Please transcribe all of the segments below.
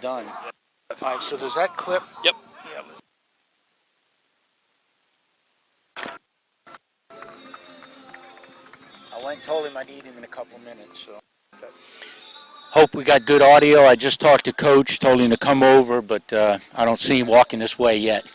done. All right, so does that clip? Yep. Yeah. I went and told him I'd eat him in a couple minutes, so. Hope we got good audio. I just talked to Coach, told him to come over, but I don't see him walking this way yet.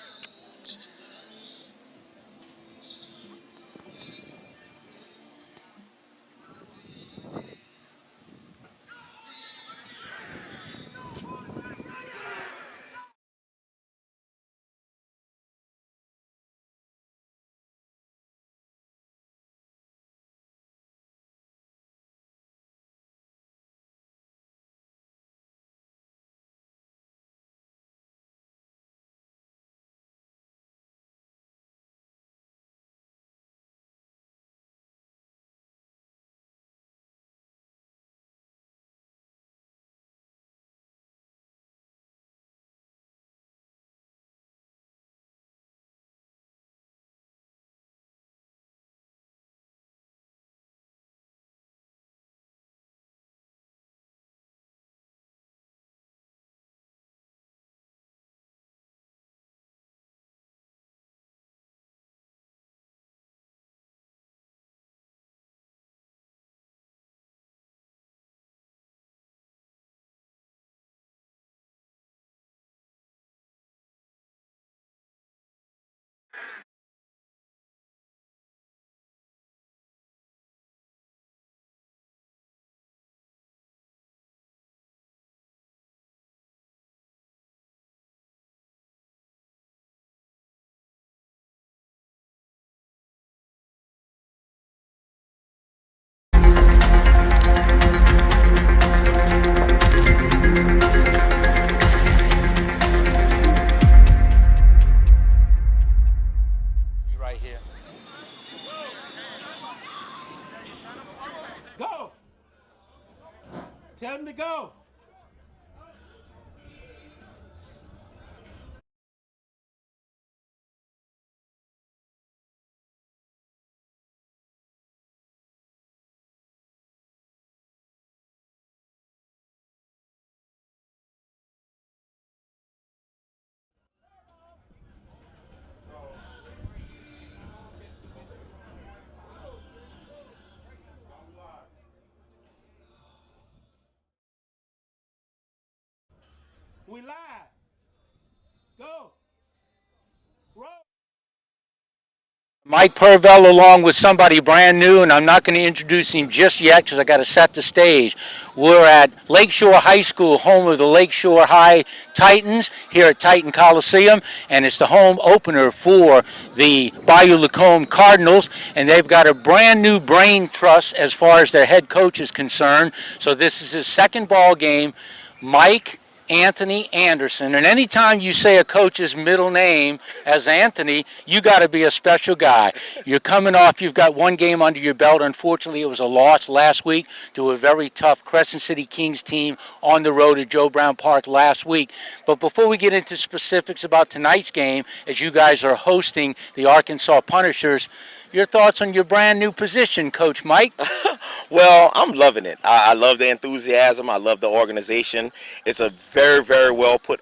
Right here. Go! Tell him to go. We live. Go. Roll. Mike Purvell along with somebody brand new, and I'm not going to introduce him just yet because I got to set the stage. We're at Lakeshore High School, home of the Lakeshore High Titans here at Titan Coliseum, and it's the home opener for the Bayou Lacombe Cardinals, and they've got a brand new brain trust as far as their head coach is concerned. So this is his second ball game. Mike Anthony Anderson, and anytime you say a coach's middle name as Anthony, you got to be a special guy. You're coming off, you've got one game under your belt. Unfortunately, it was a loss last week to a very tough Crescent City Kings team on the road at Joe Brown Park last week. But before we get into specifics about tonight's game, as you guys are hosting the Arkansas Punishers, your thoughts on your brand new position, Coach Mike? Well, I'm loving it. I love the enthusiasm. I love the organization. It's a very, very well put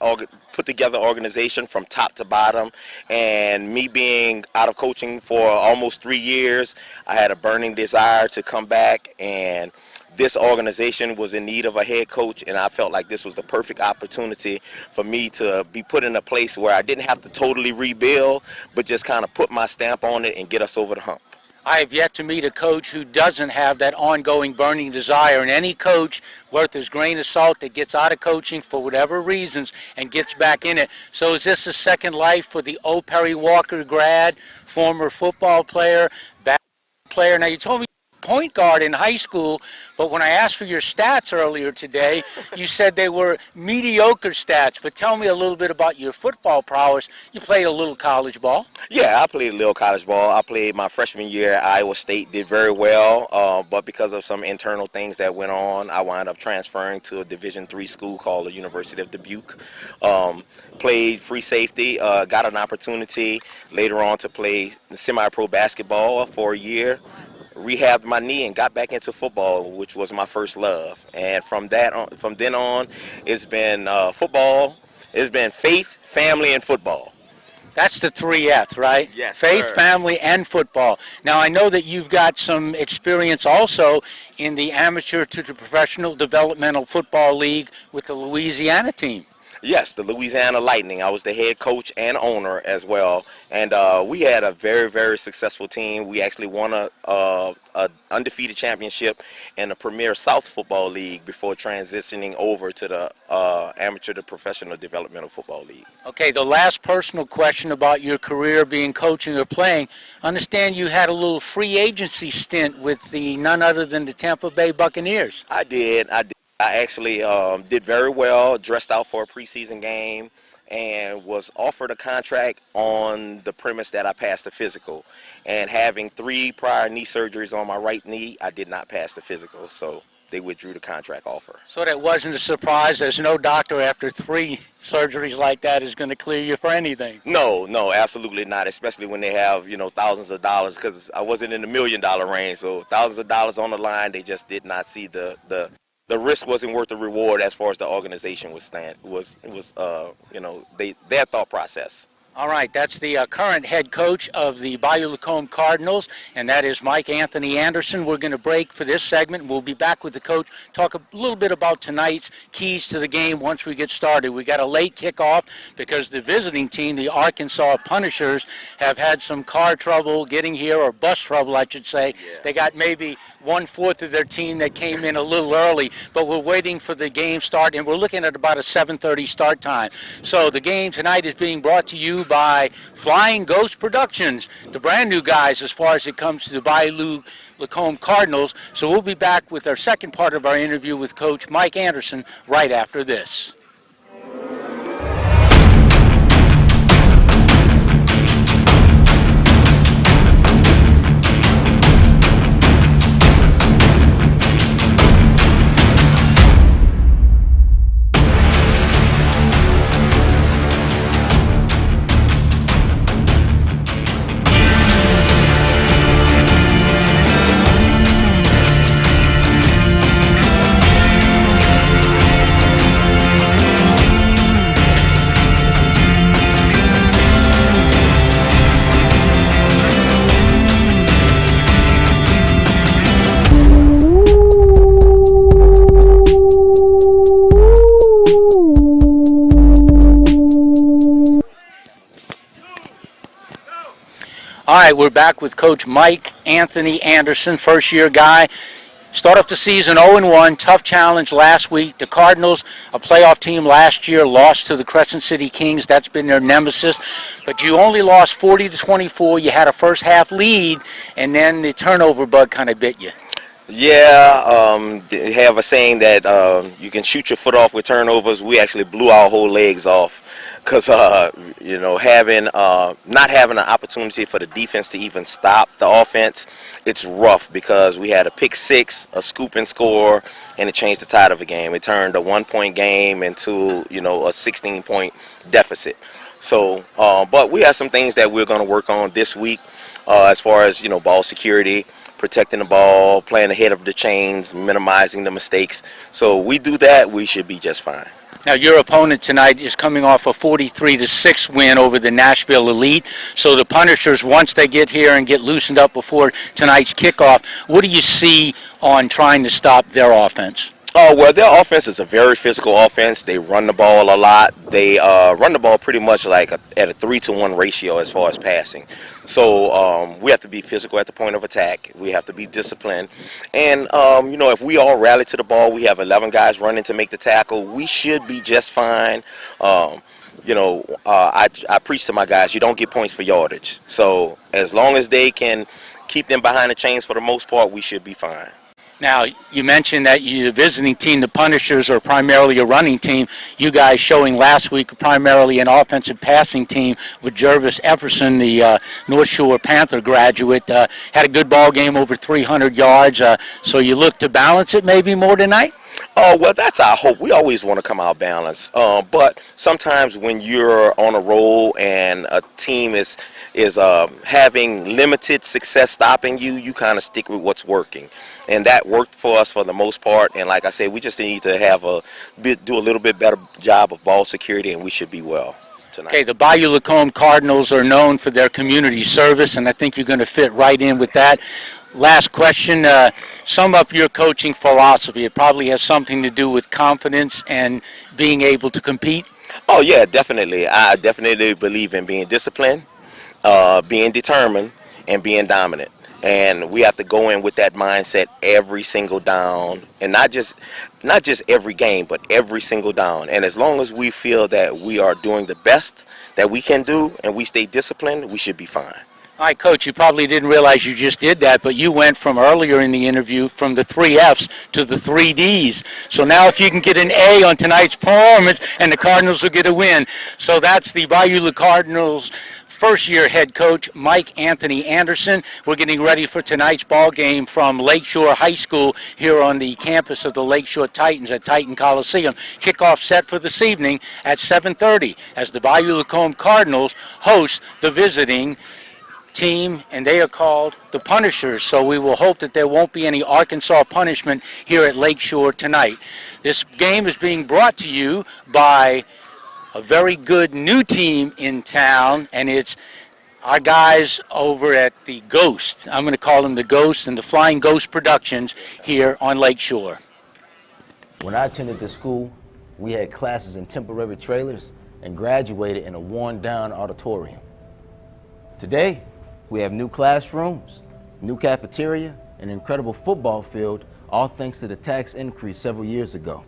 together organization from top to bottom. And me being out of coaching for almost 3 years, I had a burning desire to come back, and this organization was in need of a head coach, and I felt like this was the perfect opportunity for me to be put in a place where I didn't have to totally rebuild, but just kind of put my stamp on it and get us over the hump. I have yet to meet a coach who doesn't have that ongoing burning desire, and any coach worth his grain of salt that gets out of coaching for whatever reasons and gets back in it. So is this a second life for the O. Perry Walker grad, former football player, basketball player? Now, you told me point guard in high school, but when I asked for your stats earlier today, you said they were mediocre stats. But tell me a little bit about your football prowess. You played a little college ball. Yeah, I played a little college ball. I played my freshman year at Iowa State, did very well, but because of some internal things that went on, I wound up transferring to a Division III school called the University of Dubuque. Played free safety, got an opportunity later on to play semi-pro basketball for a year. rehabbed my knee and got back into football, which was my first love. And from then on, it's been football. It's been faith, family, and football. That's the 3 F's, right? Yes, Faith, sir. family, and football. Now, I know that you've got some experience also in the amateur to the professional developmental football league with the Louisiana team. Yes, the Louisiana Lightning. I was the head coach and owner as well, and we had a very, very successful team. We actually won a undefeated championship in the Premier South Football League before transitioning over to the amateur to professional developmental football league. Okay, the last personal question about your career being coaching or playing. I understand you had a little free agency stint with the none other than the Tampa Bay Buccaneers. I did. I actually did very well, dressed out for a preseason game, and was offered a contract on the premise that I passed the physical. And having 3 prior knee surgeries on my right knee, I did not pass the physical, so they withdrew the contract offer. So that wasn't a surprise. There's no doctor after 3 surgeries like that is going to clear you for anything. No, absolutely not, especially when they have, thousands of dollars, because I wasn't in the $1 million range, so thousands of dollars on the line. They just did not see the risk wasn't worth the reward as far as the organization their thought process. All right, that's the current head coach of the Bayou Lacombe Cardinals, and that is Mike Anthony Anderson. We're going to break for this segment. We'll be back with the coach, talk a little bit about tonight's keys to the game once we get started. We got a late kickoff because the visiting team, the Arkansas Punishers, have had some car trouble getting here, or bus trouble, I should say. Yeah. They got maybe 1/4 of their team that came in a little early, but we're waiting for the game start, and we're looking at about a 7:30 start time. So the game tonight is being brought to you by Flying Ghost Productions, the brand new guys as far as it comes to the Bayou Lacombe Cardinals. So we'll be back with our second part of our interview with Coach Mike Anderson right after this. All right, we're back with Coach Mike Anthony Anderson, first-year guy. Start off the season 0-1, tough challenge last week. The Cardinals, a playoff team last year, lost to the Crescent City Kings. That's been their nemesis. But you only lost 40-24. You had a first-half lead, and then the turnover bug kind of bit you. Yeah, they have a saying that you can shoot your foot off with turnovers. We actually blew our whole legs off because, not having an opportunity for the defense to even stop the offense, it's rough because we had a pick six, a scoop and score, and it changed the tide of the game. It turned a 1-point game into, a 16-point deficit. So, but we have some things that we're going to work on this week as far as, ball security, protecting the ball, playing ahead of the chains, minimizing the mistakes. So we do that, we should be just fine. Now, your opponent tonight is coming off a 43-6 win over the Nashville Elite. So the Punishers, once they get here and get loosened up before tonight's kickoff, what do you see on trying to stop their offense? Oh, well, their offense is a very physical offense. They run the ball a lot. They run the ball pretty much like at a 3-to-1 ratio as far as passing. So we have to be physical at the point of attack. We have to be disciplined. And, if we all rally to the ball, we have 11 guys running to make the tackle, we should be just fine. I preach to my guys, you don't get points for yardage. So as long as they can keep them behind the chains for the most part, we should be fine. Now, you mentioned that the visiting team, the Punishers, are primarily a running team. You guys showing last week primarily an offensive passing team with Jervis Efferson, the North Shore Panther graduate. Had a good ball game, over 300 yards. So you look to balance it maybe more tonight? Oh, well, that's our hope. We always want to come out balanced. But sometimes when you're on a roll and a team is having limited success stopping you, you kind of stick with what's working. And that worked for us for the most part. And like I said, we just need to do a little bit better job of ball security, and we should be well tonight. Okay, the Bayou Lacombe Cardinals are known for their community service, and I think you're going to fit right in with that. Last question, sum up your coaching philosophy. It probably has something to do with confidence and being able to compete. Oh, yeah, definitely. I definitely believe in being disciplined, being determined, and being dominant. And we have to go in with that mindset every single down, and not just every game, but every single down. And as long as we feel that we are doing the best that we can do and we stay disciplined, we should be fine. All right, Coach, you probably didn't realize you just did that, but you went from earlier in the interview from the 3 Fs to the 3 Ds. So now if you can get an A on tonight's performance, and the Cardinals will get a win. So that's the Bayou Cardinals first-year head coach, Mike Anthony Anderson. We're getting ready for tonight's ball game from Lakeshore High School here on the campus of the Lakeshore Titans at Titan Coliseum. Kickoff set for this evening at 7:30 as the Bayou Lacombe Cardinals host the visiting team, and they are called the Punishers. So we will hope that there won't be any Arkansas punishment here at Lakeshore tonight. This game is being brought to you by a very good new team in town, and it's our guys over at the Ghost. I'm going to call them the Ghost and the Flying Ghost Productions here on Lakeshore. When I attended this school, we had classes in temporary trailers and graduated in a worn-down auditorium. Today, we have new classrooms, new cafeteria, and an incredible football field, all thanks to the tax increase several years ago.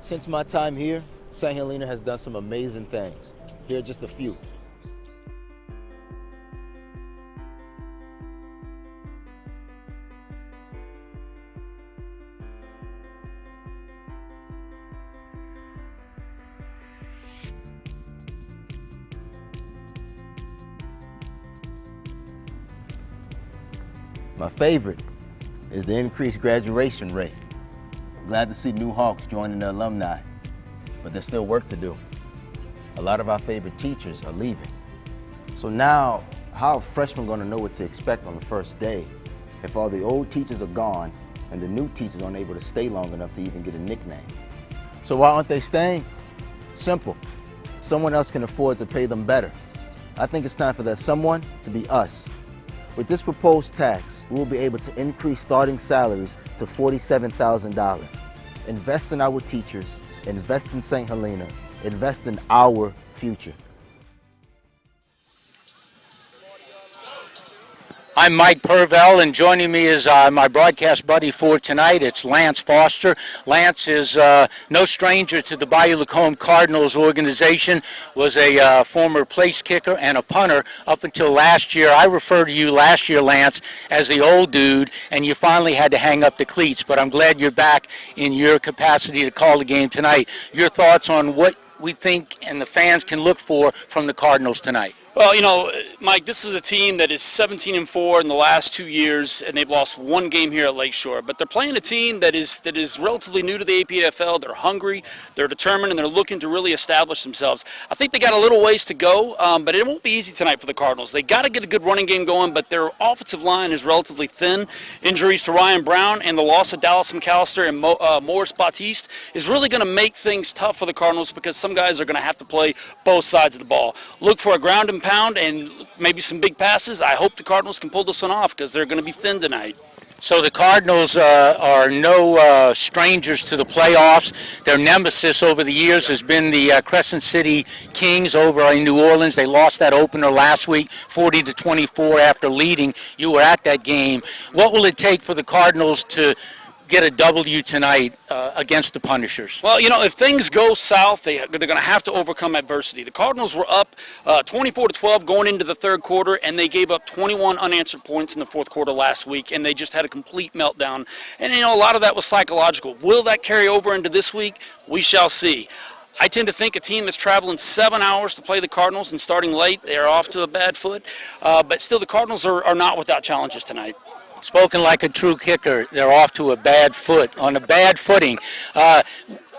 Since my time here, St. Helena has done some amazing things. Here are just a few. My favorite is the increased graduation rate. Glad to see new Hawks joining the alumni, but there's still work to do. A lot of our favorite teachers are leaving. So now, how are freshmen going to know what to expect on the first day if all the old teachers are gone and the new teachers aren't able to stay long enough to even get a nickname? So why aren't they staying? Simple. Someone else can afford to pay them better. I think it's time for that someone to be us. With this proposed tax, we will be able to increase starting salaries to $47,000. Invest in our teachers, invest in St. Helena, invest in our future. I'm Mike Purvell, and joining me is my broadcast buddy for tonight. It's Lance Foster. Lance is no stranger to the Bayou Lacombe Cardinals organization, was a former place kicker and a punter up until last year. I referred to you last year, Lance, as the old dude, and you finally had to hang up the cleats, but I'm glad you're back in your capacity to call the game tonight. Your thoughts on what we think and the fans can look for from the Cardinals tonight? Well, you know, Mike, this is a team that is 17-4 in the last 2 years, and they've lost one game here at Lakeshore. But they're playing a team that is relatively new to the APFL. They're hungry, they're determined, and they're looking to really establish themselves. I think they got a little ways to go, but it won't be easy tonight for the Cardinals. They got to get a good running game going, but their offensive line is relatively thin. Injuries to Ryan Brown and the loss of Dallas McAllister and Morris Batiste is really going to make things tough for the Cardinals because some guys are going to have to play both sides of the ball. Look for a ground and pound and maybe some big passes. I hope the Cardinals can pull this one off because they're going to be thin tonight. So the Cardinals are no strangers to the playoffs. Their nemesis over the years has been the Crescent City Kings over in New Orleans. They lost that opener last week, 40-24 after leading. You were at that game. What will it take for the Cardinals to get a W tonight against the Punishers? Well, you know, if things go south, they're going to have to overcome adversity. The Cardinals were up 24-12 going into the third quarter, and they gave up 21 unanswered points in the fourth quarter last week, and they just had a complete meltdown. And, you know, a lot of that was psychological. Will that carry over into this week? We shall see. I tend to think a team that's traveling 7 hours to play the Cardinals and starting late, they're off to a bad foot. But still, the Cardinals are not without challenges tonight. Spoken like a true kicker, they're off to a bad footing. Uh,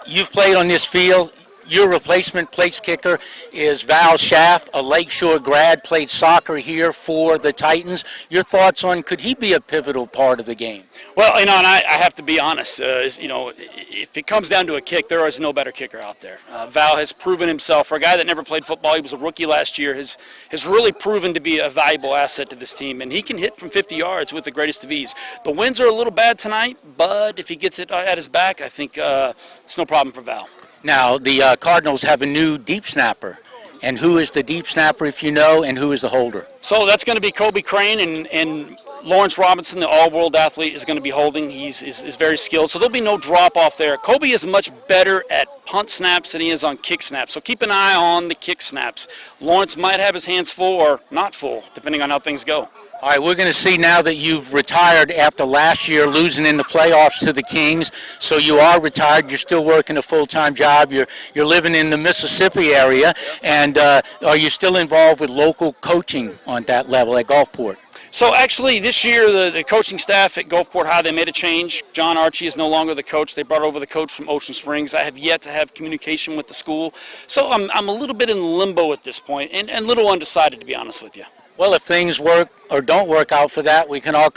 you've played on this field. Your replacement place kicker is Val Schaff, a Lakeshore grad, played soccer here for the Titans. Your thoughts on could he be a pivotal part of the game? Well, and I have to be honest. If it comes down to a kick, there is no better kicker out there. Val has proven himself. For a guy that never played football, he was a rookie last year, has really proven to be a valuable asset to this team. And he can hit from 50 yards with the greatest of ease. The winds are a little bad tonight, but if he gets it at his back, I think it's no problem for Val. Now, the Cardinals have a new deep snapper. And who is the deep snapper, if you know, and who is the holder? So that's going to be Kobe Crane, and Lawrence Robinson, the all-world athlete, is going to be holding. He's very skilled, so there'll be no drop-off there. Kobe is much better at punt snaps than he is on kick snaps, so keep an eye on the kick snaps. Lawrence might have his hands full or not full, depending on how things go. All right, we're going to see now that you've retired after last year losing in the playoffs to the Kings. So you are retired. You're still working a full-time job. You're living in the Mississippi area. And are you still involved with local coaching on that level at Gulfport? So actually this year the coaching staff at Gulfport High, they made a change. John Archie is no longer the coach. They brought over the coach from Ocean Springs. I have yet to have communication with the school. So I'm a little bit in limbo at this point and a little undecided, to be honest with you. Well, if things work or don't work out for that, we can all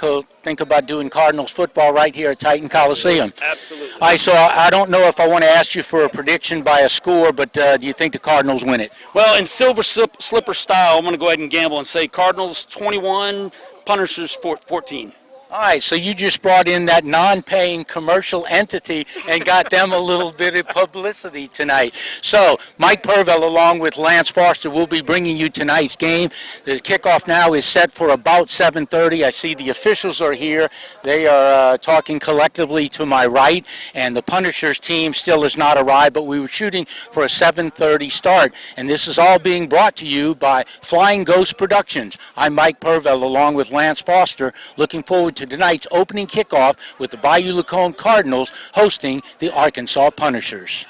think about doing Cardinals football right here at Titan Coliseum. Absolutely. All right, so I don't know if I want to ask you for a prediction by a score, but do you think the Cardinals win it? Well, in silver slipper style, I'm going to go ahead and gamble and say Cardinals 21, Punishers 14. All right, so you just brought in that non-paying commercial entity and got them a little bit of publicity tonight. So Mike Purvell along with Lance Foster will be bringing you tonight's game. The kickoff now is set for about 7:30. I see the officials are here. They are talking collectively to my right, and the Punishers team still has not arrived, but we were shooting for a 7:30 start, and this is all being brought to you by Flying Ghost Productions. I'm Mike Purvell along with Lance Foster, looking forward to tonight's opening kickoff with the Bayou Lacombe Cardinals hosting the Arkansas Punishers.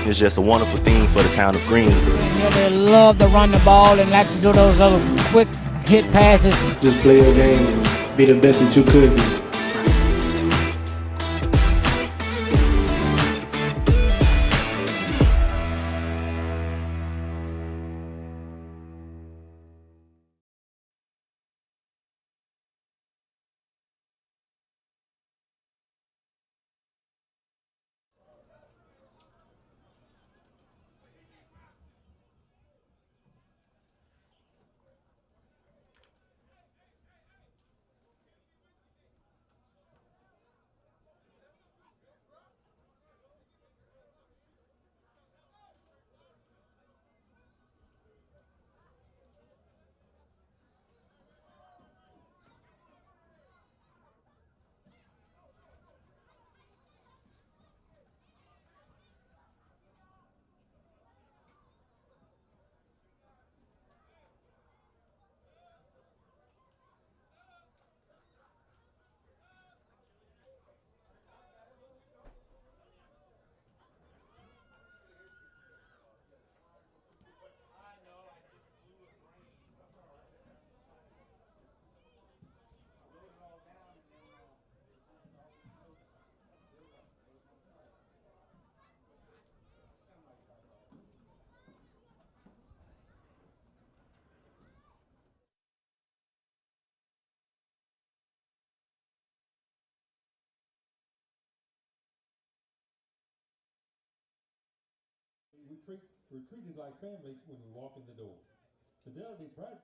It's just a wonderful thing for the town of Greensboro. Yeah, they love to run the ball and like to do those other quick hit passes. Just play your game, be the best that you could be. We're treated like family when we walk in the door. Fidelity practice.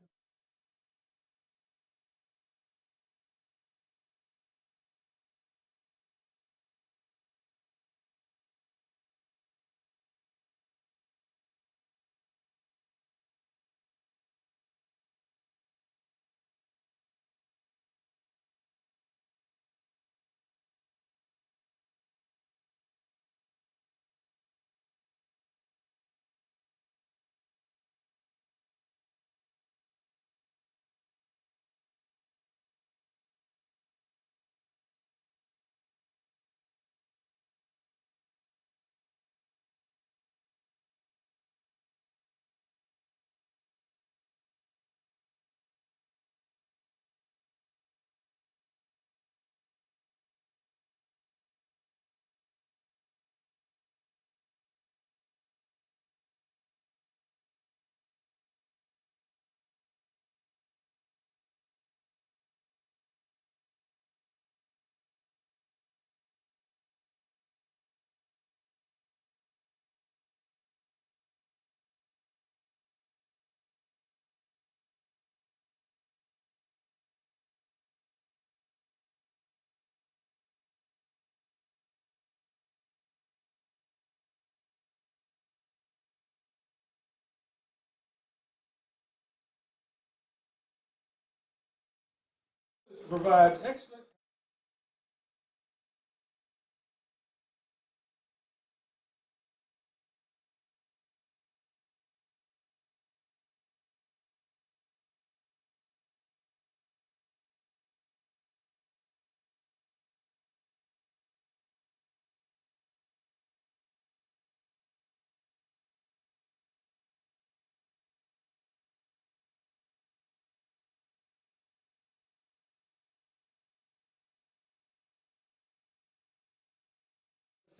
provide excellent.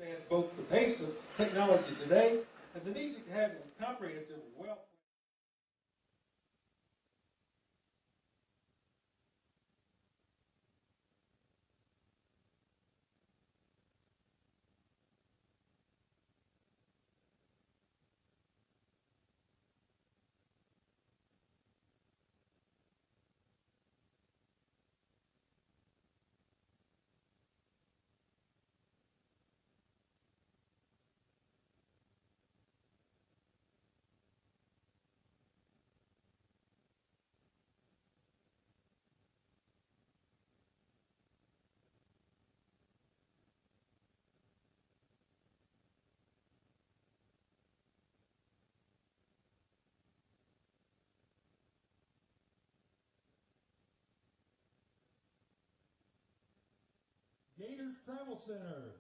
Understands both the pace of technology today and the need to have a comprehensive, well. Gators Travel Center.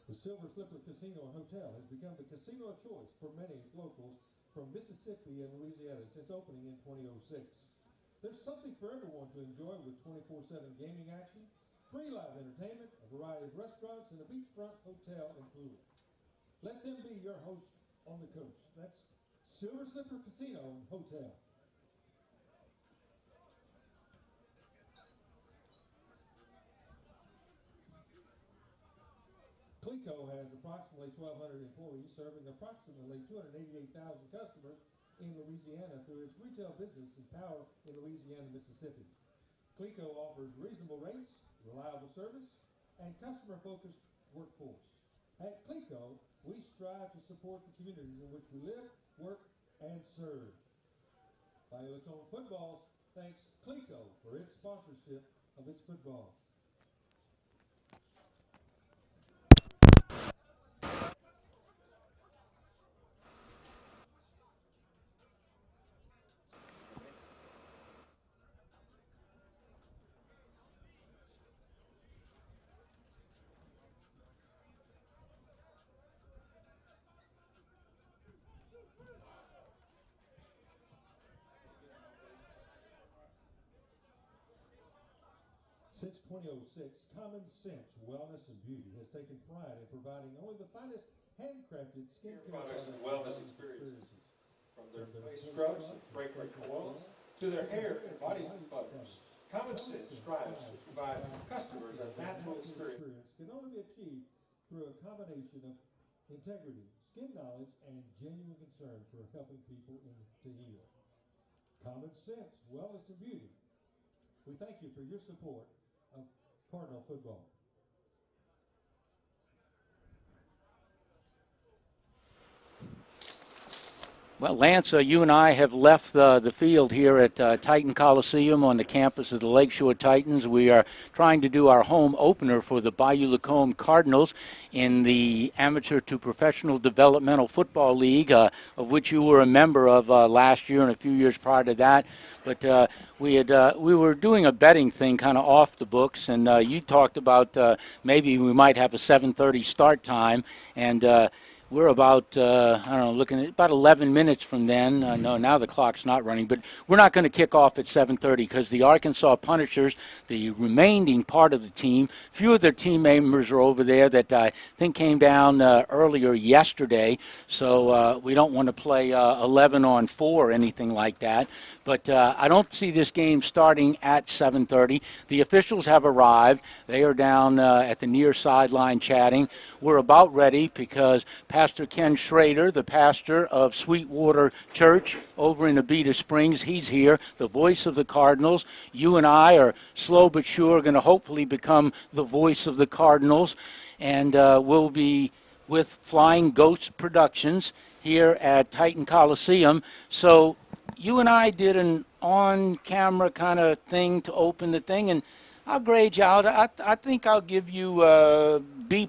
The Silver Slipper Casino and Hotel has become the casino of choice for many locals from Mississippi and Louisiana since opening in 2006. There's something for everyone to enjoy with 24/7 gaming action, free live entertainment, a variety of restaurants, and a beachfront hotel included. Let them be your host on the coast. That's Silver Slipper Casino and Hotel. Clico has approximately 1,200 employees serving approximately 288,000 customers in Louisiana through its retail business in Power in Louisiana, Mississippi. Clico offers reasonable rates, reliable service, and customer-focused workforce. At Clico, we strive to support the communities in which we live, work, and serve. Bayou Lacombe Football thanks Clico for its sponsorship of its football. Since 2006, Common Sense Wellness and Beauty has taken pride in providing only the finest handcrafted skincare Products and wellness experiences. From their face scrubs and fragrant oils to their hair and body butters, Common Sense strives to provide customers a natural experience. Can only be achieved through a combination of integrity, skin knowledge, and genuine concern for helping people to heal. Common Sense Wellness and Beauty. We thank you for your support of Cardinal football. Well, Lance, you and I have left the field here at Titan Coliseum on the campus of the Lakeshore Titans. We are trying to do our home opener for the Bayou Lacombe Cardinals in the Amateur to Professional Developmental Football League, of which you were a member of last year and a few years prior to that. But we were doing a betting thing kind of off the books, and you talked about maybe we might have a 7:30 start time, and we're about, looking at about 11 minutes from then. No, now the clock's not running, but we're not going to kick off at 7:30 because the Arkansas Punishers, the remaining part of the team, few of their team members are over there that I think came down earlier yesterday, so we don't want to play 11 on 4 or anything like that. But I don't see this game starting at 7:30. The officials have arrived. They are down at the near sideline chatting. We're about ready because Pat Pastor Ken Schrader, the pastor of Sweetwater Church over in Abita Springs. He's here, the voice of the Cardinals. You and I are slow but sure going to hopefully become the voice of the Cardinals. And we'll be with Flying Ghost Productions here at Titan Coliseum. So you and I did an on-camera kind of thing to open the thing, and I'll grade you out. I think I'll give you B+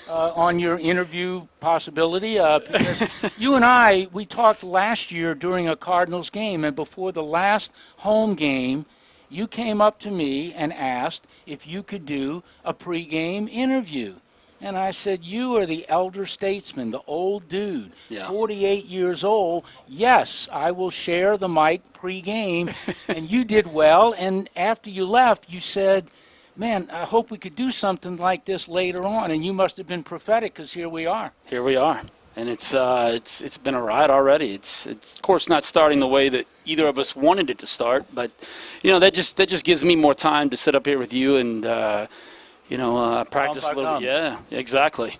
on your interview possibility because you and I, we talked last year during a Cardinals game, and before the last home game, you came up to me and asked if you could do a pregame interview. And I said, you are the elder statesman, the old dude, 48 years old. Yes, I will share the mic pregame. And you did well. And after you left, you said, man, I hope we could do something like this later on. And you must have been prophetic because here we are. Here we are. And it's been a ride already. It's of course not starting the way that either of us wanted it to start, but that just gives me more time to sit up here with you and practice a little. Yeah, exactly.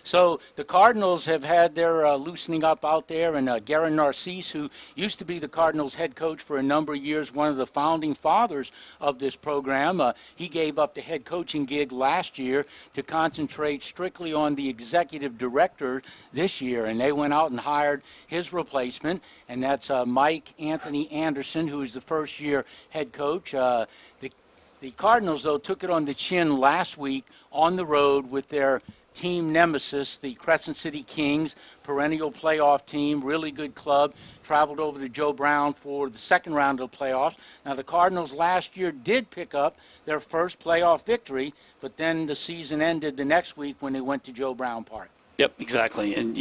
So the Cardinals have had their loosening up out there, and Garen Narcisse, who used to be the Cardinals head coach for a number of years, one of the founding fathers of this program, he gave up the head coaching gig last year to concentrate strictly on the executive director this year, and they went out and hired his replacement, and that's Mike Anthony Anderson, who is the first-year head coach. The Cardinals, though, took it on the chin last week on the road with their team nemesis, the Crescent City Kings, perennial playoff team, really good club, traveled over to Joe Brown for the second round of the playoffs. Now, the Cardinals last year did pick up their first playoff victory, but then the season ended the next week when they went to Joe Brown Park. Yep, exactly. And,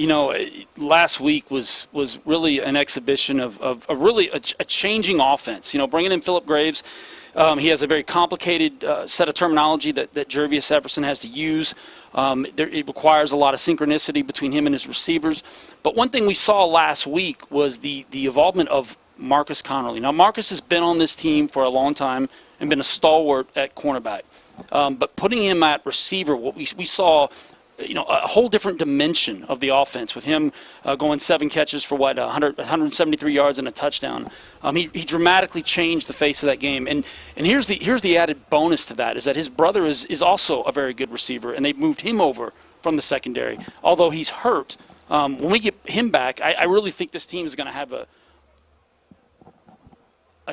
last week was really an exhibition of a changing offense. Bringing in Philip Graves, he has a very complicated set of terminology that Jervius Everson has to use. It requires a lot of synchronicity between him and his receivers. But one thing we saw last week was the involvement of Marcus Connerly. Now, Marcus has been on this team for a long time and been a stalwart at cornerback. But putting him at receiver, what we saw a whole different dimension of the offense with him going 7 catches for 173 yards and a touchdown. He dramatically changed the face of that game. And here's the added bonus to that is that his brother is also a very good receiver, and they moved him over from the secondary. Although he's hurt, when we get him back, I really think this team is going to have a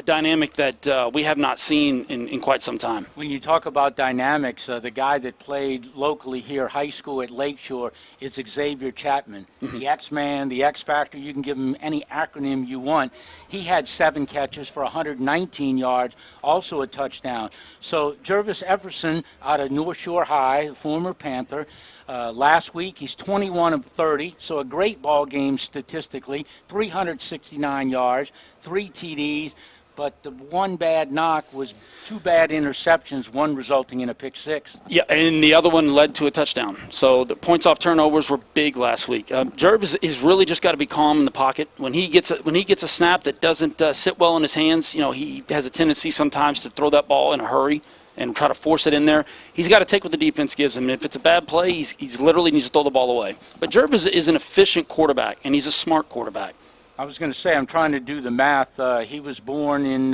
dynamic that we have not seen in quite some time. When you talk about dynamics, the guy that played locally here, high school at Lakeshore, is Xavier Chapman. Mm-hmm. The X-Man, the X-Factor, you can give him any acronym you want. He had 7 catches for 119 yards, also a touchdown. So Jervis Everson out of North Shore High, former Panther, last week he's 21 of 30, so a great ball game statistically, 369 yards, 3 TDs. But the one bad knock was 2 bad interceptions, one resulting in a pick 6. Yeah, and the other one led to a touchdown. So the points off turnovers were big last week. Jervis is really just got to be calm in the pocket. When he gets a snap that doesn't sit well in his hands, he has a tendency sometimes to throw that ball in a hurry and try to force it in there. He's got to take what the defense gives him. And if it's a bad play, he's literally needs to throw the ball away. But Jervis is an efficient quarterback, and he's a smart quarterback. I was going to say, I'm trying to do the math. He was born in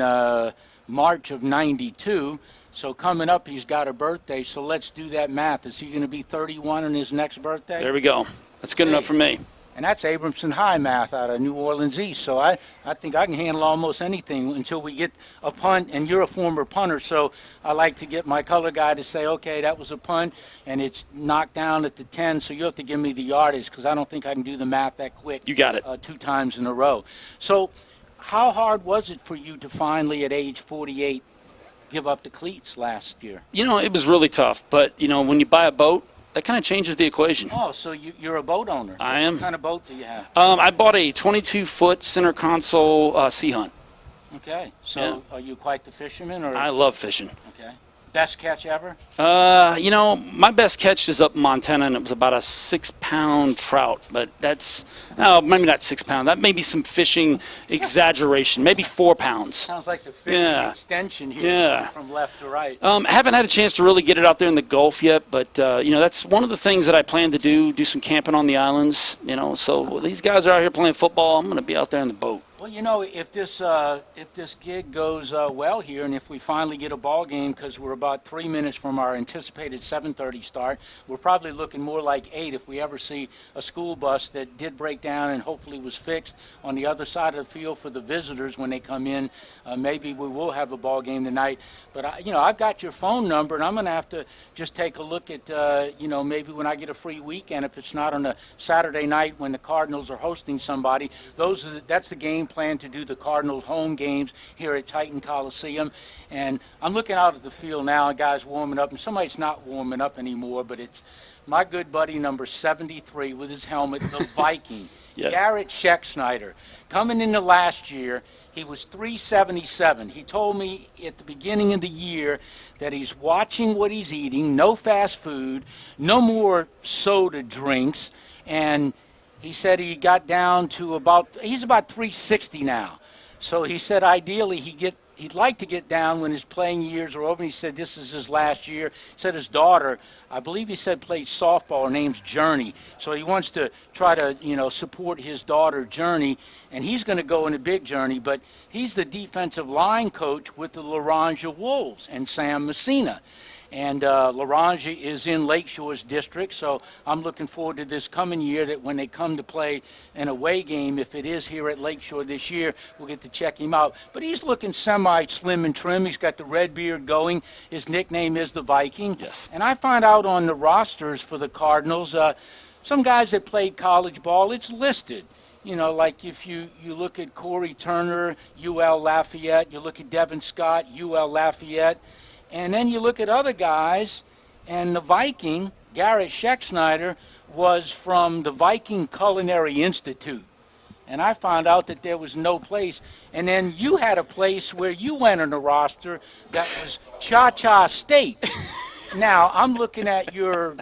March of '92, so coming up he's got a birthday, so let's do that math. Is he going to be 31 on his next birthday? There we go. That's good enough for me. And that's Abramson High math out of New Orleans East, so I think I can handle almost anything until we get a punt, and you're a former punter, so I like to get my color guy to say, okay, that was a punt, and it's knocked down at the 10, so you have to give me the yardage because I don't think I can do the math that quick. You got it. 2 times in a row. So how hard was it for you to finally, at age 48, give up the cleats last year? It was really tough, but, when you buy a boat, that kind of changes the equation. Oh, so you're a boat owner. I am. What kind of boat do you have? I bought a 22-foot center console Sea Hunt. Okay. So Are you quite the fisherman? Or? I love fishing. Okay. Best catch ever? My best catch is up in Montana, and it was about a 6-pound trout. But maybe not 6 pound. That may be some fishing exaggeration. Maybe 4 pounds. Sounds like the fishing extension here, Yeah. from left to right. Haven't had a chance to really get it out there in the Gulf yet, but that's one of the things that I plan to do some camping on the islands. So these guys are out here playing football. I'm going to be out there in the boat. Well, if this gig goes well here, and if we finally get a ball game, because we're about 3 minutes from our anticipated 7:30 start, we're probably looking more like 8 if we ever see a school bus that did break down and hopefully was fixed on the other side of the field for the visitors when they come in. Maybe we will have a ball game tonight. But I've got your phone number, and I'm going to have to just take a look at maybe when I get a free weekend, if it's not on a Saturday night when the Cardinals are hosting somebody. That's the game plan, to do the Cardinals home games here at Titan Coliseum. And I'm looking out at the field now, and guys warming up, and somebody's not warming up anymore, but it's my good buddy number 73 with his helmet, the Viking, Garrett Schexnayder. Coming into last year, he was 377. He told me at the beginning of the year that he's watching what he's eating, no fast food, no more soda drinks, and he said he got down to he's about 360 now. So he said ideally he'd like to get down when his playing years are over. He said this is his last year. He said his daughter, I believe he said, played softball. Her name's Journey. So he wants to try to, support his daughter, Journey, and he's going to go in a big journey. But he's the defensive line coach with the Laranja Wolves and Sam Messina. And Laranja is in Lakeshore's district, so I'm looking forward to this coming year that when they come to play an away game, if it is here at Lakeshore this year, we'll get to check him out. But he's looking semi-slim and trim. He's got the red beard going. His nickname is the Viking. Yes. And I find out on the rosters for the Cardinals, some guys that played college ball, it's listed. Like if you look at Corey Turner, UL Lafayette, you look at Devin Scott, UL Lafayette, and then you look at other guys, and the Viking, Garrett Schexnayder, was from the Viking Culinary Institute. And I found out that there was no place. And then you had a place where you went on the roster that was Cha-Cha State. Now, I'm looking at your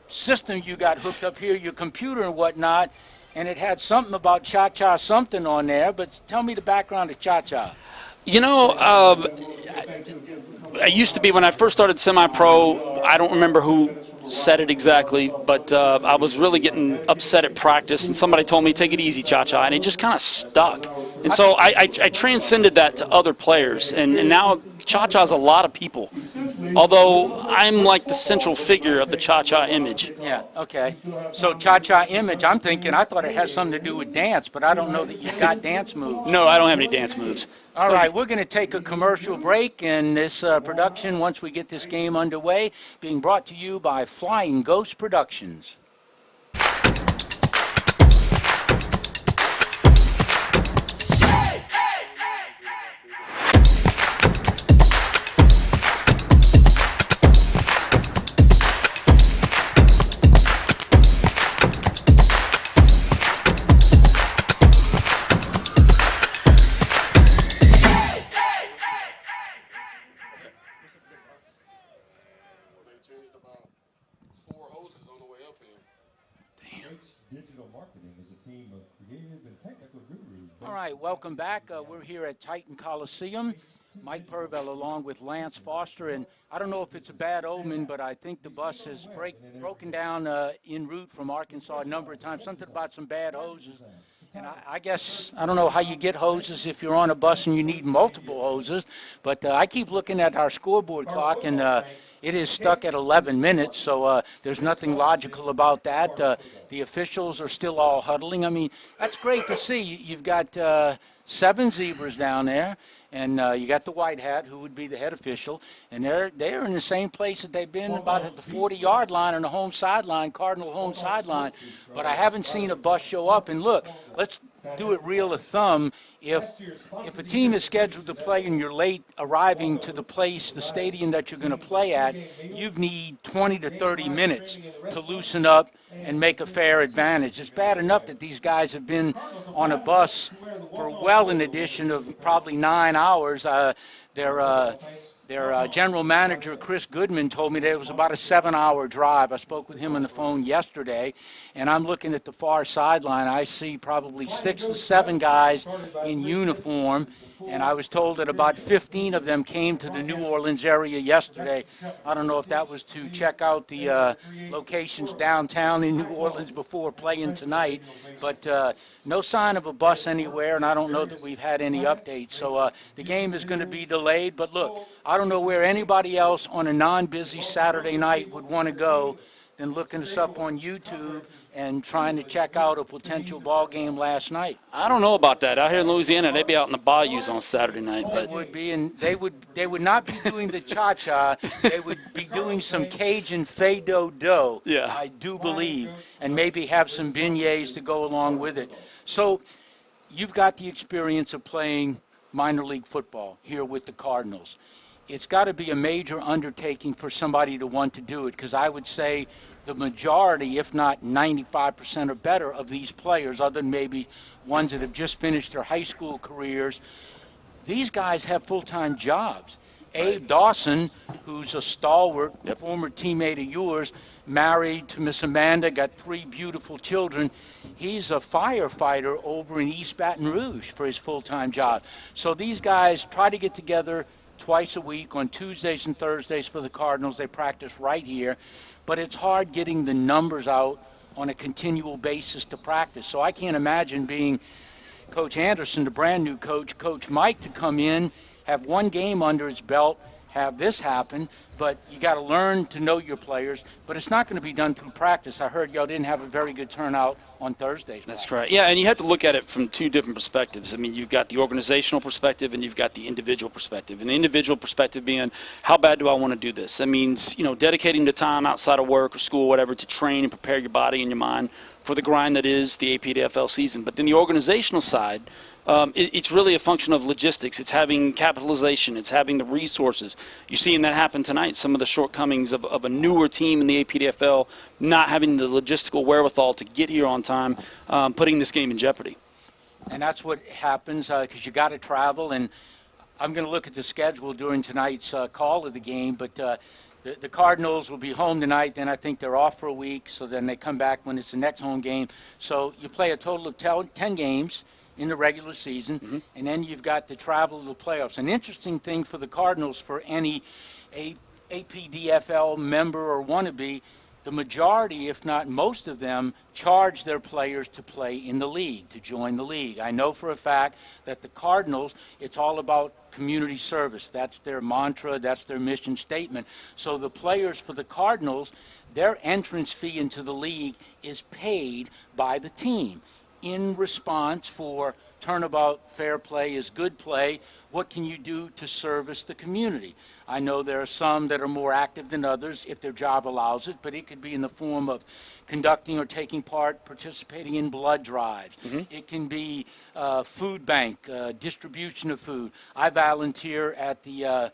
system you got hooked up here, your computer and whatnot, and it had something about Cha-Cha something on there. But tell me the background of Cha-Cha. I used to be, when I first started semi-pro, I don't remember who said it exactly, but I was really getting upset at practice, and somebody told me, take it easy, Cha-Cha, and it just kind of stuck. And so I transcended that to other players, and now Cha-Cha's a lot of people, although I'm like the central figure of the Cha-Cha image. Yeah, okay. So Cha-Cha image, I thought it has something to do with dance, but I don't know that you've got dance moves. No, I don't have any dance moves. All right, we're going to take a commercial break in this production once we get this game underway, being brought to you by Flying Ghost Productions. Digital marketing is a team of creative and technical gurus. All right, welcome back. We're here at Titan Coliseum. Mike Purvell along with Lance Foster, and I don't know if it's a bad omen, but I think the bus has broken down en route from Arkansas a number of times, something about some bad hoses. And I guess, I don't know how you get hoses if you're on a bus and you need multiple hoses, but I keep looking at our scoreboard clock, and it is stuck at 11 minutes, so there's nothing logical about that. The officials are still all huddling. I mean, that's great to see. You've got 7 zebras down there, and you got the white hat, who would be the head official, and they're in the same place that they've been, about at the 40-yard line on the home sideline, Cardinal home sideline. But I haven't seen a bus show up. And look, let's do it real of thumb. If a team is scheduled to play and you're late arriving to the place, the stadium that you're going to play at, you need 20 to 30 minutes to loosen up and make a fair advantage. It's bad enough that these guys have been on a they Their general manager, Chris Goodman, told me that it was about a 7-hour drive. I spoke with him on the phone yesterday, and I'm looking at the far sideline. I see probably 6 to 7 guys in uniform, and I was told that about 15 of them came to the New Orleans area yesterday. I don't know if that was to check out the locations downtown in New Orleans before playing tonight, but no sign of a bus anywhere, and I don't know that we've had any updates. So the game is going to be delayed, but look, I don't know where anybody else on a non-busy Saturday night would want to go than looking us up on YouTube and trying to check out a potential ball game last night. I don't know about that. Out here in Louisiana, they'd be out in the bayous on Saturday night. They would be, and they would not be doing the cha-cha. They would be doing some Cajun fado-do, Yeah. I do believe, and maybe have some beignets to go along with it. So you've got the experience of playing minor league football here with the Cardinals. It's got to be a major undertaking for somebody to want to do it, because I would say the majority, if not 95% or better, of these players, other than maybe ones that have just finished their high school careers, these guys have full-time jobs. Abe Dawson, who's a stalwart, a former teammate of yours, married to Miss Amanda, got 3 beautiful children. He's a firefighter over in East Baton Rouge for his full-time job. So these guys try to get together twice a week on Tuesdays and Thursdays for the Cardinals. They practice right here. But it's hard getting the numbers out on a continual basis to practice. So I can't imagine being Coach Anderson, the brand new coach, Coach Mike, to come in, have 1 game under his belt, have this happen, but you got to learn to know your players. But it's not going to be done through practice. I heard y'all didn't have a very good turnout on Thursdays. That's correct. Yeah, and you have to look at it from 2 different perspectives. I mean, you've got the organizational perspective and you've got the individual perspective. And the individual perspective being, how bad do I want to do this? That means, dedicating the time outside of work or school, whatever, to train and prepare your body and your mind for the grind that is the APDFL season. But then the organizational side, it's really a function of logistics. It's having capitalization. It's having the resources. You're seeing that happen tonight. Some of the shortcomings of a newer team in the APDFL not having the logistical wherewithal to get here on time, putting this game in jeopardy. And that's what happens because you got to travel. And I'm going to look at the schedule during tonight's call of the game. But the Cardinals will be home tonight. Then I think they're off for a week. So then they come back when it's the next home game. So you play a total of 10 games in the regular season, and then you've got the travel to the playoffs. An interesting thing for the Cardinals, for any APDFL member or wannabe, the majority, if not most of them, charge their players to play in the league, to join the league. I know for a fact that the Cardinals, it's all about community service. That's their mantra, that's their mission statement. So the players for the Cardinals, their entrance fee into the league is paid by the team in response for turnabout fair play is good play. What can you do to service the community? I know there are some that are more active than others if their job allows it, but it could be in the form of conducting or taking part, participating in blood drives. It can be food bank, distribution of food. I volunteer at the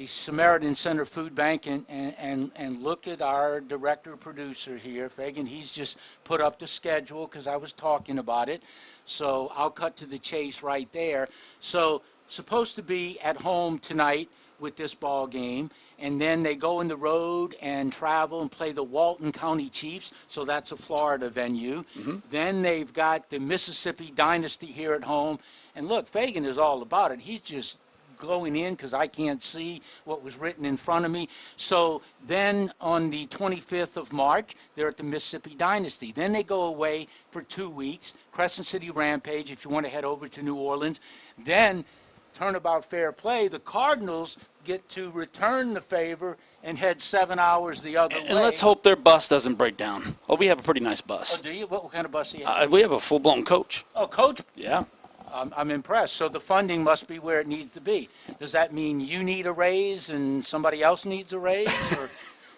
Samaritan Center Food Bank, and look at our director-producer here, Fagan. He's just put up the schedule because I was talking about it. So I'll cut to the chase right there. So supposed to be at home tonight with this ball game, and then they go on the road and travel and play the Walton County Chiefs, so that's a Florida venue. Then they've got the Mississippi Dynasty here at home. And look, Fagan is all about it. He's just glowing in because I can't see what was written in front of me. So then on the 25th of March, they're at the Mississippi Dynasty. Then they go away for 2 weeks, Crescent City Rampage if you want to head over to New Orleans. Then turnabout fair play, the Cardinals get to return the favor and head 7 hours the other way. And let's hope their bus doesn't break down. Oh, we have a pretty nice bus. Oh, do you? What kind of bus do you have? We have a full-blown coach. Oh, coach? Yeah. I'm impressed. So the funding must be where it needs to be. Does that mean you need a raise and somebody else needs a raise? Or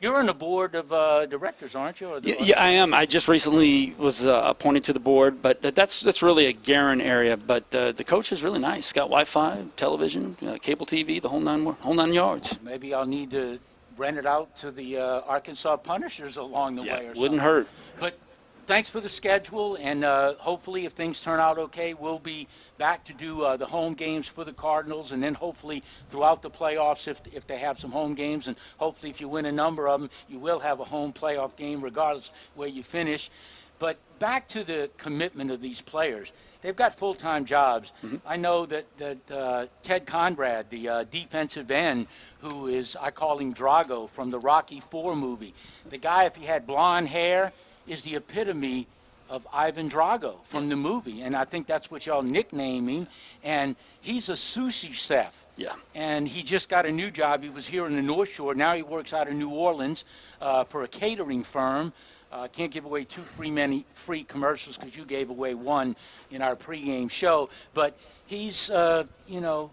you're on the board of directors, aren't you? Or Yeah, I am. I just recently was appointed to the board, but that's really a Guerin area. But the coach is really nice. Got Wi-Fi, television, cable TV, the whole nine yards. Maybe I'll need to rent it out to the Arkansas Punishers along the way or something. Wouldn't hurt. But thanks for the schedule, and hopefully if things turn out okay, we'll be back to do the home games for the Cardinals, and then hopefully throughout the playoffs if they have some home games, and hopefully if you win a number of them, you will have a home playoff game regardless where you finish. But back to the commitment of these players. They've got full-time jobs. I know that Ted Conrad, the defensive end, who is, I call him Drago from the Rocky IV movie. The guy, if he had blonde hair, is the epitome of Ivan Drago from the movie, and I think that's what y'all nickname him. And he's a sushi chef. Yeah. And he just got a new job. He was here in the North Shore. Now he works out of New Orleans for a catering firm. Can't give away too many free commercials because you gave away one in our pregame show. But he's, you know,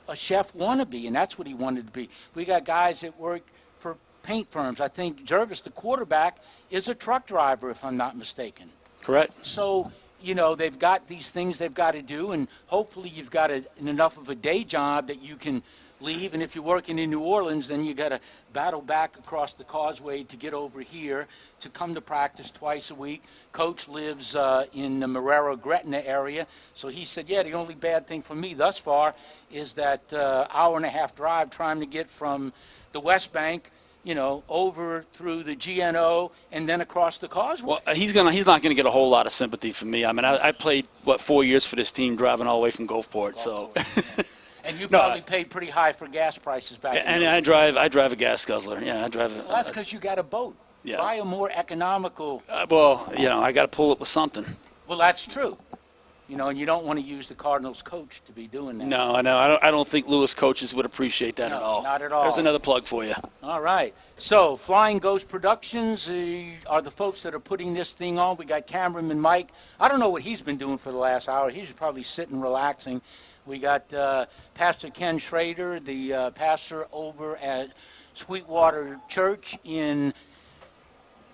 a chef wannabe, and that's what he wanted to be. We got guys that work for paint firms. I think Jervis, the quarterback, is a truck driver, if I'm not mistaken. Correct. So, you know, they've got these things they've got to do, and hopefully you've got enough of a day job that you can leave. And if you're working in New Orleans, then you got to battle back across the causeway to get over here to come to practice twice a week. Coach lives in the Marrero-Gretna area, so he said, yeah, the only bad thing for me thus far is that hour-and-a-half drive trying to get from the West Bank, you know, over through the GNO and then across the causeway. Well, he's not gonna get a whole lot of sympathy from me. I mean, I played 4 years for this team, driving all the way from Gulfport. So. And you probably paid pretty high for gas prices back then. And I drive a gas guzzler. Yeah, I drive. Well, that's because you got a boat. Yeah. Buy a more economical. Well, you know, I got to pull it with something. Well, that's true. You know, and you don't want to use the Cardinals coach to be doing that. No, I know. I don't think Lewis coaches would appreciate that No, at all. not at all. There's another plug for you. All right. So, Flying Ghost Productions are the folks that are putting this thing on. We got cameraman Mike. I don't know what he's been doing for the last hour. He's probably sitting relaxing. We got Pastor Ken Schrader, the pastor over at Sweetwater Church in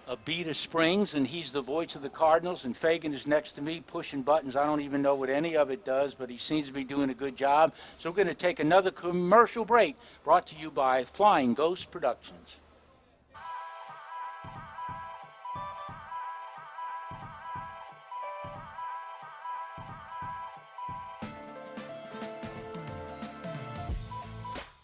Abita Springs, and he's the voice of the Cardinals. And Fagan is next to me pushing buttons. I don't even know what any of it does, but he seems to be doing a good job. So we're going to take another commercial break brought to you by Flying Ghost Productions.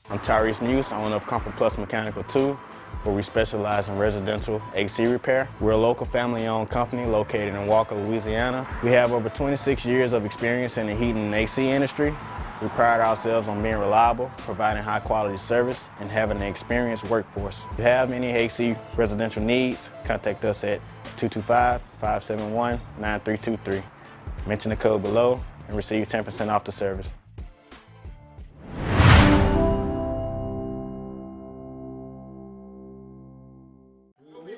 I'm Tyrese Muse, owner of Comfort Plus Mechanical 2, where we specialize in residential AC repair. We're a local family-owned company located in Walker, Louisiana. We have over 26 years of experience in the heating and AC industry. We pride ourselves on being reliable, providing high-quality service, and having an experienced workforce. If you have any AC residential needs, contact us at 225-571-9323. Mention the code below and receive 10% off the service.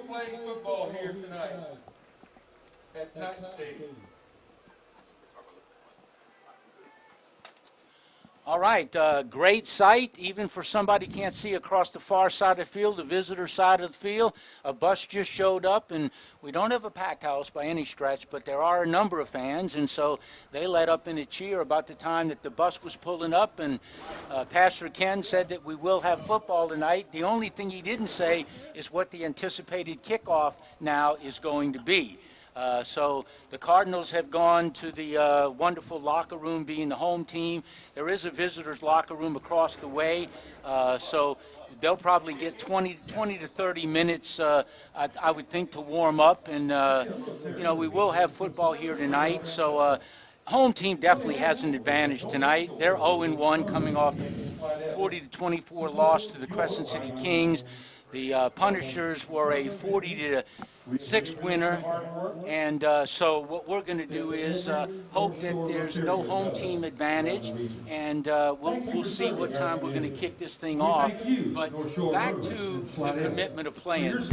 Playing football here tonight at Titan Stadium. All right, great sight, even for somebody who can't see across the far side of the field, the visitor side of the field. A bus just showed up, and we don't have a packed house by any stretch, but there are a number of fans, and so they let up in a cheer about the time that the bus was pulling up, and Pastor Ken said that we will have football tonight. The only thing he didn't say is what the anticipated kickoff now is going to be. So the Cardinals have gone to the wonderful locker room, being the home team. There is a visitor's locker room across the way, so they'll probably get 20 to 30 minutes, I would think, to warm up. And, you know, we will have football here tonight. So home team definitely has an advantage tonight. They're 0-1 coming off the 40-24 loss to the Crescent City Kings. The Punishers were a 40-6 winner, and so what we're going to do is hope that there's no home team advantage, and we'll see what time we're going to kick this thing off. But back to the commitment of playing.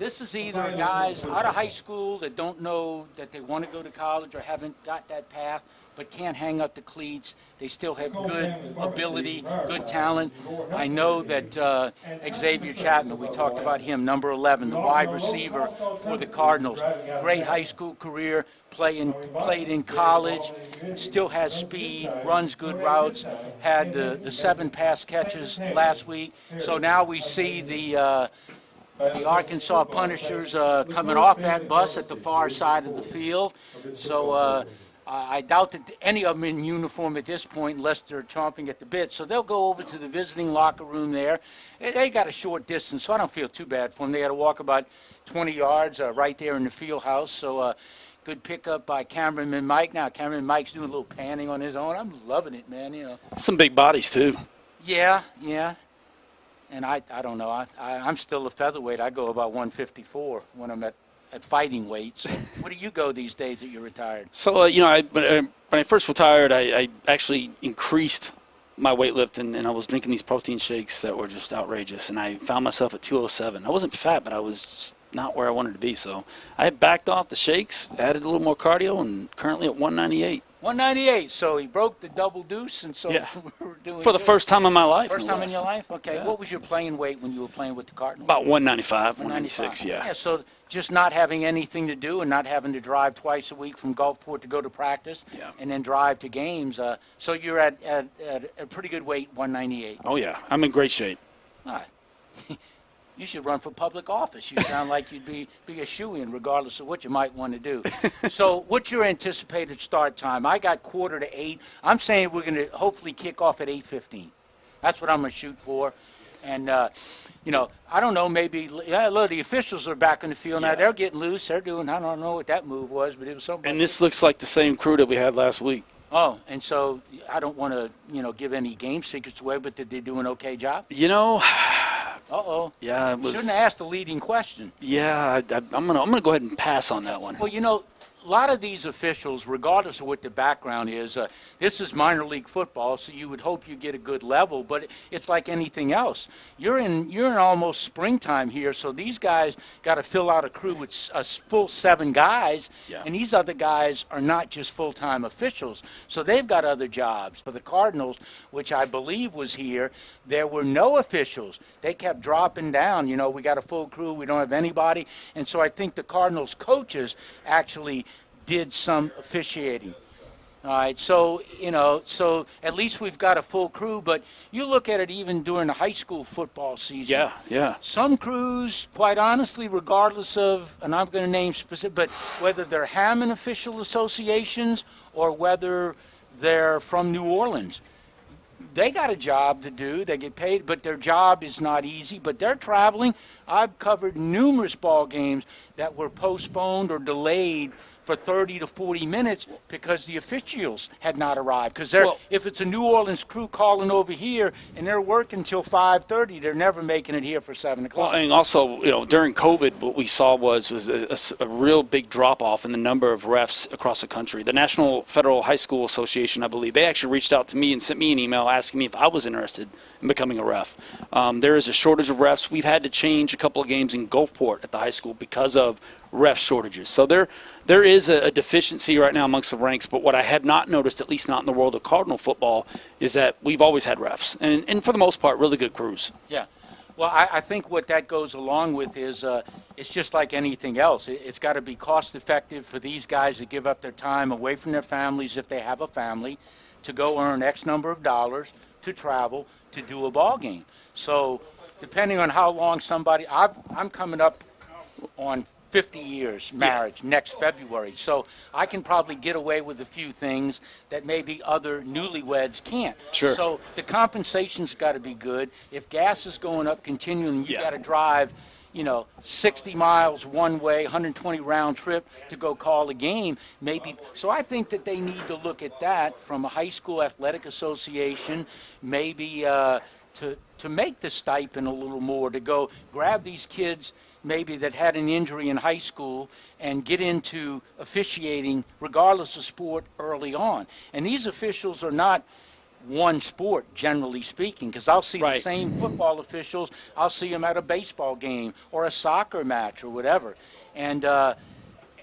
This is either guys out of high school that don't know that they want to go to college or haven't got that path, but can't hang up the cleats. They still have good ability, good talent. I know that Xavier Chapman, we talked about him, number 11, the wide receiver for the Cardinals. Great high school career, played in college, still has speed, runs good routes, had the 7 pass catches last week. So now we see the The Arkansas Punishers coming off that bus at the far side of the field. So I doubt that any of them in uniform at this point unless they're chomping at the bit. So they'll go over to the visiting locker room there. They got a short distance, so I don't feel too bad for them. They got to walk about 20 yards right there in the field house. So good pickup by Cameraman Mike. Now Cameraman Mike's doing a little panning on his own. I'm loving it, man. Some big bodies too. Yeah. And I don't know. I'm still a featherweight. I go about 154 when I'm at fighting weight. So what do you go these days that you're retired? So, when I first retired, I actually increased my weightlifting, and I was drinking these protein shakes that were just outrageous, and I found myself at 207. I wasn't fat, but I was just not where I wanted to be. So I backed off the shakes, added a little more cardio, and currently at 198. 198. So he broke the double deuce, and so Yeah. we're doing For the good. first time in my life. First no time in less. your life? Okay. Yeah. What was your playing weight when you were playing with the Cardinals? About 195, 196, yeah. Yeah, so just not having anything to do and not having to drive twice a week from Gulfport to go to practice Yeah. and then drive to games. So you're at a pretty good weight, 198. Oh, yeah. I'm in great shape. All right. You should run for public office. You sound like you'd be a shoo-in regardless of what you might want to do. So what's your anticipated start time? I got 7:45. I'm saying we're going to hopefully kick off at 8:15. That's what I'm going to shoot for. And, I don't know, maybe look, the officials are back in the field now. Yeah. They're getting loose. They're doing, I don't know what that move was, but it was something. And this looks like the same crew that we had last week. Oh, and so I don't want to, give any game secrets away, but did they do an okay job? Uh-oh. Yeah, it was. Shouldn't have asked the leading question. Yeah, I'm gonna go ahead and pass on that one. Well, a lot of these officials, regardless of what the background is, this is minor league football, so you would hope you get a good level, but it's like anything else. You're in almost springtime here, so these guys got to fill out a crew with a full 7 guys, Yeah. and these other guys are not just full-time officials, so they've got other jobs. For the Cardinals, which I believe was here, there were no officials. They kept dropping down. We got a full crew, we don't have anybody, and so I think the Cardinals coaches actually did some officiating. All right, so at least we've got a full crew, but you look at it even during the high school football season. Yeah. Some crews, quite honestly, regardless of, and I'm going to name specific, but whether they're Hammond official associations or whether they're from New Orleans, they got a job to do. They get paid, but their job is not easy. But they're traveling. I've covered numerous ball games that were postponed or delayed for 30 to 40 minutes because the officials had not arrived. Because if it's a New Orleans crew calling over here and they're working till 5:30, they're never making it here for 7 o'clock. Well, and also, during COVID, what we saw was a real big drop-off in the number of refs across the country. The National Federal High School Association, I believe, they actually reached out to me and sent me an email asking me if I was interested in becoming a ref. There is a shortage of refs. We've had to change a couple of games in Gulfport at the high school because of ref shortages. So there is a deficiency right now amongst the ranks, but what I have not noticed, at least not in the world of Cardinal football, is that we've always had refs, and for the most part, really good crews. Yeah. Well, I think what that goes along with is it's just like anything else. It's got to be cost effective for these guys to give up their time away from their families if they have a family to go earn X number of dollars to travel to do a ball game. So depending on how long I'm coming up on 50 years marriage next February, so I can probably get away with a few things that maybe other newlyweds can't. Sure. So the compensation's got to be good. If gas is going up continuing, you got to drive 60 miles one way, 120 round trip to go call a game, maybe. So I think that they need to look at that from a high school athletic association, maybe to make the stipend a little more, to go grab these kids maybe that had an injury in high school and get into officiating regardless of sport early on. And these officials are not one sport, generally speaking, because I'll see the same football officials, I'll see them at a baseball game or a soccer match or whatever. And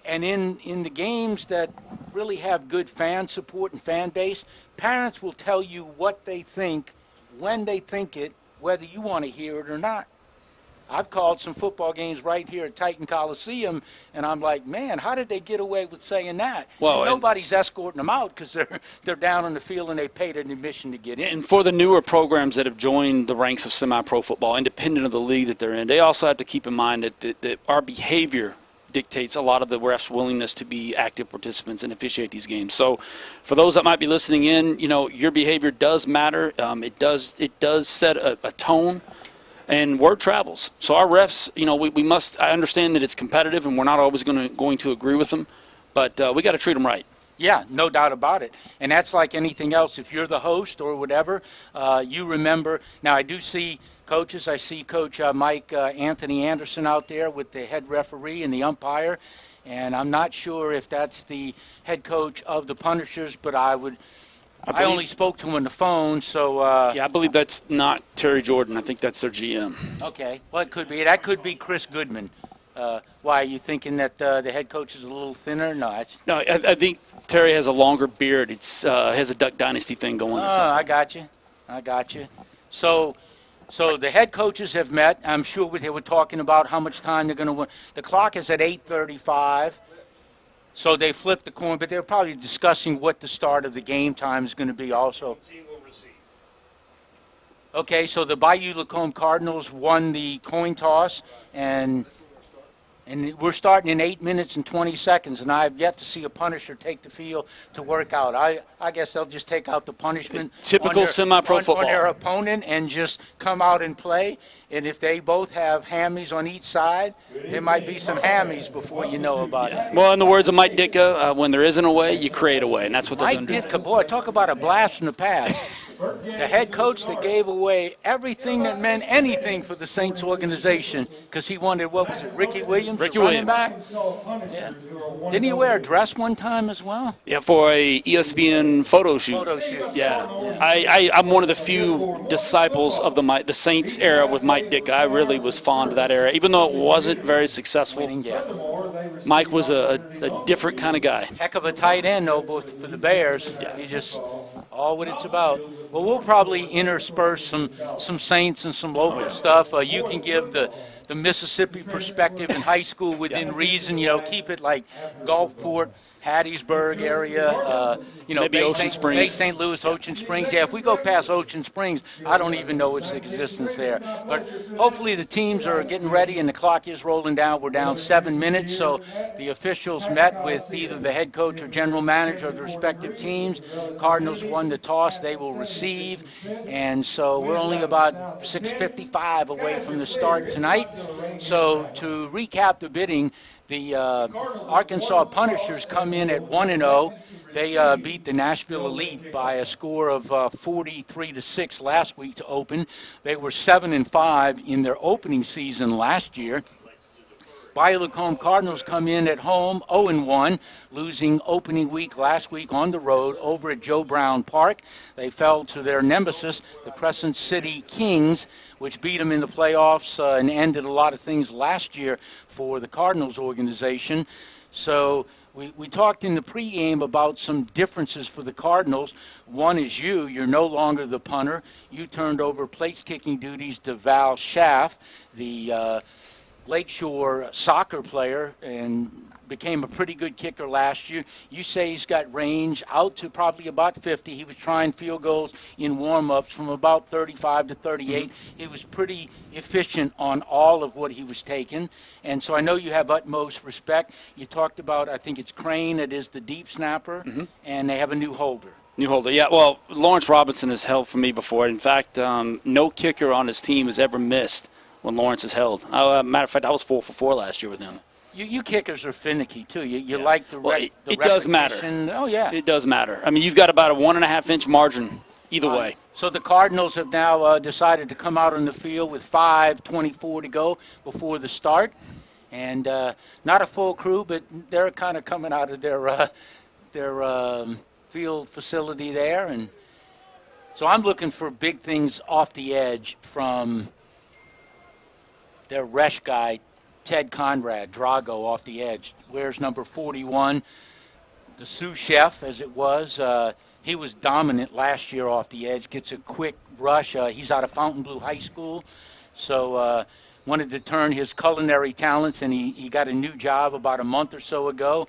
in the games that really have good fan support and fan base, parents will tell you what they think, when they think it, whether you want to hear it or not. I've called some football games right here at Titan Coliseum, and I'm like, man, how did they get away with saying that? Well, And nobody's escorting them out because they're down on the field and they paid an admission to get in. And for the newer programs that have joined the ranks of semi-pro football, independent of the league that they're in, they also have to keep in mind that our behavior dictates a lot of the refs' willingness to be active participants and officiate these games. So for those that might be listening in, your behavior does matter. It does set a tone. And word travels. So our refs, we must. I understand that it's competitive, and we're not always going to agree with them, but we got to treat them right. Yeah, no doubt about it. And that's like anything else. If you're the host or whatever, you remember. Now, I do see coaches. I see Coach Mike Anthony Anderson out there with the head referee and the umpire. And I'm not sure if that's the head coach of the Punishers, but I only spoke to him on the phone, so... yeah, I believe that's not Terry Jordan. I think that's their GM. Okay. Well, it could be. That could be Chris Goodman. Why, are you thinking that the head coach is a little thinner? No. I think Terry has a longer beard. It's has a Duck Dynasty thing going or something. I got you. So the head coaches have met. I'm sure they were talking about how much time they're going to win. The clock is at 8:35. So they flipped the coin, but they're probably discussing what the start of the game time is going to be also. Okay, so the Bayou Lacombe Cardinals won the coin toss, and we're starting in 8 minutes and 20 seconds, and I've yet to see a Punisher take the field to work out. I guess they'll just take out the punishment. Typical semi-pro football. On their opponent and just come out and play. And if they both have hammies on each side, there might be some hammies before you know about it. Well, in the words of Mike Ditka, when there isn't a way, you create a way, and that's what they're going to do. Mike Ditka, boy, talk about a blast from the past. The head coach that gave away everything that meant anything for the Saints organization because he wanted, what was it, Ricky Williams? Ricky Williams. Back? Yeah. Didn't he wear a dress one time as well? Yeah, for a ESPN photo shoot. Yeah. I'm one of the few disciples of the Saints era with Mike Ditka. I really was fond of that era, even though it wasn't very successful. Mike was a different kind of guy. Heck of a tight end, though, both for the Bears. Yeah. He just all what it's about. Well, we'll probably intersperse some Saints and some local stuff. You can give the Mississippi perspective in high school within reason. Keep it like Gulfport, Hattiesburg area, maybe Ocean Springs. Bay St. Louis, Ocean Springs. Yeah, if we go past Ocean Springs, I don't even know its existence there. But hopefully the teams are getting ready and the clock is rolling down. We're down 7 minutes, so the officials met with either the head coach or general manager of the respective teams. Cardinals won the toss. They will receive. And so we're only about 6:55 away from the start tonight. So to recap the bidding, the Arkansas Punishers come in at 1-0. They beat the Nashville Elite by a score of 43-6 last week to open. They were 7-5 in their opening season last year. Bayou Lacombe Cardinals come in at home 0-1, losing opening week last week on the road over at Joe Brown Park. They fell to their nemesis, the Crescent City Kings, which beat them in the playoffs and ended a lot of things last year for the Cardinals organization. So we talked in the pregame about some differences for the Cardinals. One is you're no longer the punter. You turned over plates kicking duties to Val Schaff, the Lakeshore soccer player, and became a pretty good kicker last year. You say he's got range out to probably about 50. He was trying field goals in warm-ups from about 35 to 38. Mm-hmm. He was pretty efficient on all of what he was taking. And so I know you have utmost respect. You talked about, I think it's Crane that is the deep snapper, and they have a new holder. Yeah. Well, Lawrence Robinson has held for me before. In fact, no kicker on his team has ever missed when Lawrence is held. Matter of fact, I was 4 for 4 last year with him. You kickers are finicky, too. You like the it does matter. Oh, yeah. It does matter. I mean, you've got about a 1.5-inch margin either way. So the Cardinals have now decided to come out on the field with 5:24 to go before the start. And not a full crew, but they're kind of coming out of their field facility there. And so I'm looking for big things off the edge from their rush guy, Ted Conrad, Drago, off the edge. Wears number 41, the sous chef, as it was. He was dominant last year off the edge, gets a quick rush. He's out of Fontainebleau High School. So wanted to turn his culinary talents, and he got a new job about a month or so ago.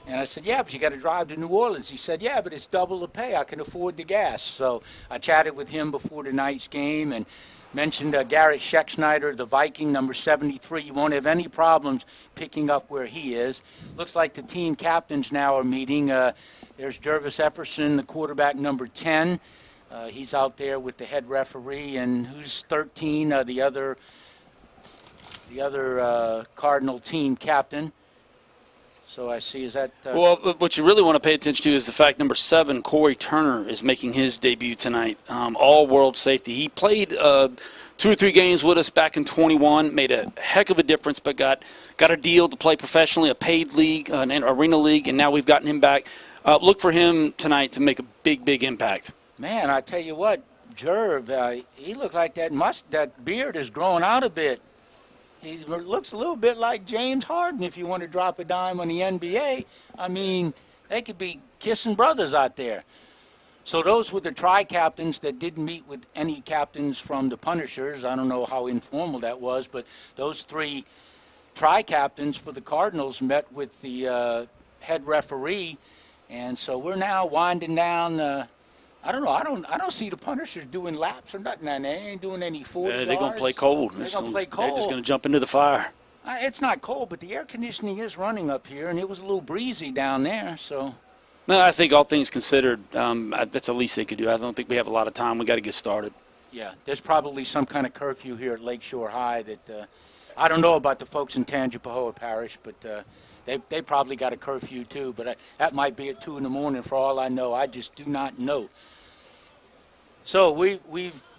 And I said, yeah, but you got to drive to New Orleans. He said, yeah, but it's double the pay. I can afford the gas. So I chatted with him before tonight's game and mentioned Garrett Schexnayder, the Viking, number 73. You won't have any problems picking up where he is. Looks like the team captains now are meeting. There's Jervis Efferson, the quarterback, number 10. He's out there with the head referee. And who's 13, the other Cardinal team captain. So I see, is that... Well, what you really want to pay attention to is the fact number 7, Corey Turner, is making his debut tonight. All-world safety. He played 2 or 3 games with us back in 21, made a heck of a difference, but got a deal to play professionally, a paid league, an arena league, and now we've gotten him back. Look for him tonight to make a big, big impact. Man, I tell you what, Jerv, he looked like that beard is growing out a bit. He looks a little bit like James Harden if you want to drop a dime on the NBA. I mean, they could be kissing brothers out there. So those were the tri-captains that didn't meet with any captains from the Punishers. I don't know how informal that was, but those 3 tri-captains for the Cardinals met with the head referee. And so we're now winding down I don't know. I don't see the Punishers doing laps or nothing. They ain't doing any 40 yards. They're going to play cold. They're going to play cold. They're just going to jump into the fire. It's not cold, but the air conditioning is running up here, and it was a little breezy down there. So, no, I think all things considered, that's the least they could do. I don't think we have a lot of time. We got to get started. Yeah, there's probably some kind of curfew here at Lakeshore High that I don't know about the folks in Tangipahoa Parish, but they probably got a curfew too. But that might be at 2 in the morning for all I know. I just do not know. So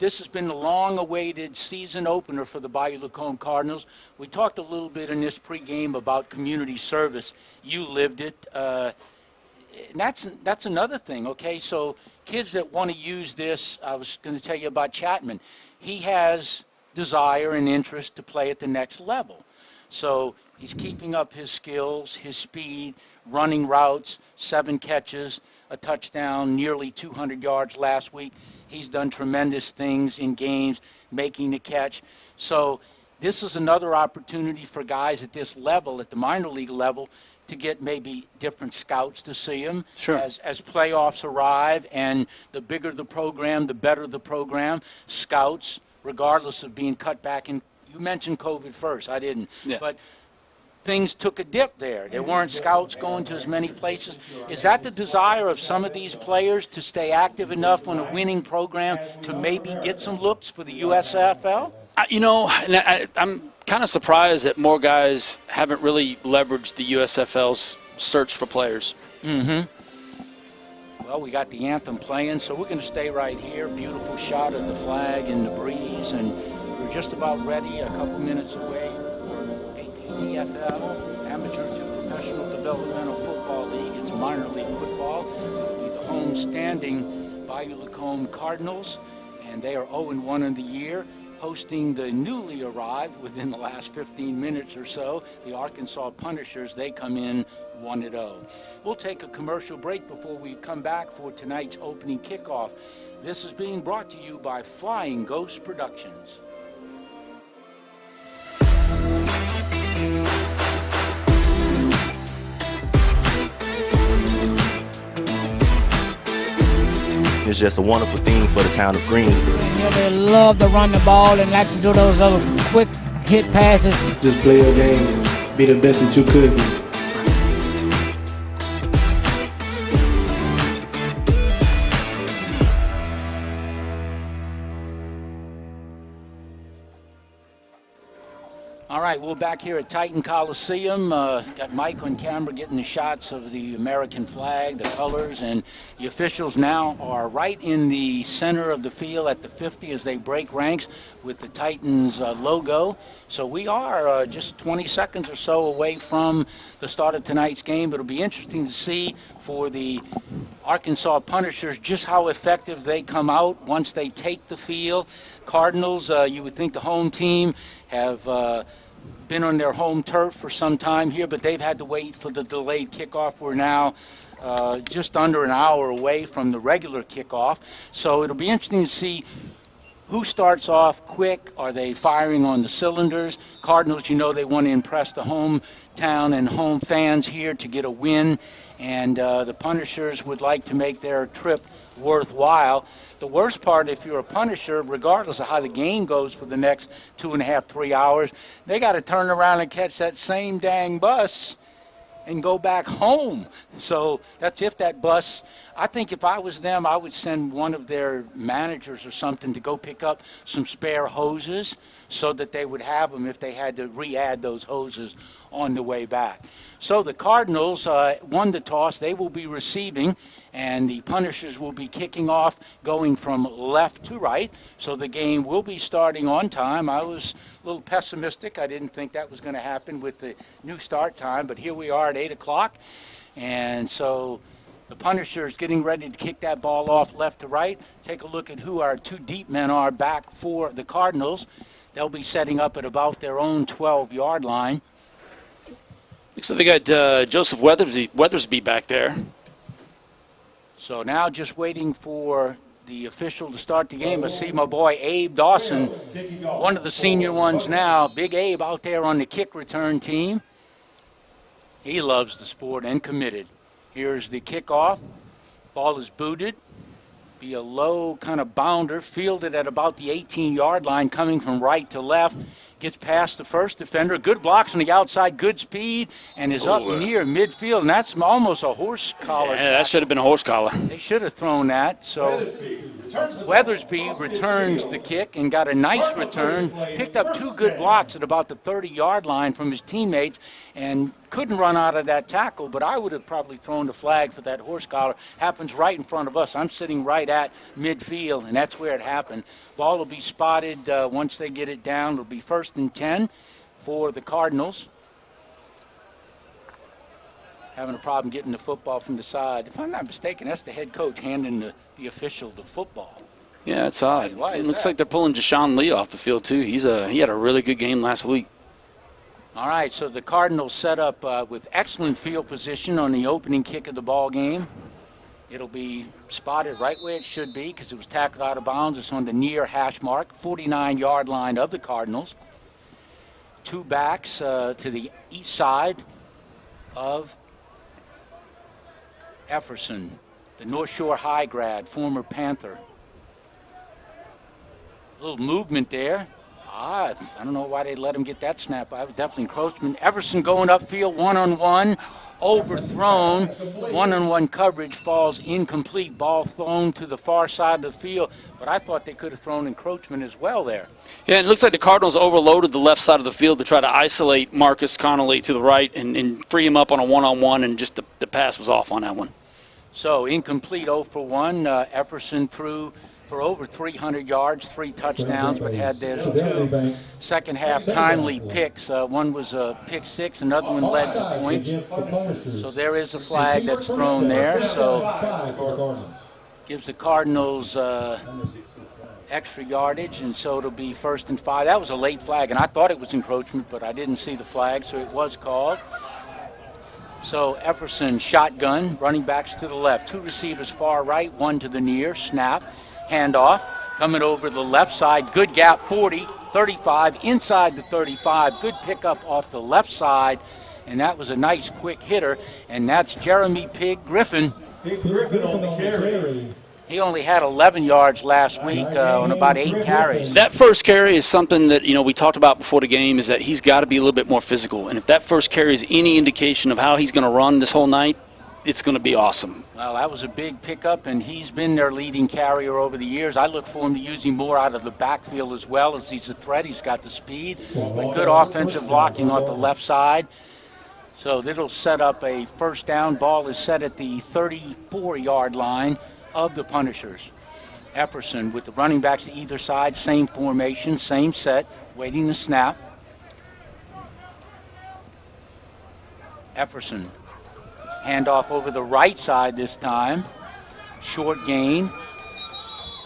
this has been the long-awaited season opener for the Bayou Lacombe Cardinals. We talked a little bit in this pregame about community service. You lived it. And that's another thing, okay? So kids that want to use this, I was going to tell you about Chapman. He has desire and interest to play at the next level. So he's keeping up his skills, his speed, running routes, 7 catches, a touchdown, nearly 200 yards last week. He's done tremendous things in games, making the catch. So this is another opportunity for guys at this level, at the minor league level, to get maybe different scouts to see him. Sure. As playoffs arrive, and the bigger the program, the better the program. Scouts, regardless of being cut back in. You mentioned COVID first. I didn't. Yeah. But things took a dip there. There weren't scouts going to as many places. Is that the desire of some of these players to stay active enough on a winning program to maybe get some looks for the USFL? I'm kind of surprised that more guys haven't really leveraged the USFL's search for players. Mm-hmm. Well, we got the anthem playing, so we're going to stay right here. Beautiful shot of the flag and the breeze, and we're just about ready, a couple minutes away. APDFL, Amateur to Professional Developmental Football League. It's minor league football. It'll be the home-standing Bayou Lacombe Cardinals, and they are 0-1 in the year, hosting the newly arrived within the last 15 minutes or so, the Arkansas Punishers. They come in 1-0. We'll take a commercial break before we come back for tonight's opening kickoff. This is being brought to you by Flying Ghost Productions. It's just a wonderful thing for the town of Greensboro. They love to run the ball and like to do those other quick hit passes. Just play your game and be the best that you could be. All right, we're back here at Titan Coliseum. Got Mike on camera getting the shots of the American flag, the colors, and the officials now are right in the center of the field at the 50 as they break ranks with the Titans logo. So we are just 20 seconds or so away from the start of tonight's game, but it'll be interesting to see for the Arkansas Punishers just how effective they come out once they take the field. Cardinals, you would think the home team have been on their home turf for some time here, but they've had to wait for the delayed kickoff. We're now just under an hour away from the regular kickoff. So it'll be interesting to see who starts off quick? Are they firing on the cylinders? Cardinals, they want to impress the hometown and home fans here to get a win, and the Punishers would like to make their trip worthwhile. The worst part, if you're a Punisher, regardless of how the game goes for the next 2.5, 3 hours, they got to turn around and catch that same dang bus and go back home. So that's if that bus, I think if I was them, I would send one of their managers or something to go pick up some spare hoses so that they would have them if they had to re-add those hoses on the way back. So the Cardinals won the toss. They will be receiving, and the Punishers will be kicking off, going from left to right. So the game will be starting on time. I was a little pessimistic. I didn't think that was going to happen with the new start time, but here we are at 8 o'clock. And so the Punishers getting ready to kick that ball off left to right. Take a look at who our two deep men are back for the Cardinals. They'll be setting up at about their own 12-yard line. Looks like they got Joseph Weathersby back there. So now just waiting for the official to start the game. I see my boy Abe Dawson, one of the senior ones now. Big Abe out there on the kick return team. He loves the sport and committed. Here's the kickoff. Ball is booted. Be a low kind of bounder, fielded at about the 18-yard line, coming from right to left. Gets past the first defender. Good blocks on the outside, good speed, and is up near midfield. And that's almost a horse collar. Yeah, that should have been a horse collar. They should have thrown that. So Weathersby returns the kick and got a nice return. Picked up two good blocks at about the 30-yard line from his teammates and couldn't run out of that tackle, but I would have probably thrown the flag for that horse collar. Happens right in front of us. I'm sitting right at midfield, and that's where it happened. Ball will be spotted once they get it down. It'll be 1st and 10 for the Cardinals. Having a problem getting the football from the side. If I'm not mistaken, that's the head coach handing the official the football. Yeah, it's odd. Why It is looks that? like they're pulling Deshaun Lee off the field, too. He had a really good game last week. All right, so the Cardinals set up with excellent field position on the opening kick of the ball game. It'll be spotted right where it should be because it was tackled out of bounds. It's on the near hash mark, 49-yard line of the Cardinals. Two backs to the east side of Efferson, the North Shore High grad, former Panther. A little movement there. I don't know why they let him get that snap. I was definitely encroachment. Everson going upfield, one-on-one, overthrown. One-on-one coverage falls incomplete. Ball thrown to the far side of the field. But I thought they could have thrown encroachment as well there. Yeah, it looks like the Cardinals overloaded the left side of the field to try to isolate Marcus Connolly to the right and free him up on a one-on-one, and just the pass was off on that one. So incomplete 0 for 1. Efferson threw for over 300 yards, 3 touchdowns, but had those 2 second-half timely picks. One was a pick 6, another one led to points. So there is a flag that's thrown there. So gives the Cardinals extra yardage, and so it'll be 1st and 5. That was a late flag, and I thought it was encroachment, but I didn't see the flag, so it was called. So Efferson shotgun, running backs to the left. 2 receivers far right, 1 to the near, snap. Handoff, coming over the left side, good gap, 40, 35, inside the 35, good pickup off the left side, and that was a nice quick hitter, and that's Jeremy Pig Griffin. Pig Griffin on the carry. He only had 11 yards last week on about 8 carries. That first carry is something that, we talked about before the game, is that he's got to be a little bit more physical, and if that first carry is any indication of how he's going to run this whole night, it's going to be awesome. Well, that was a big pickup, and he's been their leading carrier over the years. I look for him to use him more out of the backfield as well, as he's a threat. He's got the speed, but good offensive blocking off the left side. So it'll set up a 1st down. Ball is set at the 34-yard line of the Punishers. Efferson with the running backs to either side, same formation, same set, waiting the snap. Efferson. Handoff over the right side this time. Short gain.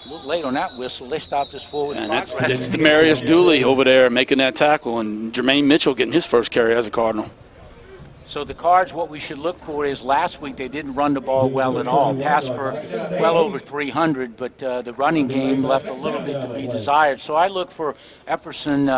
A little late on that whistle. They stopped us forward. And it's Demarius Dooley over there making that tackle, and Jermaine Mitchell getting his first carry as a Cardinal. So the Cards, what we should look for is last week they didn't run the ball well at all. Passed for well over 300, but the running game left a little bit to be desired. So I look for Efferson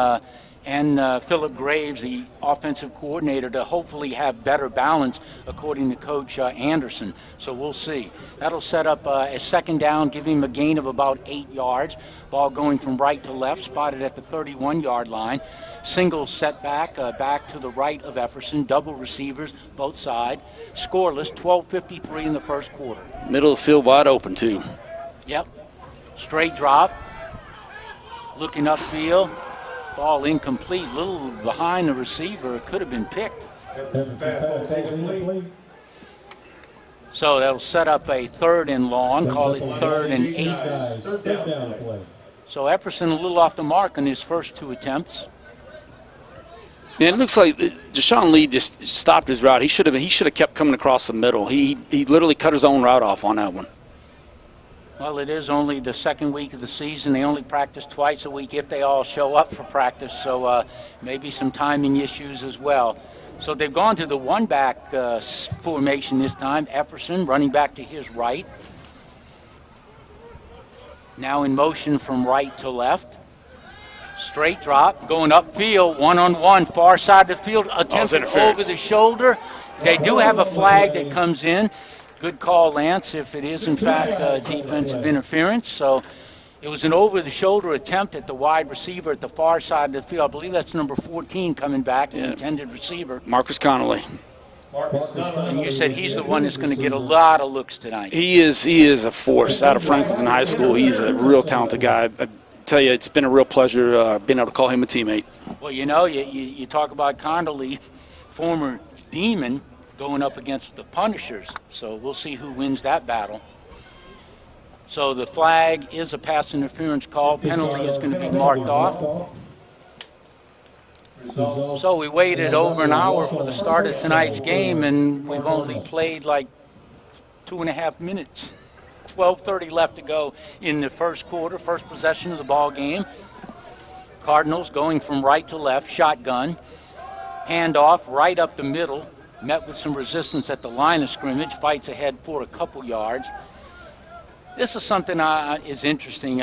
and Philip Graves, the offensive coordinator, to hopefully have better balance, according to Coach Anderson. So we'll see. That'll set up a second down, give him a gain of about 8 yards. Ball going from right to left, spotted at the 31-yard line. Single setback back to the right of Efferson. Double receivers, both sides. Scoreless, 12:53 in the first quarter. Middle of the field wide open, too. Yep. Straight drop. Looking upfield. Ball incomplete. Little behind the receiver. It could have been picked. So that'll set up a 3rd and long. Call it 3rd and 8. So Efferson a little off the mark on his first 2 attempts. Man, it looks like Deshaun Lee just stopped his route. He should have kept coming across the middle. He literally cut his own route off on that one. Well, it is only the second week of the season. They only practice twice a week if they all show up for practice, so maybe some timing issues as well. So they've gone to the one-back formation this time. Efferson running back to his right. Now in motion from right to left. Straight drop, going upfield, one-on-one, far side of the field, attempted over the shoulder. They do have a flag that comes in. Good call, Lance, if it is, in fact, defensive interference. So it was an over-the-shoulder attempt at the wide receiver at the far side of the field. I believe that's number 14 coming back, the intended receiver. Marcus Connolly. And you said he's the one that's going to get a lot of looks tonight. He is a force out of Franklin High School. He's a real talented guy. I tell you, it's been a real pleasure being able to call him a teammate. Well, you know, you talk about Connolly, former Demon, going up against the Punishers. So we'll see who wins that battle. So the flag is a pass interference call. Penalty is going to be marked off. So we waited over an hour for the start of tonight's game, and we've only played like 2.5 minutes. 12:30 left to go in the first quarter, first possession of the ball game. Cardinals going from right to left, shotgun. Handoff right up the middle. Met with some resistance at the line of scrimmage. Fights ahead for a couple yards. This is something is interesting.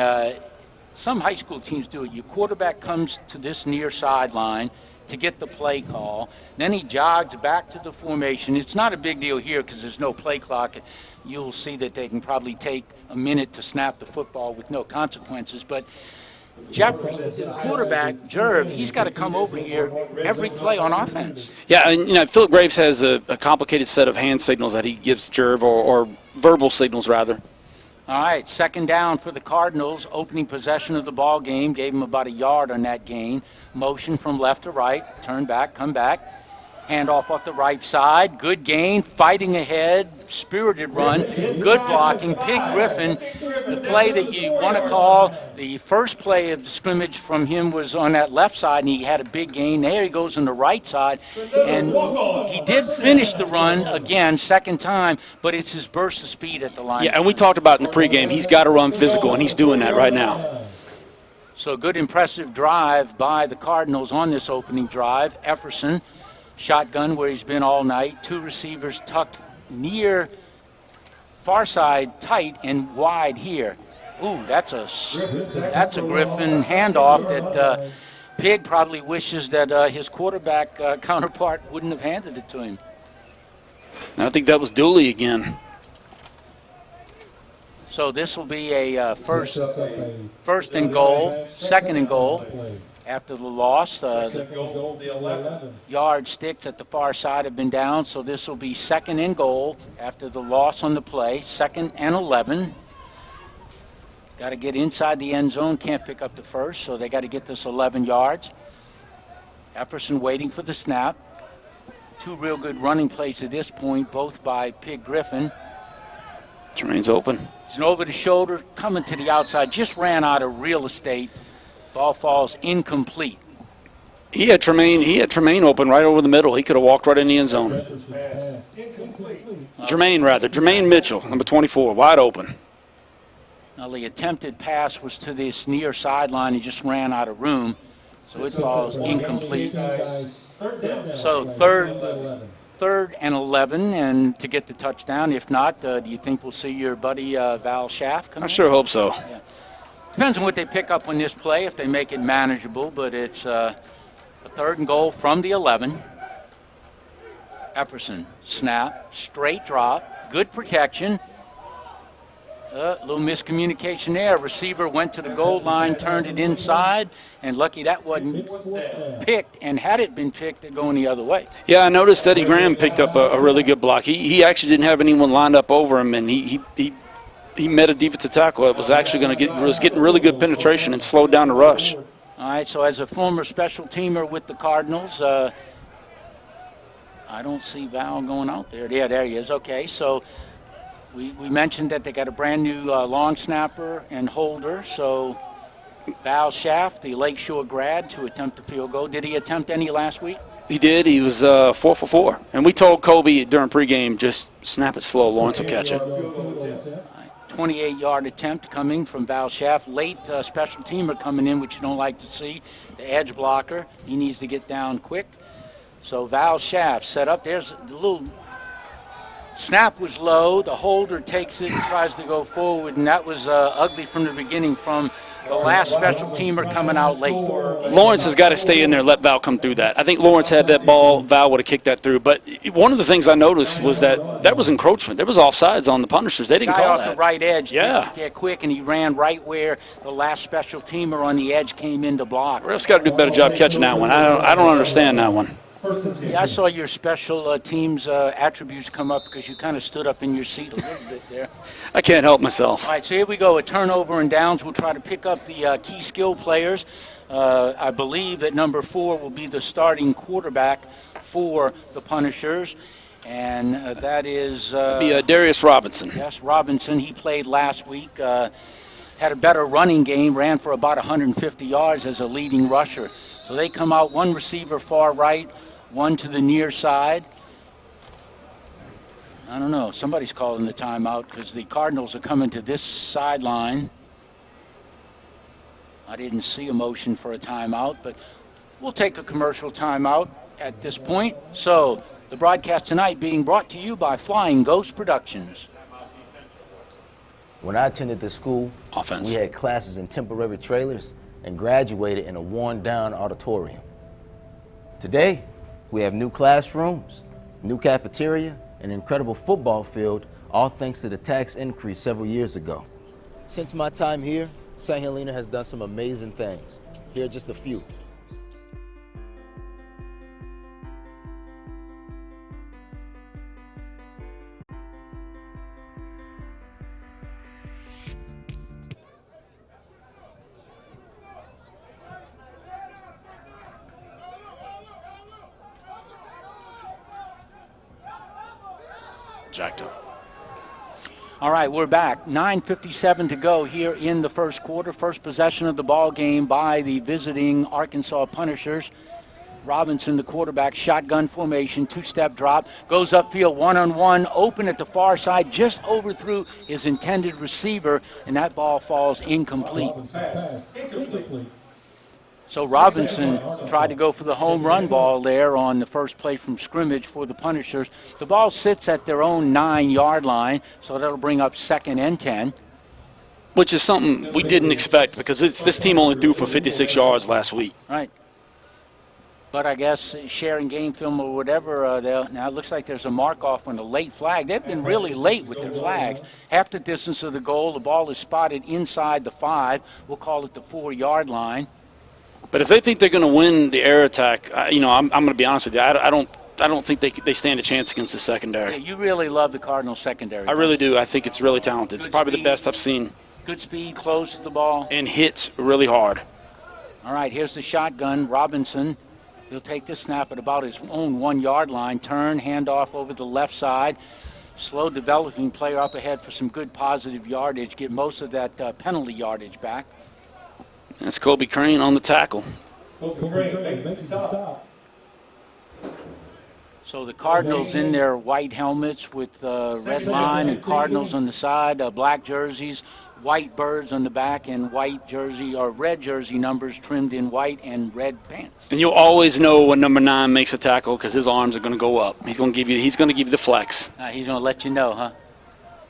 Some high school teams do it. Your quarterback comes to this near sideline to get the play call. Then he jogs back to the formation. It's not a big deal here because there's no play clock. You'll see that they can probably take a minute to snap the football with no consequences. But Jefferson, the quarterback, Jerv, he's got to come over here every play on offense. Yeah, and Philip Graves has a complicated set of hand signals that he gives Jerv, or verbal signals, rather. All right, second down for the Cardinals. Opening possession of the ball game. Gave him about a yard on that gain. Motion from left to right. Turn back, come back. Handoff off the right side. Good gain. Fighting ahead. Spirited run. Good blocking. Pig Griffin. The play that you want to call the first play of the scrimmage from him was on that left side, and he had a big gain. There he goes on the right side. And he did finish the run again, second time, but it's his burst of speed at the line. Yeah, and we talked about in the pregame, he's got to run physical, and he's doing that right now. So good, impressive drive by the Cardinals on this opening drive. Efferson. Shotgun where he's been all night. 2 receivers tucked near far side, tight and wide here. Ooh, that's a Griffin handoff that Pig probably wishes that his quarterback counterpart wouldn't have handed it to him. I think that was Dooley again. So this will be a first and goal, second and goal. After the loss, the yardsticks at the far side have been down, so this will be second and goal after the loss on the play. 2nd and 11. Got to get inside the end zone, can't pick up the first, so they got to get this 11 yards. Efferson waiting for the snap. 2 real good running plays at this point, both by Pig Griffin. Tremane's open. It's an over the shoulder, coming to the outside, just ran out of real estate. Ball falls incomplete. He had Tremaine open right over the middle. He could have walked right in the end zone. Jermaine Mitchell, number 24, wide open. Now the attempted pass was to this near sideline. He just ran out of room, so it falls incomplete. So 3rd and 11, and to get the touchdown. If not, do you think we'll see your buddy Val Schaff come I in? sure hope so. Yeah. Depends on what they pick up on this play, if they make it manageable, but it's a 3rd and goal from the 11. Epperson, snap, straight drop, good protection. A little miscommunication there. Receiver went to the goal line, turned it inside, and lucky that wasn't picked. And had it been picked, it'd going the other way. Yeah, I noticed Eddie Graham picked up a really good block. He actually didn't have anyone lined up over him, and he met a defensive tackle. It was actually getting really good penetration and slowed down the rush. All right, so as a former special teamer with the Cardinals, I don't see Val going out there. Yeah, there he is. Okay, so we mentioned that they got a brand new long snapper and holder. So Val Schaff, the Lakeshore grad, to attempt the field goal. Did he attempt any last week? He did. He was 4 for 4. And we told Kobe during pregame, just snap it slow. Lawrence will catch it. 28-yard attempt coming from Val Schaff. Late special teamer coming in, which you don't like to see. The edge blocker. He needs to get down quick. So Val Schaff set up. There's the little snap was low. The holder takes it and tries to go forward, and that was ugly from the beginning from the last special teamer coming out late. Lawrence has got to stay in there and let Val come through that. I think Lawrence had that ball. Val would have kicked that through. But one of the things I noticed was that was encroachment. There was offsides on the punishers. They didn't Guy call off that. the right edge. Yeah. There quick, and he ran right where the last special teamer on the edge came in to block. Ref's got to do a better job catching that one. I don't understand that one. Yeah, I saw your special teams attributes come up because you kind of stood up in your seat a little bit there. I can't help myself. All right, so here we go. A turnover and downs. We'll try to pick up the key skill players. I believe that number 4 will be the starting quarterback for the Punishers, and that is Darius Robinson. Yes, Robinson. He played last week. Had a better running game, ran for about 150 yards as a leading rusher. So they come out, one receiver far right, one to the near side. I don't know. Somebody's calling the timeout because the Cardinals are coming to this sideline. I didn't see a motion for a timeout, but we'll take a commercial timeout at this point. So the broadcast tonight being brought to you by Flying Ghost Productions. When I attended the school, Offense. we had classes in temporary trailers and graduated in a worn-down auditorium. Today, we have new classrooms, new cafeteria, an incredible football field, all thanks to the tax increase several years ago. Since my time here, St. Helena has done some amazing things. Here are just a few. Jacked up. All right, we're back. 9:57 to go here in the first quarter. First possession of the ball game by the visiting Arkansas Punishers. Robinson, the quarterback, shotgun formation, two-step drop, goes upfield one-on-one, open at the far side, just overthrew his intended receiver, and that ball falls incomplete. So Robinson tried to go for the home run ball there on the first play from scrimmage for the Punishers. The ball sits at their own 9-yard line, so that'll bring up 2nd and 10. Which is something we didn't expect because this team only threw for 56 yards last week. Right. But I guess sharing game film or whatever, now it looks like there's a mark-off on the late flag. They've been really late with their flags. Half the distance of the goal, the ball is spotted inside the 5. We'll call it the 4-yard line. But if they think they're going to win the air attack, I'm going to be honest with you. I don't think they stand a chance against the secondary. Yeah, you really love the Cardinals secondary. I really do. I think it's really talented. It's probably the best I've seen. Good speed, close to the ball. And hits really hard. All right, here's the shotgun. Robinson, he'll take this snap at about his own 1-yard line. Turn, handoff over the left side. Slow developing player up ahead for some good positive yardage. Get most of that penalty yardage back. That's Kobe Crane on the tackle. So the Cardinals in their white helmets with red line and Cardinals on the side, black jerseys white birds on the back and white jersey or red jersey numbers trimmed in white and red pants. And you'll always know when number 9 makes a tackle because his arms are going to go up. He's going to give you the flex. He's going to let you know, huh?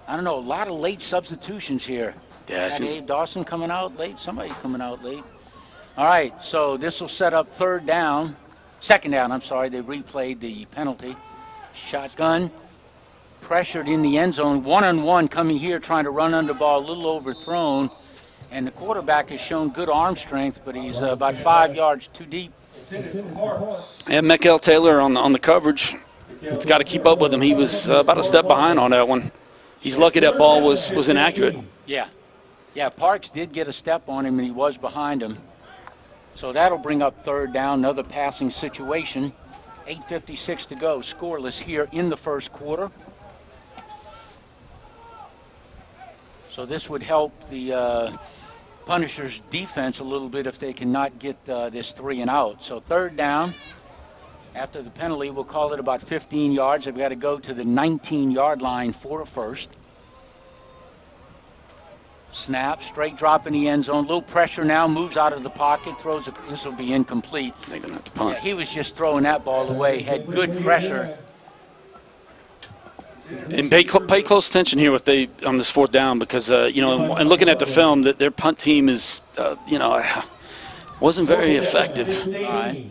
I don't know. A lot of late substitutions here. Yeah, Is that Abe Dawson coming out late? Somebody's coming out late. All right, so this will set up second down. They replayed the penalty. Shotgun, pressured in the end zone. 1-on-1 coming here, trying to run under ball, a little overthrown. And the quarterback has shown good arm strength, but he's about 5 yards too deep. And Mikel Taylor on the coverage. He's got to keep up with him. He was about a step behind on that one. He's lucky that ball was inaccurate. Yeah, Parks did get a step on him, and he was behind him. So that'll bring up third down, another passing situation. 8:56 to go, scoreless here in the first quarter. So this would help the Punishers' defense a little bit if they cannot get this 3 and out. So third down, after the penalty, we'll call it about 15 yards. They've got to go to the 19-yard line for a first. Snap, straight drop in the end zone. Little pressure now, moves out of the pocket, throws it. This will be incomplete. They're going to have to punt. Yeah, he was just throwing that ball away, had good pressure. And pay close attention here on this fourth down because, and looking at the film, that their punt team is, wasn't very effective. All right.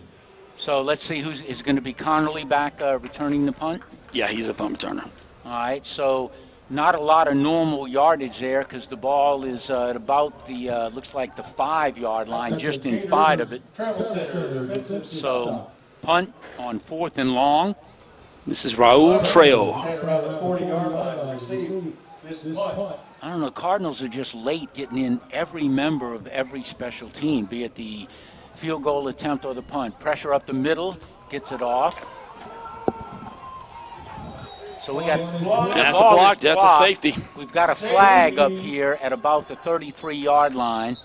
So let's see is going to be Connolly back returning the punt. Yeah, he's a punt returner. All right, so not a lot of normal yardage there because the ball is at about the, looks like the 5-yard line, just inside of it. So punt on 4th and long. This is Raul Trejo. I don't know, Cardinals are just late getting in every member of every special team, be it the field goal attempt or the punt. Pressure up the middle, gets it off. So we got that's a block. That's a safety. We've got a flag up here at about the 33-yard line.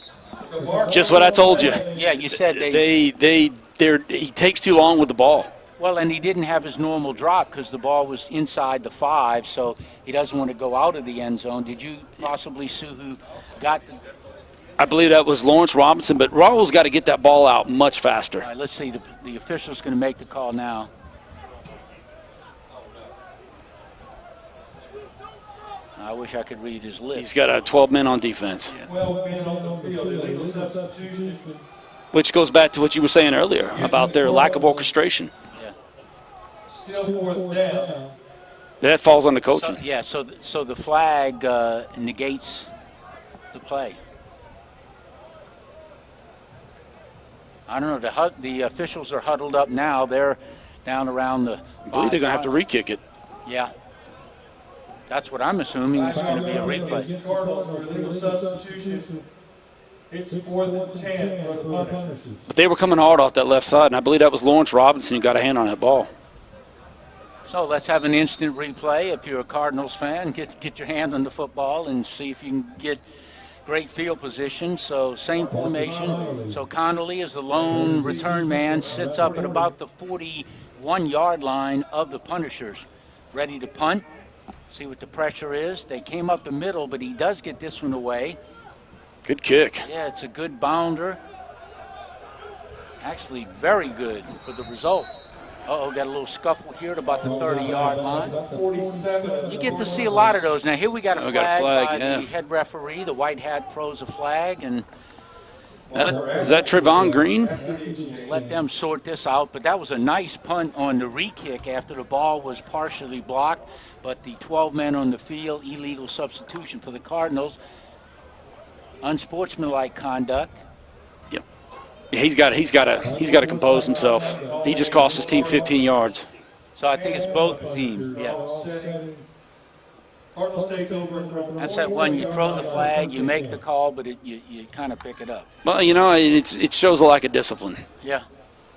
Just what I told you. Yeah, you said he takes too long with the ball. Well, and he didn't have his normal drop because the ball was inside the 5, so he doesn't want to go out of the end zone. Did you possibly see who got? I believe that was Lawrence Robinson, but Raul's got to get that ball out much faster. All right, let's see. The official's going to make the call now. I wish I could read his list. He's got 12 men on defense. 12 men on the field, illegal substitution. Which goes back to what you were saying earlier about their lack of orchestration. Yeah. Still 4th down. That falls on the coaching. So the flag negates the play. I don't know. The officials are huddled up now. They're down around the. I believe they're going to have to re-kick it. Yeah. That's what I'm assuming is going to be a replay. Cardinals for illegal substitution. It's 4th and 10 for the Punishers. But they were coming hard off that left side, and I believe that was Lawrence Robinson who got a hand on that ball. So let's have an instant replay. If you're a Cardinals fan, get your hand on the football and see if you can get great field position. So same formation. So Connolly is the lone return man, sits up at about the 41-yard line of the Punishers. Ready to punt. See what the pressure is. They came up the middle, but he does get this one away. Good kick. Yeah, it's a good bounder. Actually, very good for the result. Uh-oh, got a little scuffle here at about the 30-yard line. 47. You get to see a lot of those. Now, here we got a flag, by yeah. the head referee. The white hat throws a flag, and Is that Trevon Green? Let them sort this out. But that was a nice punt on the re-kick after the ball was partially blocked. But the 12 men on the field, illegal substitution for the Cardinals. Unsportsmanlike conduct. Yep. Yeah, he's got to compose himself. He just cost his team 15 yards. So I think it's both teams. Yeah. Cardinals take over. That's that one. You throw the flag, you make the call, but you kind of pick it up. Well, it shows a lack of discipline. Yeah.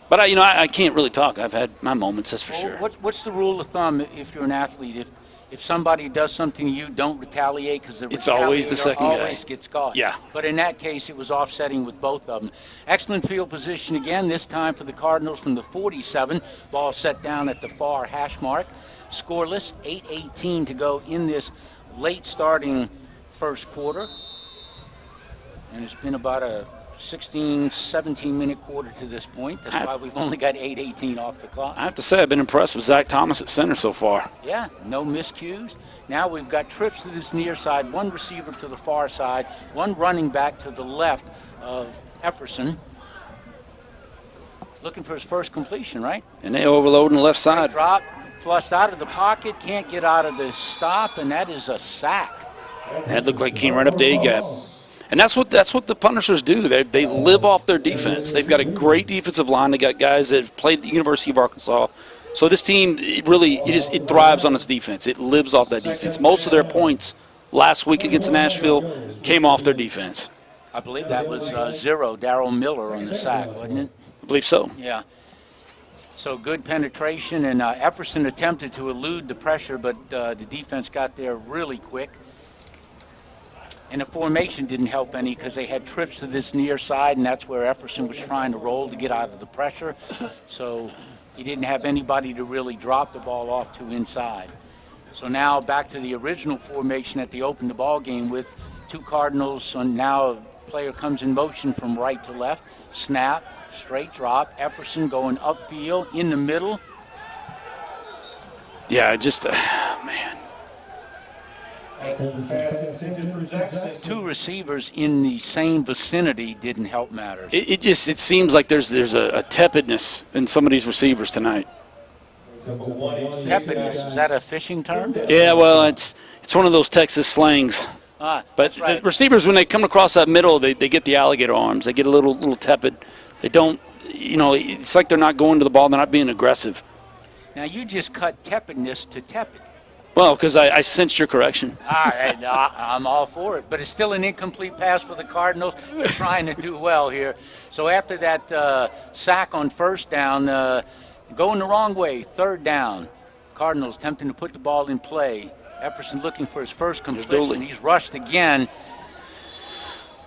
But I can't really talk. I've had my moments, that's for sure. What's the rule of thumb if you're an athlete? If somebody does something to you, don't retaliate because it's always the second guy. Always gets caught. Yeah. But in that case, it was offsetting with both of them. Excellent field position again. This time for the Cardinals from the 47. Ball set down at the far hash mark. Scoreless. 8:18 to go in this late starting first quarter. And it's been about a 16, 17-minute quarter to this point. That's why we've only got 8:18 off the clock. I have to say I've been impressed with Zach Thomas at center so far. Yeah, no miscues. Now we've got trips to this near side, one receiver to the far side, one running back to the left of Efferson. Looking for his first completion, right? And they overload on the left side. Drop, flushed out of the pocket, can't get out of the stop, and that is a sack. That looked like he came right up the A-gap. And that's what the Punishers do. They live off their defense. They've got a great defensive line. They got guys that have played at the University of Arkansas. So this team, it thrives on its defense. It lives off that defense. Most of their points last week against Nashville came off their defense. I believe that was 0, Darryl Miller on the sack, wasn't it? I believe so. Yeah. So good penetration, and Efferson attempted to elude the pressure, but the defense got there really quick. And the formation didn't help any because they had trips to this near side, and that's where Efferson was trying to roll to get out of the pressure. So he didn't have anybody to really drop the ball off to inside. So now back to the original formation that they opened the ball game with. 2 Cardinals, and now a player comes in motion from right to left. Snap, straight drop. Efferson going upfield in the middle. Yeah, just, man. 2 receivers in the same vicinity didn't help matters. It seems like there's a tepidness in some of these receivers tonight. Tepidness, is that a fishing term? Yeah, well, it's one of those Texas slangs. But right. The receivers, when they come across that middle, they get the alligator arms. They get a little tepid. They don't, it's like they're not going to the ball. They're not being aggressive. Now you just cut tepidness to tepid. Well, because I sensed your correction. All right, I'm all for it. But it's still an incomplete pass for the Cardinals. They're trying to do well here. So after that sack on first down, going the wrong way, third down. Cardinals attempting to put the ball in play. Efferson looking for his first completion. He's rushed again.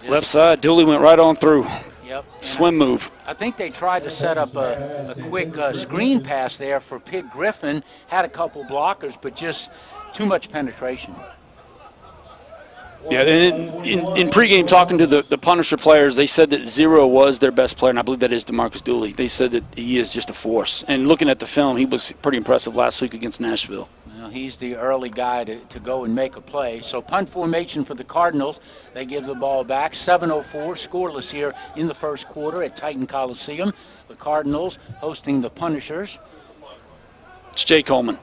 Left side, Dooley went right on through. Yep. Swim move. I think they tried to set up a quick screen pass there for Pig Griffin. Had a couple blockers, but just too much penetration. Yeah, and in pregame talking to the Punisher players, they said that 0 was their best player, and I believe that is DeMarcus Dooley. They said that he is just a force. And looking at the film, he was pretty impressive last week against Nashville. Well, he's the early guy to go and make a play. So punt formation for the Cardinals. They give the ball back. 7:04, scoreless here in the first quarter at Titan Coliseum. The Cardinals hosting the Punishers. It's Jay Coleman.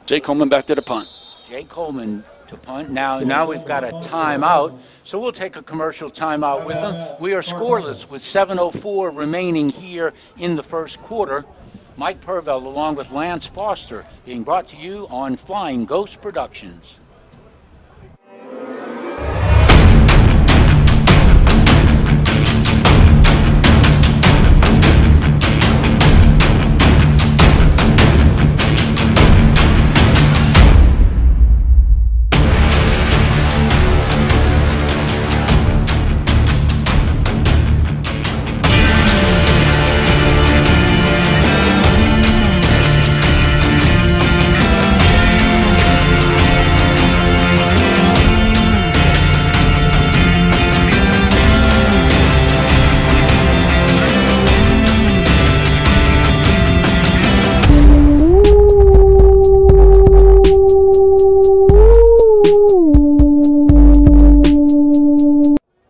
Jay Coleman back there to punt. Jay Coleman to punt. Now we've got a timeout, so we'll take a commercial timeout with them. We are scoreless with 7:04 remaining here in the first quarter. Mike Purvell along with Lance Foster being brought to you on Flying Ghost Productions.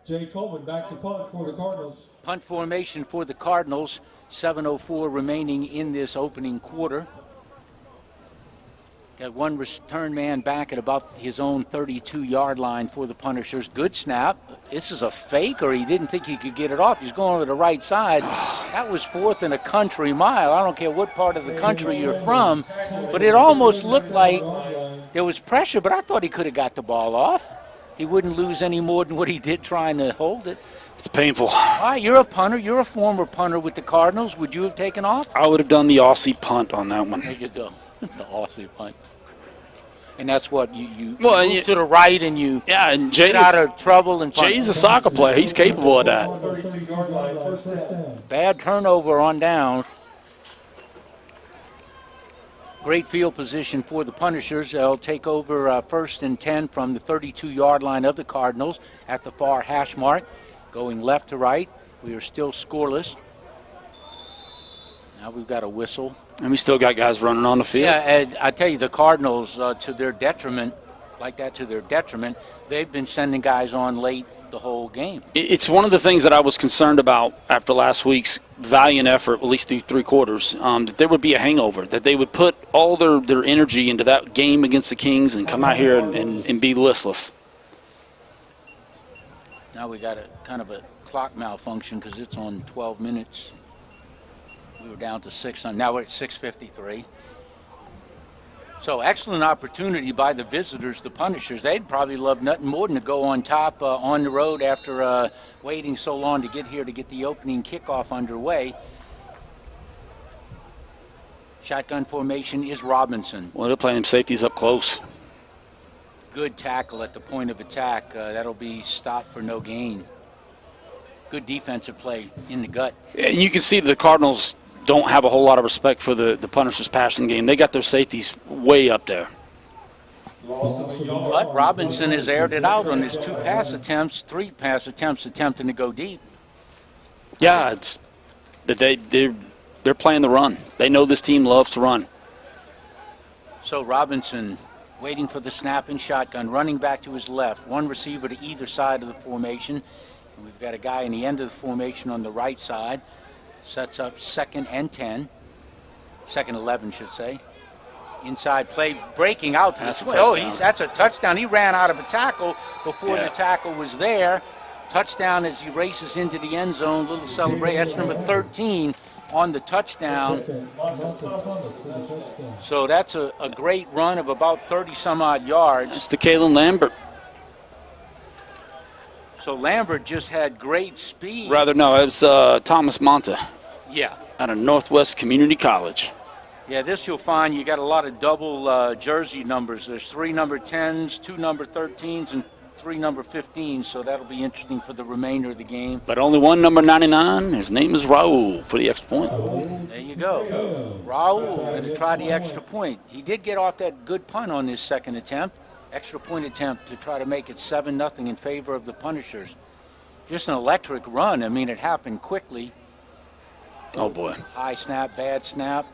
Jay Coleman back to punt for the Cardinals. Punt formation for the Cardinals. 7:04 remaining in this opening quarter. Got one return man back at about his own 32-yard line for the Punishers. Good snap. This is a fake, or he didn't think he could get it off. He's going to the right side. That was 4th and a country mile. I don't care what part of the country you're from, but it almost looked like there was pressure, but I thought he could have got the ball off. He wouldn't lose any more than what he did trying to hold it. It's painful. All right, you're a punter. You're a former punter with the Cardinals. Would you have taken off? I would have done the Aussie punt on that one. There you go. The Aussie punt. And that's what you well, move to the right and you and get out of trouble and punt. Jay's a soccer player. He's capable of that. Bad turnover on down. Great field position for the Punishers. They'll take over 1st and 10 from the 32-yard line of the Cardinals at the far hash mark. Going left to right. We are still scoreless. Now we've got a whistle. And we still got guys running on the field. Yeah, and I tell you, the Cardinals, to their detriment, they've been sending guys on late the whole game. It's one of the things that I was concerned about after last week's valiant effort, at least through 3 quarters, that there would be a hangover, that they would put all their energy into that game against the Kings and come out here and be listless. Now we got a kind of a clock malfunction because it's on 12 minutes. We were down to 6. Now we're at 6:53. So excellent opportunity by the visitors, the Punishers. They'd probably love nothing more than to go on top on the road after waiting so long to get here to get the opening kickoff underway. Shotgun formation is Robinson. Well, they're playing safeties up close. Good tackle at the point of attack. That'll be stopped for no gain. Good defensive play in the gut. And you can see the Cardinals don't have a whole lot of respect for the Punishers passing game. They got their safeties way up there. But Robinson has aired it out on his 3 pass attempts attempting to go deep. Yeah, it's that they're playing the run. They know this team loves to run. So Robinson waiting for the snap and shotgun, running back to his left. One receiver to either side of the formation. And we've got a guy in the end of the formation on the right side. Sets up 2nd and 10. 2nd 11, should say. Inside play, breaking out to that's a touchdown. He ran out of a tackle before the tackle was there. Touchdown as he races into the end zone. Little celebration. That's number 13 on the touchdown. So that's a great run of about 30-some-odd yards. It's to Kalen Lambert. So Lambert just had great speed. It was Thomas Monta. Yeah. Out of Northwest Community College. Yeah, this you'll find you got a lot of double jersey numbers. There's 3 number 10s, 2 number 13s, and 3 number 15s, so that'll be interesting for the remainder of the game. But only 1 number 99. His name is Raul for the extra point. There you go. Raul going to try the extra point. He did get off that good punt on his 2nd attempt. Extra point attempt to try to make it 7-0 in favor of the Punishers. Just an electric run. I mean, it happened quickly. Oh, boy. High snap, bad snap.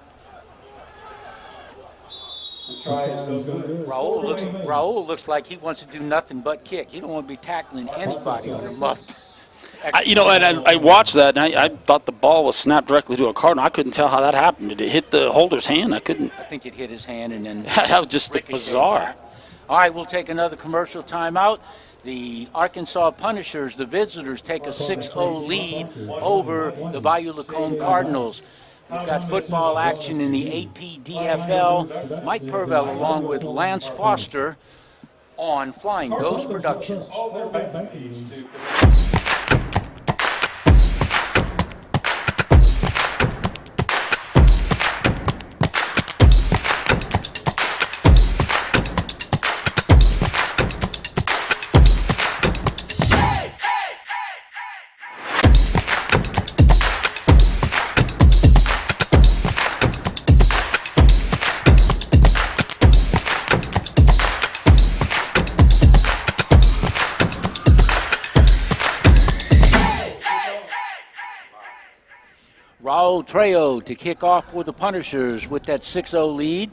Raul looks like he wants to do nothing but kick. He don't want to be tackling anybody on a muffed. I watched that, and I thought the ball was snapped directly to a Cardinal. I couldn't tell how that happened. Did it hit the holder's hand? I think it hit his hand and then. That was just bizarre. All right, we'll take another commercial timeout. The Arkansas Punishers, the visitors, take a 6-0 lead over the Bayou Lacombe Cardinals. We've got football action in the APDFL. Mike Purvell along with Lance Foster on Flying Ghost Productions. Raul Trejo to kick off for the Punishers with that 6-0 lead.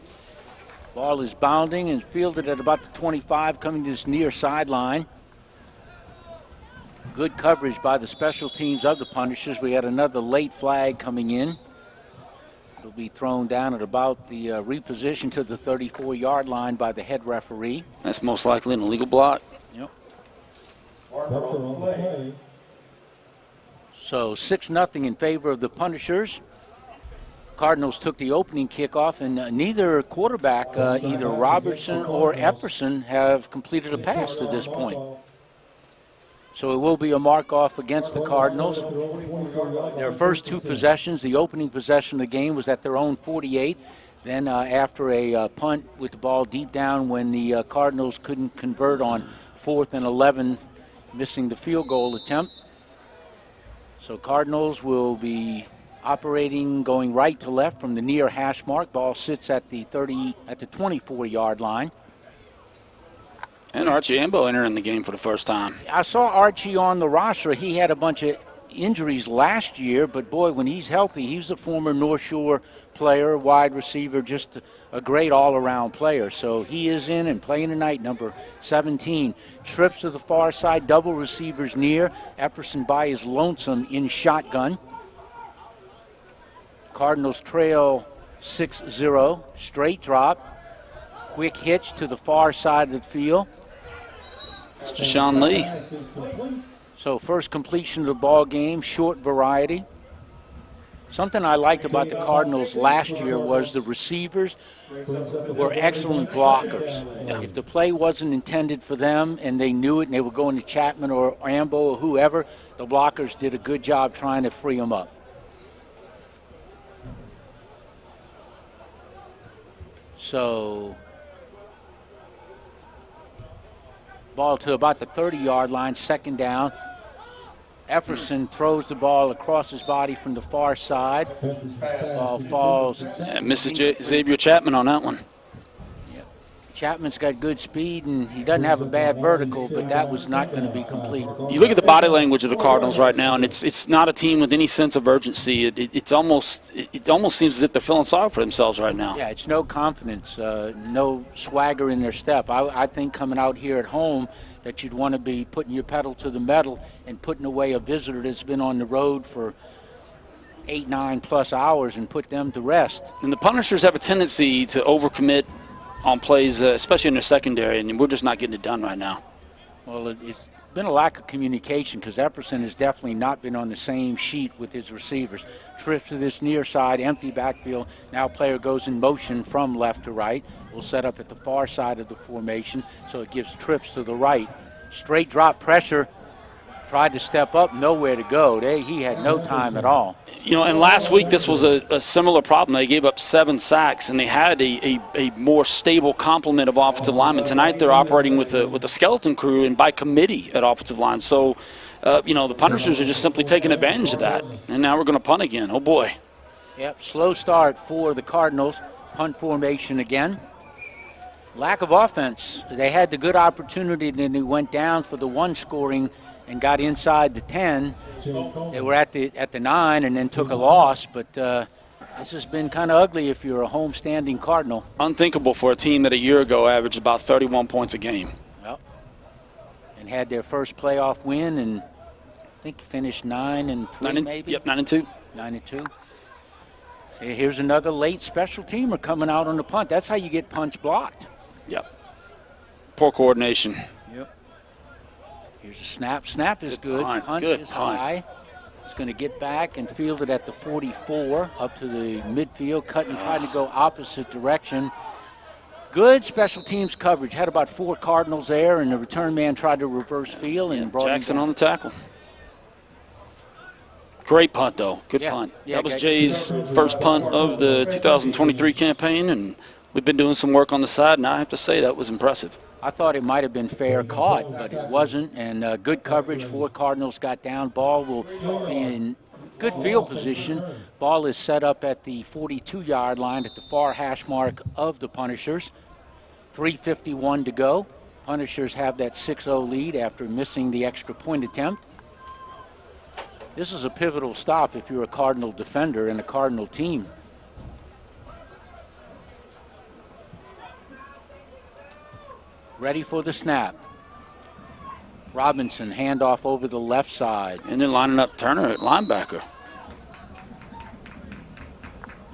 Ball is bounding and fielded at about the 25, coming to this near sideline. Good coverage by the special teams of the Punishers. We had another late flag coming in. It'll be thrown down at about the reposition to the 34-yard line by the head referee. That's most likely an illegal block. Yep. So 6-0 in favor of the Punishers. Cardinals took the opening kickoff, and neither quarterback, either Robertson or Epperson, have completed a pass to this point. So it will be a mark-off against the Cardinals. Their first 2 possessions, the opening possession of the game was at their own 48. Then after a punt with the ball deep down when the Cardinals couldn't convert on 4th and 11, missing the field goal attempt. So Cardinals will be operating going right to left from the near hash mark. Ball sits at the 24-yard line. And Archie Ambo entering the game for the first time. I saw Archie on the roster. He had a bunch of injuries last year, but boy, when he's healthy, he's a former North Shore player, wide receiver, just a great all-around player. So he is in and playing tonight, number 17. Trips to the far side, double receivers near. Epperson by his lonesome in shotgun. Cardinals trail 6-0. Straight drop. Quick hitch to the far side of the field. It's Deshaun Lee. So first completion of the ball game, short variety. Something I liked about the Cardinals last year was the receivers were excellent blockers. If the play wasn't intended for them and they knew it and they were going to Chapman or Ambo or whoever, the blockers did a good job trying to free them up. So ball to about the 30-yard line, second down. Epperson throws the ball across his body from the far side. Ball falls. And misses Xavier Chapman on that one. Chapman's got good speed, and he doesn't have a bad vertical, but that was not going to be complete. You look at the body language of the Cardinals right now, and it's not a team with any sense of urgency. It almost seems as if they're feeling sorry for themselves right now. Yeah, it's no confidence, no swagger in their step. I think coming out here at home that you'd want to be putting your pedal to the metal and putting away a visitor that's been on the road for 8-9+ hours and put them to rest. And the Punishers have a tendency to overcommit on plays, especially in their secondary, and we're just not getting it done right now. Well, it's been a lack of communication because Epperson has definitely not been on the same sheet with his receivers. Trips to this near side, empty backfield. Now player goes in motion from left to right. Will set up at the far side of the formation, so it gives trips to the right. Straight drop pressure. Tried to step up, nowhere to go. He had no time at all. You know, and last week this was a similar problem. They gave up 7 sacks, and they had a more stable complement of offensive linemen. Tonight they're operating with a skeleton crew and by committee at offensive line. So, the Punishers are just simply taking advantage of that. And now we're going to punt again. Oh, boy. Yep, slow start for the Cardinals. Punt formation again. Lack of offense. They had the good opportunity, and then they went down for the one scoring and got inside the 10. They were at the 9 and then took a loss, but this has been kind of ugly if you're a home-standing Cardinal. Unthinkable for a team that a year ago averaged about 31 points a game. Yep. And had their first playoff win, and I think finished 9-3 maybe? Yep, 9-2. 9-2. So here's another late special teamer coming out on the punt. That's how you get punch blocked. Yep. Poor coordination. Yep. Here's a snap. Snap is good. Punt is high. It's going to get back and field it at the 44, up to the midfield, cut and try to go opposite direction. Good special teams coverage. Had about 4 Cardinals there, and the return man tried to reverse field and brought Jackson on the tackle. Great punt, though. Good punt. Yeah, that was Jay's first punt of the 2023 campaign, and we've been doing some work on the side, and I have to say that was impressive. I thought it might have been fair caught, but it wasn't, and good coverage. 4 Cardinals got down. Ball will be in good field position. Ball is set up at the 42-yard line at the far hash mark of the Punishers. 3:51 to go. Punishers have that 6-0 lead after missing the extra point attempt. This is a pivotal stop if you're a Cardinal defender and a Cardinal team. Ready for the snap. Robinson, handoff over the left side. And then lining up Turner at linebacker.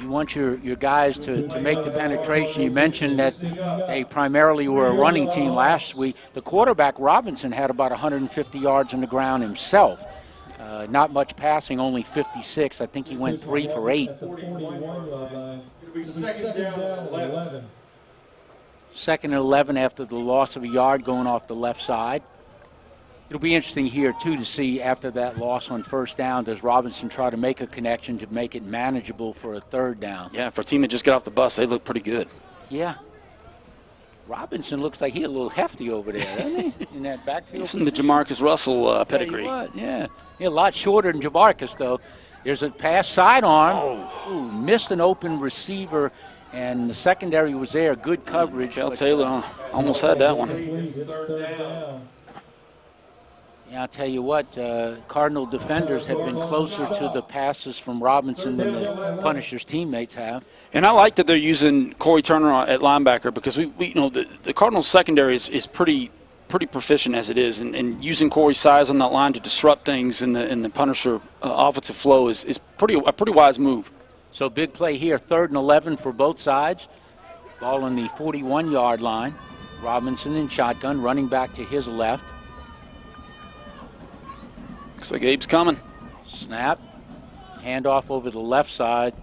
You want your guys to make the penetration. You mentioned that they primarily were a running team last week. The quarterback, Robinson, had about 150 yards on the ground himself. Not much passing, only 56. I think he went 3 for 8. Second down, 11. Second and 11 after the loss of a yard going off the left side. It'll be interesting here, too, to see after that loss on first down, does Robinson try to make a connection to make it manageable for a third down? Yeah, for a team that just got off the bus, they look pretty good. Yeah. Robinson looks like he's a little hefty over there, doesn't he, in that backfield? He's in the Jamarcus Russell pedigree. Yeah, a lot shorter than Jamarcus, though. There's a pass sidearm. Ooh, missed an open receiver And the secondary was there, good coverage. Cal Taylor almost had that one. Yeah, I'll tell you what, Cardinal defenders have been closer to the passes from Robinson than the Punishers' teammates have. And I like that they're using Corey Turner at linebacker because we you know the Cardinals secondary is pretty proficient as it is, and using Corey's size on that line to disrupt things in the Punisher offensive flow is a pretty wise move. So big play here, 3rd and 11 for both sides. Ball on the 41-yard line. Robinson in shotgun, running back to his left. Looks like Abe's coming. Snap, handoff over the left side.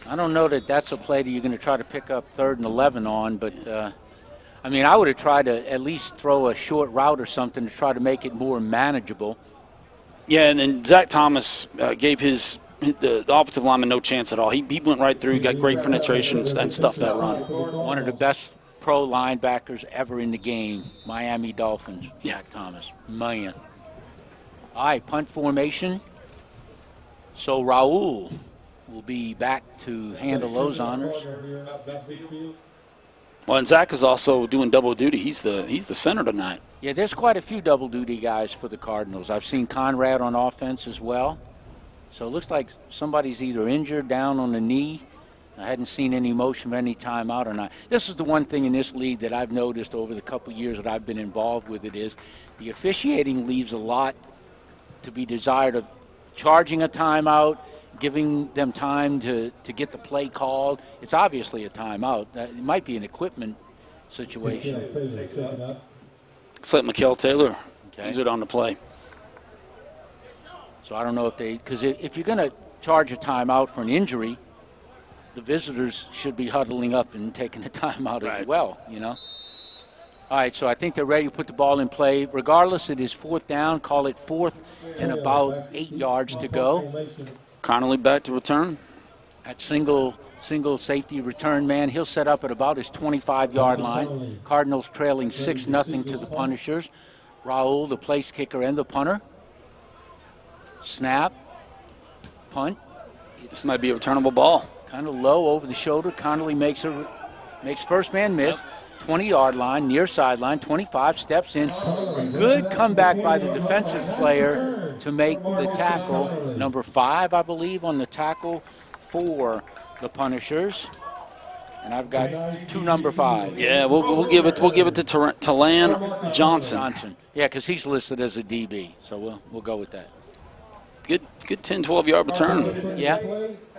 I don't know that that's a play that you're going to try to pick up 3rd and 11 on, but I mean, I would have tried to at least throw a short route or something to try to make it more manageable. Yeah, and then Zach Thomas gave the offensive lineman no chance at all. He went right through, got great penetration and stuffed that run. One of the best pro linebackers ever in the game, Miami Dolphins, Zach Thomas. Man. All right, punt formation. So Raul will be back to handle those honors. Well, and Zach is also doing double duty. He's the center tonight. Yeah, there's quite a few double duty guys for the Cardinals. I've seen Conrad on offense as well. So it looks like somebody's either injured, down on the knee. I hadn't seen any motion of any timeout or not. This is the one thing in this league that I've noticed over the couple years that I've been involved with it is the officiating leaves a lot to be desired of charging a timeout, giving them time to get the play called. It's obviously a timeout. It might be an equipment situation. Looks like Mikael Taylor use it on the play. So I don't know if because if you're going to charge a timeout for an injury, the visitors should be huddling up and taking a timeout as well, you know. All right, so I think they're ready to put the ball in play. Regardless, it is 4th down. Call it 4th and about 8 yards to go. Connolly back to return. At single safety return man, he'll set up at about his 25-yard line. Cardinals trailing 6-0 to the Punishers. Raul, the place kicker and the punter. Snap, punt. This might be a returnable ball. Kind of low over the shoulder. Connolly makes first man miss. 20-yard line, near sideline, 25, steps in. Good comeback by the defensive player to make the tackle. Number 5, I believe, on the tackle for the Punishers. And I've got 2 number 5s. Yeah, we'll give it to Talan Johnson. Yeah, because he's listed as a DB, so we'll go with that. Good 10, 12-yard return. Yeah.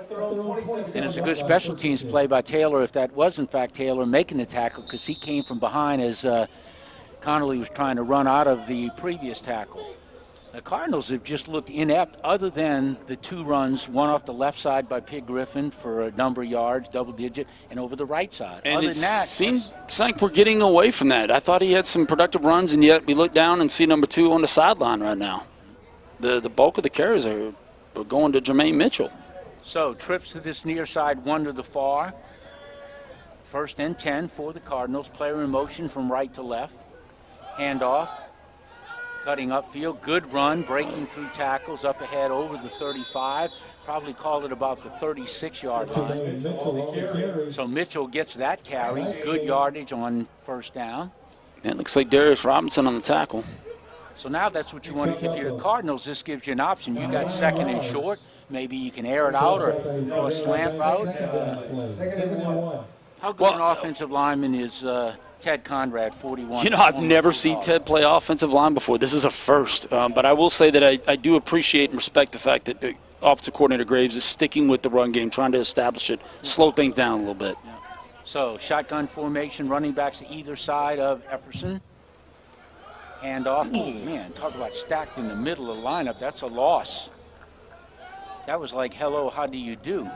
And it's a good special teams play by Taylor, if that was, in fact, Taylor making the tackle, because he came from behind as Connolly was trying to run out of the previous tackle. The Cardinals have just looked inept other than the 2 runs, one off the left side by Pig Griffin for a number of yards, double-digit, and over the right side. And other it than that, seems like we're getting away from that. I thought he had some productive runs, and yet we look down and see number 2 on the sideline right now. The bulk of the carries are going to Jermaine Mitchell. So trips to this near side, 1 to the far. 1st and 10 for the Cardinals. Player in motion from right to left. Handoff. Cutting upfield. Good run. Breaking through tackles up ahead over the 35. Probably called it about the 36-yard line. So Mitchell gets that carry. Good yardage on 1st down. And it looks like Darius Robinson on the tackle. So now that's what you want. If you're the Cardinals, this gives you an option. You got 2nd and short. Maybe you can air it out or throw a slant route. How good an offensive lineman is Ted Conrad, 41? You know, I've never seen Ted play offensive line before. This is a first. But I will say that I do appreciate and respect the fact that the offensive coordinator Graves is sticking with the run game, trying to establish it, slow things down a little bit. Yeah. So shotgun formation, running backs to either side of Efferson. Handoff. Oh, man, talk about stacked in the middle of the lineup. That's a loss. That was like, hello, how do you do?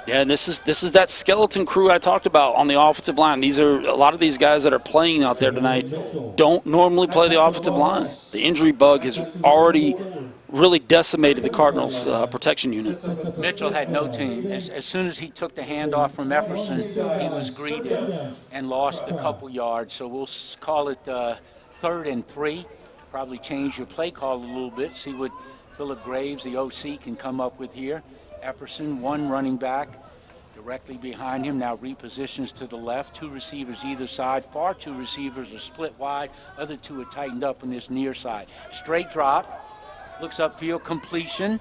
Yeah, and this is that skeleton crew I talked about on the offensive line. These are a lot of these guys that are playing out there tonight don't normally play the offensive line. The injury bug has already really decimated the Cardinals' protection unit. Mitchell had no team. As soon as he took the handoff from Efferson, he was greeted and lost a couple yards. So we'll call it 3rd and 3. Probably change your play call a little bit, see what Philip Graves, the OC, can come up with here. Efferson, 1 running back. Directly behind him, now repositions to the left. 2 receivers either side. Far 2 receivers are split wide. Other 2 are tightened up on this near side. Straight drop. Looks upfield, completion.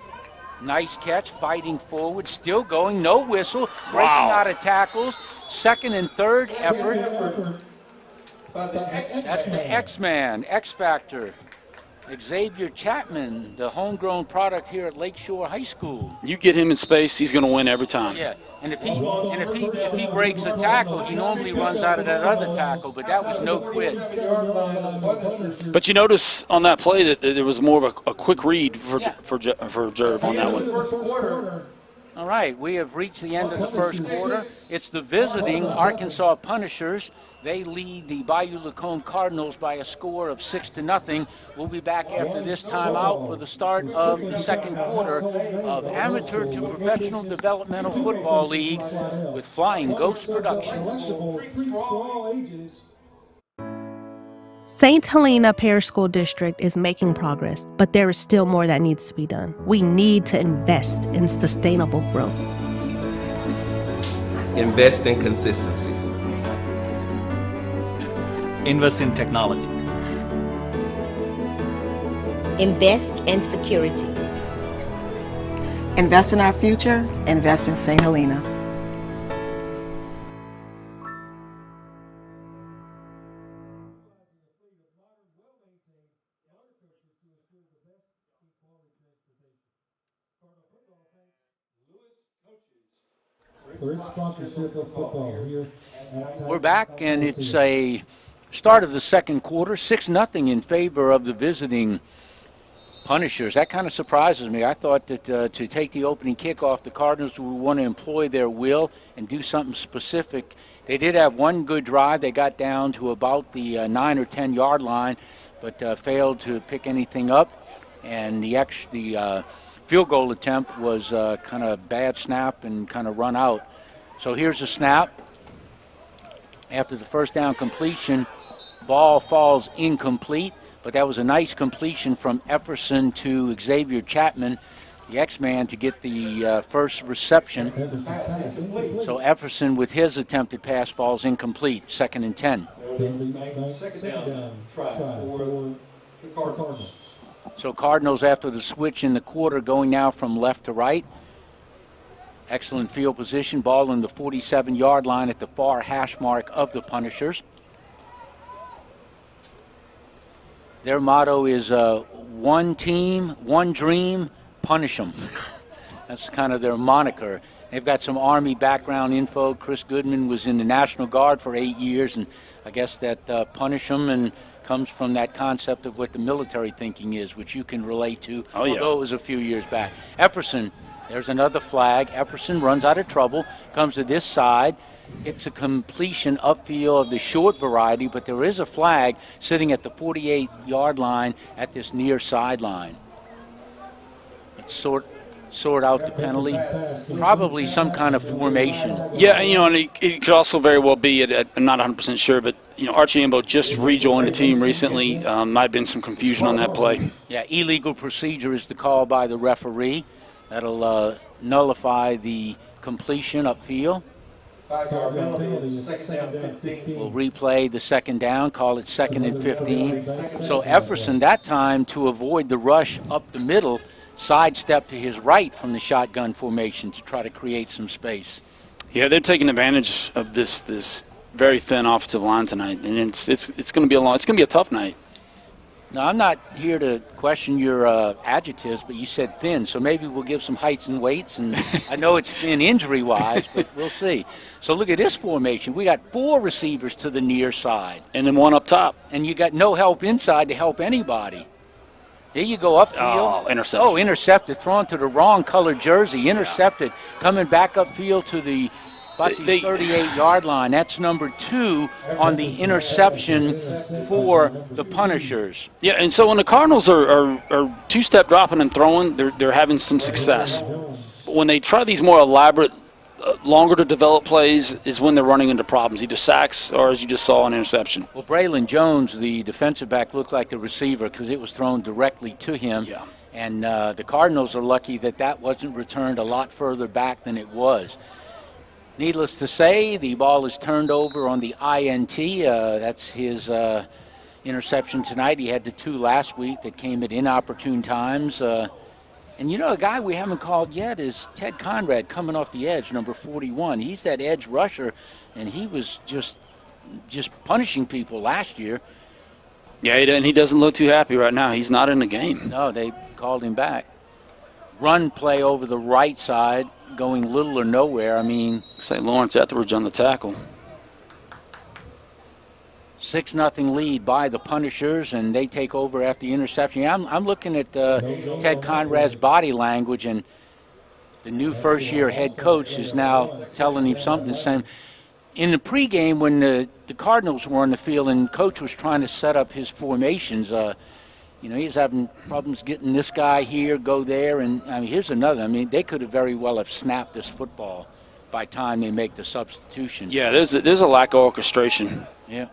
Nice catch, fighting forward, still going, no whistle. Breaking out of tackles. 2nd and 3rd effort. That's the X-Man, X-Factor. Xavier Chapman, the homegrown product here at Lakeshore High School. You get him in space, he's going to win every time. Yeah, and if he breaks a tackle, he normally runs out of that other tackle, but that was no quit. But you notice on that play that there was more of a quick read for Jerv on that one. All right, we have reached the end of the first quarter. It's the visiting Arkansas Punishers. They lead the Bayou Lacombe Cardinals by a score of 6-0. We'll be back after this timeout for the start of the second quarter of Amateur to Professional Developmental Football League with Flying Ghost Productions. St. Helena Parish School District is making progress, but there is still more that needs to be done. We need to invest in sustainable growth. Invest in consistency. Invest in technology. Invest in security. Invest in our future. Invest in St. Helena. For its sponsorship of football here at We're back, and it's a start of the second quarter, 6-0 in favor of the visiting Punishers. That kind of surprises me. I thought that to take the opening kickoff, the Cardinals would want to employ their will and do something specific. They did have one good drive. They got down to about the 9 or 10 yard line, but failed to pick anything up. And the field goal attempt was kind of bad snap and kind of run out. So here's a snap. After the first down completion, ball falls incomplete, but that was a nice completion from Efferson to Xavier Chapman, the X-Man, to get the first reception. So Efferson, with his attempted pass, falls incomplete, 2nd and 10. second down try for the Cardinals. So Cardinals, after the switch in the quarter, going now from left to right. Excellent field position, ball in the 47-yard line at the far hash mark of the Punishers. Their motto is one team, one dream, punish them. That's kind of their moniker. They've got some Army background info. Chris Goodman was in the National Guard for 8 years, and I guess that punish them and comes from that concept of what the military thinking is, which you can relate to, although it was a few years back. Efferson, there's another flag. Efferson runs out of trouble, comes to this side. It's a completion upfield of the short variety, but there is a flag sitting at the 48-yard line at this near sideline. Let's sort out the penalty. Probably some kind of formation. Yeah, and it could also very well be, I'm not 100% sure, but, Archie Ambo just rejoined the team recently. Might have been some confusion on that play. Yeah, illegal procedure is the call by the referee. That'll nullify the completion upfield. 5-yard penalty, second down 15. We'll replay the second down, call it 2nd and 15. So Efferson, that time, to avoid the rush up the middle, sidestep to his right from the shotgun formation to try to create some space. Yeah, they're taking advantage of this very thin offensive line tonight, and it's going to be a tough night. Now, I'm not here to question your adjectives, but you said thin, so maybe we'll give some heights and weights, and I know it's thin injury-wise, but we'll see. So look at this formation. We got 4 receivers to the near side. And then 1 up top. And you got no help inside to help anybody. There you go, upfield. Oh, interception. Oh, intercepted, thrown to the wrong colored jersey. Intercepted, coming back upfield to the 38-yard line. That's number 2 on the interception for the Punishers. Yeah, and so when the Cardinals are two-step dropping and throwing, they're having some success. But when they try these more elaborate, longer to develop plays is when they're running into problems, either sacks or, as you just saw, an interception. Well, Braylon Jones, the defensive back, looked like the receiver because it was thrown directly to him. Yeah. And the Cardinals are lucky that wasn't returned a lot further back than it was. Needless to say, the ball is turned over on the INT. That's his interception tonight. He had the 2 last week that came at inopportune times. And, a guy we haven't called yet is Ted Conrad coming off the edge, number 41. He's that edge rusher, and he was just punishing people last year. Yeah, and he doesn't look too happy right now. He's not in the game. No, they called him back. Run play over the right side, going little or nowhere. I mean, St. Lawrence Etheridge on the tackle. 6-0 lead by the Punishers, and they take over after the interception. Yeah, I'm looking at Ted Conrad's body language, and the new first-year head coach is now telling him something. Saying, in the pregame, when the Cardinals were on the field and coach was trying to set up his formations, he's having problems getting this guy here, go there, and here's another. They could have very well have snapped this football by the time they make the substitution. Yeah, there's a lack of orchestration. Yeah.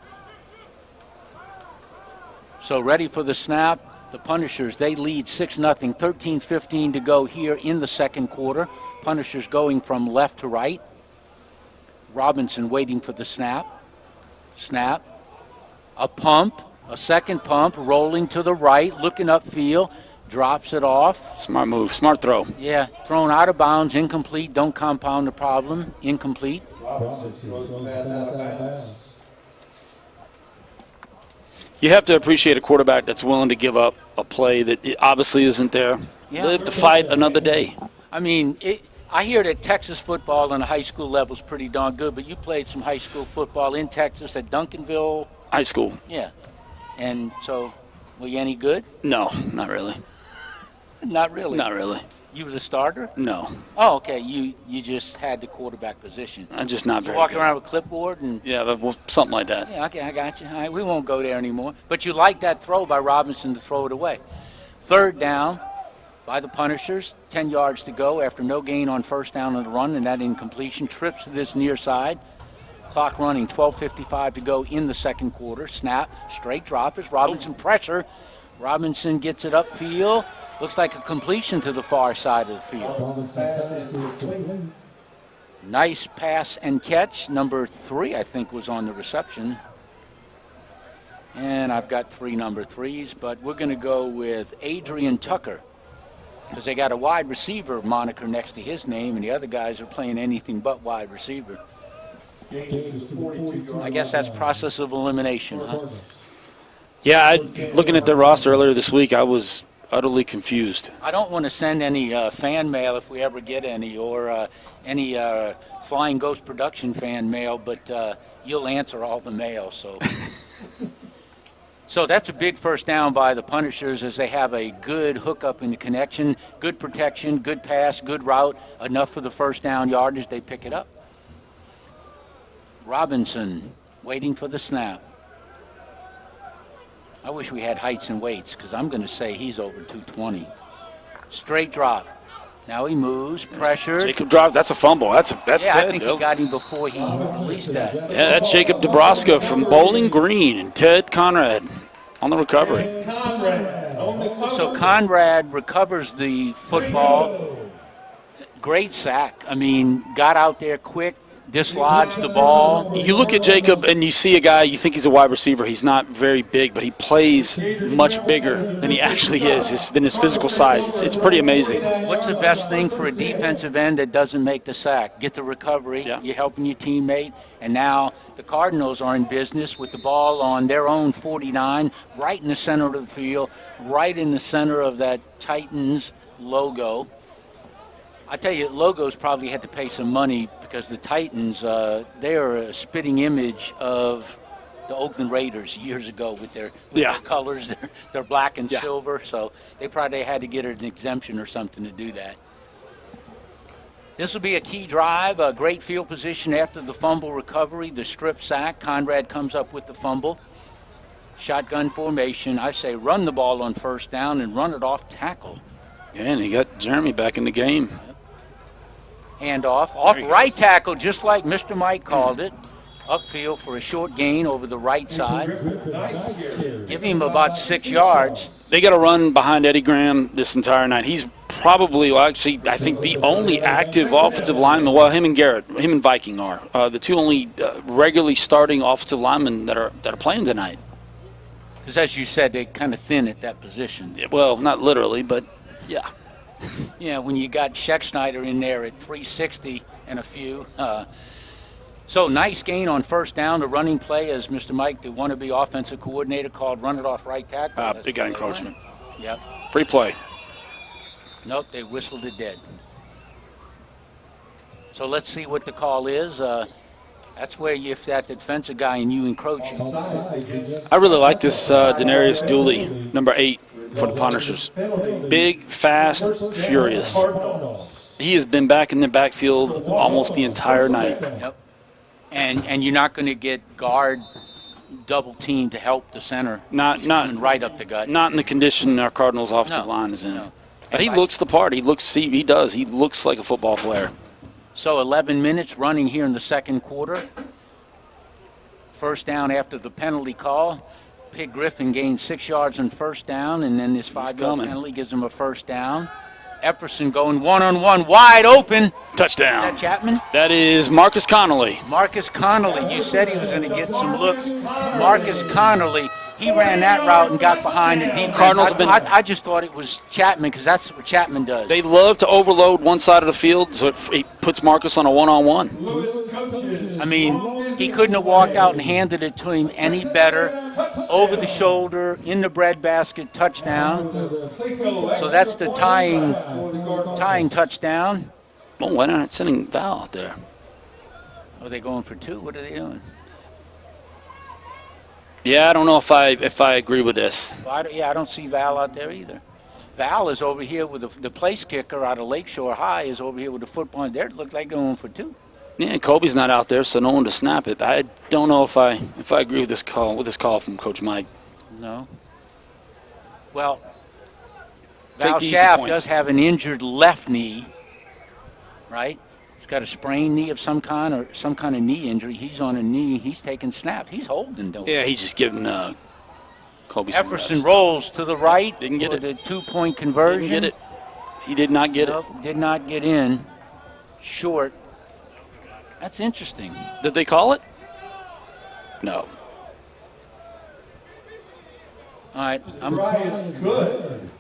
So ready for the snap. The Punishers, they lead 6-0, 13:15 to go here in the second quarter. Punishers going from left to right. Robinson waiting for the snap. Snap. A pump. A second pump. Rolling to the right. Looking upfield. Drops it off. Smart move. Smart throw. Yeah. Thrown out of bounds. Incomplete. Don't compound the problem. Incomplete. You have to appreciate a quarterback that's willing to give up a play that obviously isn't there. Yeah. Live to fight another day. I hear that Texas football on the high school level is pretty darn good, but you played some high school football in Texas at Duncanville High School. Yeah. And so, were you any good? No, not really. Not really? Not really. You were the starter? No. Oh, okay. You just had the quarterback position. I'm just not very You walking good. around with a clipboard? And Yeah, well, something like that. yeah, okay, I got you. All right, we won't go there anymore. But you like that throw by Robinson to throw it away. Third down by the Punishers. 10 yards to go after no gain on first down on the run, and that incompletion. Trips to this near side. Clock running, 12:55 to go in the second quarter. Snap, straight drop is Robinson pressure. Robinson gets it upfield. Looks like a completion to the far side of the field. Nice pass and catch. Number 3, I think, was on the reception. And I've got 3 number 3s, but we're going to go with Adrian Tucker because they got a wide receiver moniker next to his name, and the other guys are playing anything but wide receiver. I guess that's process of elimination, huh? Yeah, looking at the roster earlier this week, I was utterly confused. I don't want to send any fan mail if we ever get any, or any Flying Ghost Production fan mail, but you'll answer all the mail. So that's a big first down by the Punishers as they have a good hookup in the connection, good protection, good pass, good route, enough for the first down yardage. They pick it up. Robinson waiting for the snap. I wish we had heights and weights because I'm going to say he's over 220. Straight drop. Now he moves, pressured. Jacob drops. That's a fumble. That's yeah, Ted. I think he got him before he released that. Yeah, that's Jacob DeBrusca from Bowling Green and Ted Conrad on the recovery. So Conrad recovers the football. Great sack. Got out there quick. Dislodged the ball. You look at Jacob and you see a guy, you think he's a wide receiver. He's not very big, but he plays much bigger than he actually is, than his physical size. It's pretty amazing. What's the best thing for a defensive end that doesn't make the sack? Get the recovery. Yeah. You're helping your teammate. And now the Cardinals are in business with the ball on their own 49, right in the center of the field, right in the center of that Titans logo. I tell you, logos probably had to pay some money because the Titans, they are a spitting image of the Oakland Raiders years ago with their colors. They're black and silver, so they probably had to get an exemption or something to do that. This will be a key drive, a great field position after the fumble recovery, the strip sack. Conrad comes up with the fumble. Shotgun formation. I say run the ball on first down and run it off tackle. Yeah, and he got Jeremy back in the game. Hand off right tackle, just like Mr. Mike called it. Upfield for a short gain over the right side. Give him about 6 yards. They got to run behind Eddie Graham this entire night. He's probably, well, actually, I think the only active offensive lineman. Well, him and Garrett, him and Viking are the two only regularly starting offensive linemen that are playing tonight. Because as you said, they kind of thin at that position. Well, not literally, but yeah. Yeah, when you got Scheckschneider in there at 360 and a few. So nice gain on first down. The running play, as Mr. Mike, the wannabe offensive coordinator, called run it off right tackle. They got encroachment. Yep. Free play. Nope, they whistled it dead. So let's see what the call is. That's where if that defensive guy and you encroach. I really like this Denarius Dooley, number 8 for the Punishers. Big, fast, furious. He has been back in the backfield almost the entire night. Yep. And you're not going to get guard double team to help the center. Not right up the gut. Not in the condition our Cardinals offensive line is in. No. But he looks the part. He does. He looks like a football player. So 11 minutes running here in the second quarter. First down after the penalty call. Pig Griffin gained 6 yards on first down, and then this 5-yard penalty gives him a first down. Epperson going one-on-one, wide open. Touchdown. Is that Chapman? That is Marcus Connolly. Marcus Connolly. You said he was going to get some looks. Marcus Connolly. He ran that route and got behind the defense. Cardinals I just thought it was Chapman because that's what Chapman does. They love to overload one side of the field, so it puts Marcus on a one-on-one. I mean, he couldn't have walked out and handed it to him any better. Over the shoulder, in the breadbasket, touchdown. So that's the tying touchdown. Well, why not sending Val out there? Are they going for 2? What are they doing? Yeah, I don't know if I agree with this. Well, I don't see Val out there either. Val is over here with the place kicker out of Lakeshore High is over here with the football. There, it looked like going for 2. Yeah, Kobe's not out there, so no one to snap it. I don't know if I agree with this call from Coach Mike. No. Well, Val Schaff does have an injured left knee, right? He's got a sprained knee of some kind or some kind of knee injury. He's on a knee. He's taking snaps. He's holding, don't Yeah, he's just giving Kobe some Epperson reps. rolls to the right. Didn't get it. The 2-point conversion. Didn't get it. He did not get it. Did not get in. Short. That's interesting. Did they call it? No. All right.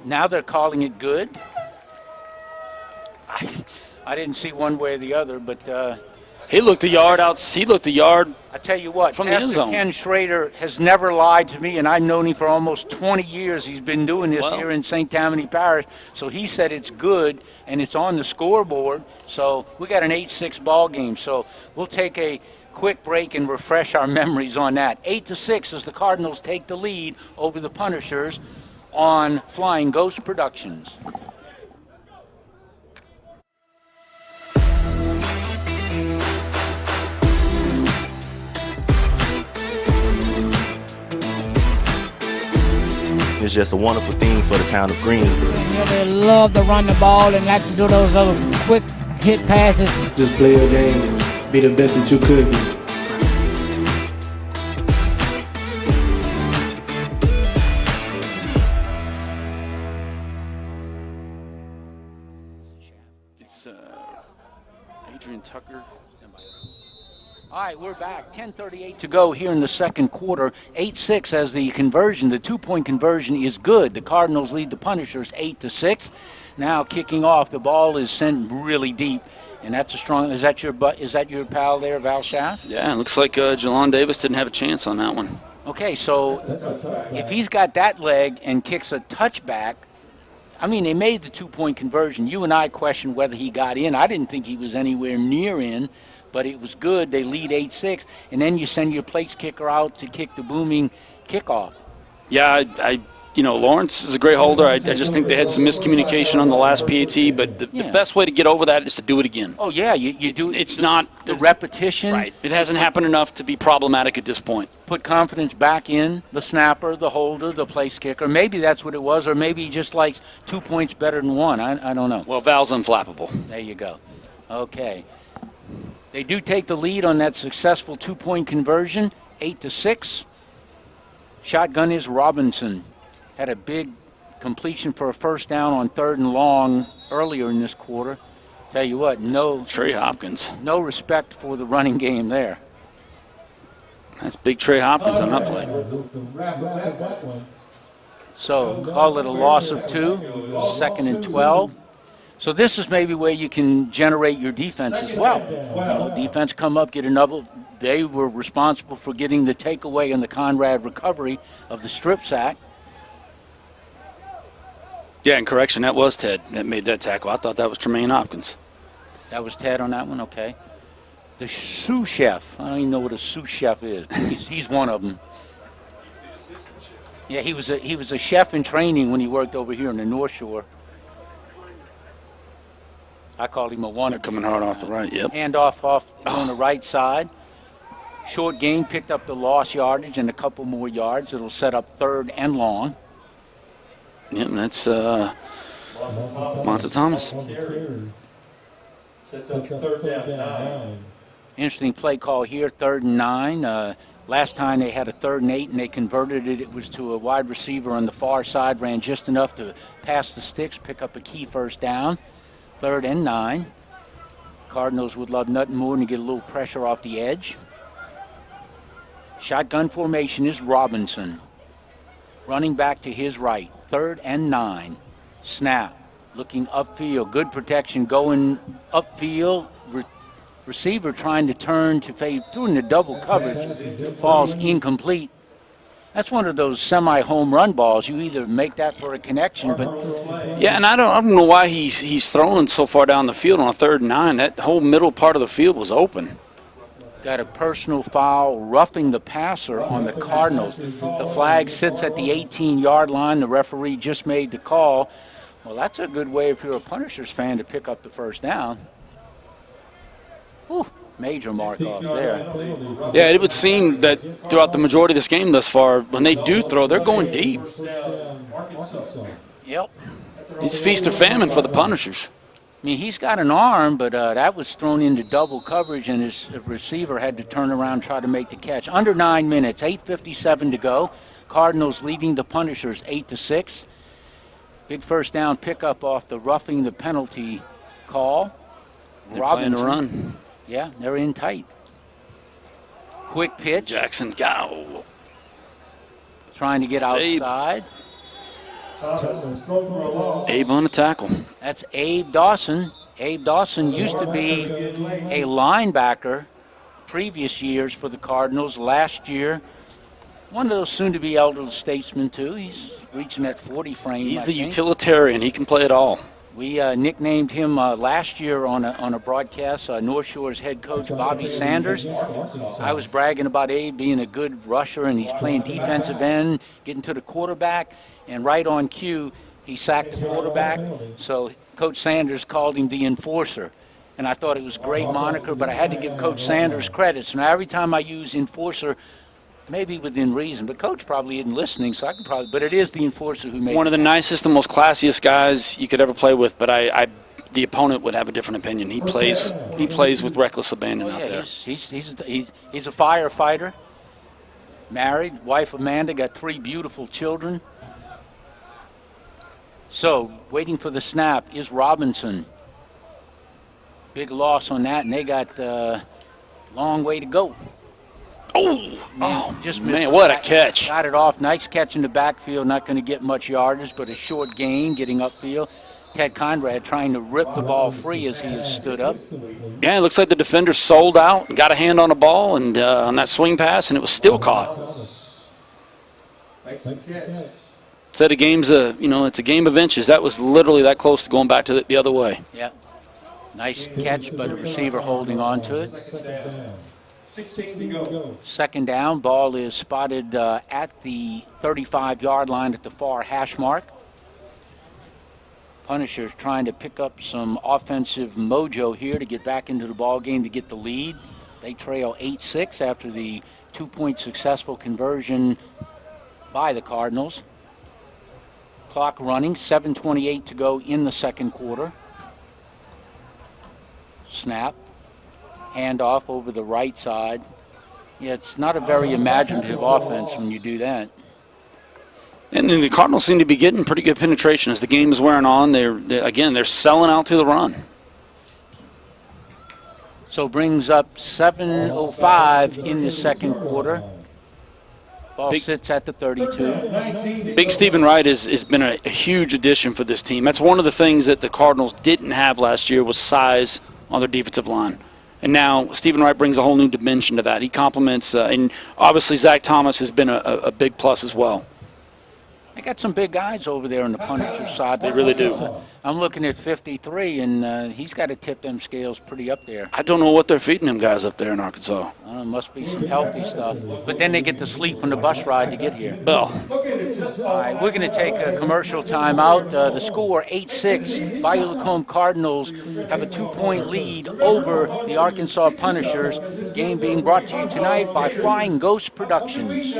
Now they're calling it good. I didn't see one way or the other, but he looked a yard out. He looked a yard. I tell you what, from the end Pastor zone. Ken Schrader has never lied to me, and I've known him for almost 20 years. He's been doing this here in St. Tammany Parish. So he said it's good, and it's on the scoreboard. So we got an 8-6 ball game. So we'll take a quick break and refresh our memories on that. 8-6 as the Cardinals take the lead over the Punishers on Flying Ghost Productions. It's just a wonderful thing for the town of Greensboro. They love to run the ball and like to do those other quick hit passes. Just play your game, be the best that you could be. It's Adrian Tucker. All right, we're back. 10:38 to go here in the second quarter. 8-6 as the conversion. The 2-point conversion is good. The Cardinals lead the Punishers 8-6. Now kicking off, the ball is sent really deep, and that's a strong. Is that your pal there, Val Schaff? Yeah, it looks like Jelon Davis didn't have a chance on that one. Okay, so if he's got that leg and kicks a touchback, I mean, they made the 2-point conversion. You and I questioned whether he got in. I didn't think he was anywhere near in. But it was good. They lead 8-6, and then you send your place kicker out to kick the booming kickoff. Yeah, Lawrence is a great holder. I just think they had some miscommunication on the last PAT, but the best way to get over that is to do it again. Oh, yeah, you do. It's not the repetition. Right. It hasn't happened enough to be problematic at this point. Put confidence back in the snapper, the holder, the place kicker. Maybe that's what it was, or maybe he just likes 2 points better than 1. I don't know. Well, Val's unflappable. There you go. Okay. They do take the lead on that successful 2-point conversion, 8-6. Shotgun is Robinson. Had a big completion for a first down on 3rd and long earlier in this quarter. Tell you what, Trey Hopkins. No respect for the running game there. That's big Trey Hopkins on that play. So call it a loss of 2, 2nd and 12. So this is maybe where you can generate your defense as well. Defense come up, get another. They were responsible for getting the takeaway and the Conrad recovery of the strip sack. Yeah, and correction, that was Ted that made that tackle. I thought that was Tremaine Hopkins. That was Ted on that one, okay. The sous chef, I don't even know what a sous chef is. He's one of them. Yeah, he was a chef in training when he worked over here in the North Shore. I called him a wannabe. Coming hard off the right, yep. Hand off on the right side. Short gain, picked up the lost yardage and a couple more yards. It'll set up 3rd and long. Yep, that's Monta Thomas. Sets up 3rd down 9. Interesting play call here, 3rd and 9. Last time they had a 3rd and 8 and they converted it. It was to a wide receiver on the far side, ran just enough to pass the sticks, pick up a key first down. 3rd and 9. Cardinals would love nothing more than to get a little pressure off the edge. Shotgun formation is Robinson. Running back to his right. 3rd and 9. Snap. Looking upfield. Good protection going upfield. Receiver trying to turn to fade through in the double coverage. Falls incomplete. That's one of those semi-home run balls. You either make that for a connection, but yeah, and I don't know why he's throwing so far down the field on a 3rd and 9. That whole middle part of the field was open. Got a personal foul, roughing the passer on the Cardinals. The flag sits at the 18-yard line. The referee just made the call. Well, that's a good way if you're a Punishers fan to pick up the first down. Whew, major mark off there. Yeah, it would seem that throughout the majority of this game thus far, when they do throw, they're going deep. Yep. It's feast or famine for the Punishers. I mean, he's got an arm, but that was thrown into double coverage, and his receiver had to turn around and try to make the catch. Under 9 minutes, 8:57 to go. Cardinals leading the Punishers 8-6. Big first down pickup off the roughing the penalty call. They're playing to run. Yeah, they're in tight. Quick pitch. Jackson, go. Trying to get outside. Abe on the tackle. That's Abe Dawson. Abe Dawson used to be a linebacker previous years for the Cardinals. Last year, one of those soon-to-be elderly statesmen, too. He's reaching that 40 frame. He's the utilitarian. He can play it all. We nicknamed him last year on a broadcast, North Shore's head coach, Bobby Sanders. I was bragging about Abe being a good rusher, and he's playing defensive end, getting to the quarterback, and right on cue, he sacked the quarterback. So Coach Sanders called him the enforcer. And I thought it was a great moniker, but I had to give Coach Sanders credit. So now every time I use enforcer, maybe within reason, but Coach probably isn't listening, so I could probably, but it is the enforcer who made one of the nicest and most classiest guys you could ever play with, but the opponent would have a different opinion. He plays with reckless abandon out there. He's a firefighter, married, wife Amanda, got 3 beautiful children. So, waiting for the snap is Robinson. Big loss on that, and they got a long way to go. Man, what a catch. Got it off. Nice catch in the backfield. Not going to get much yardage, but a short gain getting upfield. Ted Conrad trying to rip the ball free as he has stood up. Yeah, it looks like the defender sold out, got a hand on the ball, and on that swing pass, and it was still caught. Said it's a game of inches. That was literally that close to going back to the other way. Yeah. Nice catch, but a receiver holding on to it. 16 to go. Second down, ball is spotted at the 35-yard line at the far hash mark. Punishers trying to pick up some offensive mojo here to get back into the ball game to get the lead. They trail 8-6 after the 2-point successful conversion by the Cardinals. Clock running, 7:28 to go in the second quarter. Snap. Handoff over the right side. Yeah, it's not a very imaginative offense when you do that. And then the Cardinals seem to be getting pretty good penetration as the game is wearing on. They're selling out to the run. So brings up 7:05 in the second quarter. Ball sits at the 32. Big Stephen Wright has been a huge addition for this team. That's one of the things that the Cardinals didn't have last year was size on their defensive line. And now Stephen Wright brings a whole new dimension to that. He complements, and obviously Zach Thomas has been a big plus as well. They got some big guys over there on the Punisher side. They really do. I'm looking at 53, and he's got to tip them scales pretty up there. I don't know what they're feeding them guys up there in Arkansas. Must be some healthy stuff. But then they get to sleep on the bus ride to get here. Well. All right, we're going to take a commercial timeout. The score, 8-6. Bayou Lacombe Cardinals have a 2-point lead over the Arkansas Punishers. Game being brought to you tonight by Flying Ghost Productions.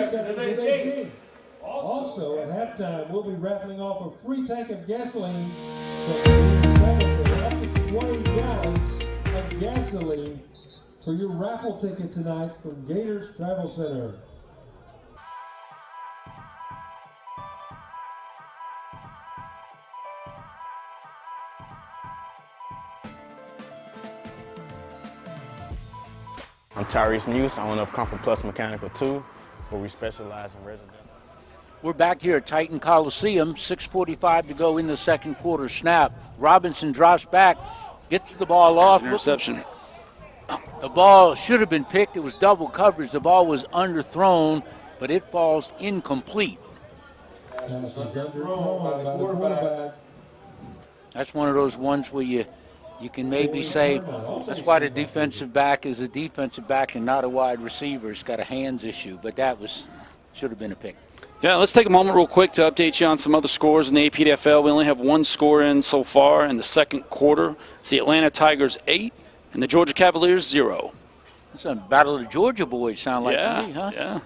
Also, at halftime, we'll be raffling off a free tank of gasoline up to 20 gallons of gasoline for your raffle ticket tonight from Gators Travel Center. I'm Tyrese Muse, owner of Comfort Plus Mechanical 2, where we specialize in residential. We're back here at Titan Coliseum, 6:45 to go in the second quarter snap. Robinson drops back, gets the ball off. Interception. The ball should have been picked. It was double coverage. The ball was underthrown, but it falls incomplete. That's one of those ones where you can maybe say that's why the defensive back is a defensive back and not a wide receiver. It's got a hands issue, but that should have been a pick. Yeah, let's take a moment real quick to update you on some other scores in the APFL. We only have one score in so far in the second quarter. It's the Atlanta Tigers 8 and the Georgia Cavaliers 0. It's a battle of the Georgia boys sound like to me, huh? Yeah.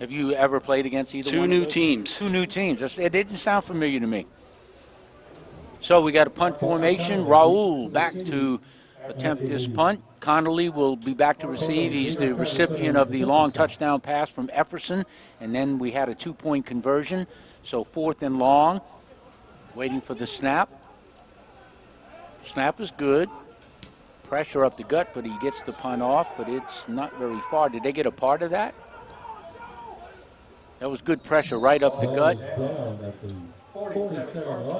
Have you ever played against either one of those? Two new teams. It didn't sound familiar to me. So we got a punt formation. Raul back to attempt this punt. Connolly will be back to receive. He's the recipient of the long touchdown pass from Efferson. And then we had a 2-point conversion. So 4th and long. Waiting for the snap. Snap is good. Pressure up the gut, but he gets the punt off, but it's not very far. Did they get a part of that? That was good pressure right up the gut.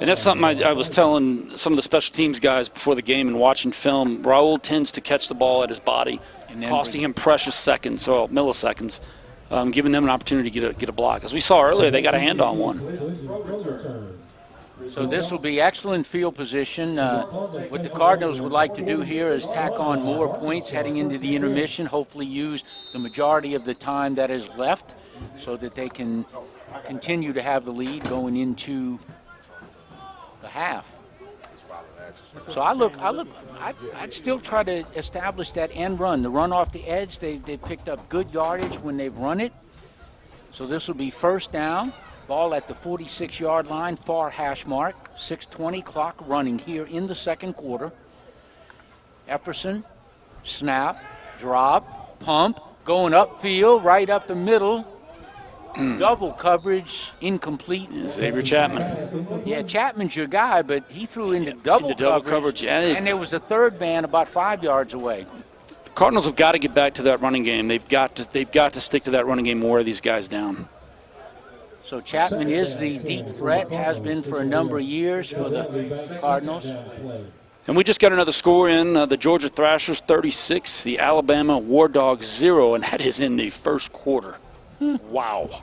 And that's something I was telling some of the special teams guys before the game and watching film. Raul tends to catch the ball at his body, costing him precious seconds, or milliseconds, giving them an opportunity to get a block. As we saw earlier, they got a hand on one. So this will be excellent field position. What the Cardinals would like to do here is tack on more points heading into the intermission, hopefully use the majority of the time that is left so that they can continue to have the lead going into the half. So I'd still try to establish that end run. The run off the edge, they picked up good yardage when they've run it. So this will be first down. Ball at the 46-yard line, far hash mark. 6:20 clock running here in the second quarter. Efferson, snap, drop, pump, going upfield, right up the middle. Double coverage, incomplete. Xavier Chapman. Yeah, Chapman's your guy, but he threw into double coverage. And there was a third man about 5 yards away. The Cardinals have got to get back to that running game. They've got to stick to that running game, more of these guys down. So Chapman is the deep threat, has been for a number of years for the Cardinals. And we just got another score in, the Georgia Thrashers 36, the Alabama War Dogs 0, and that is in the first quarter. Wow.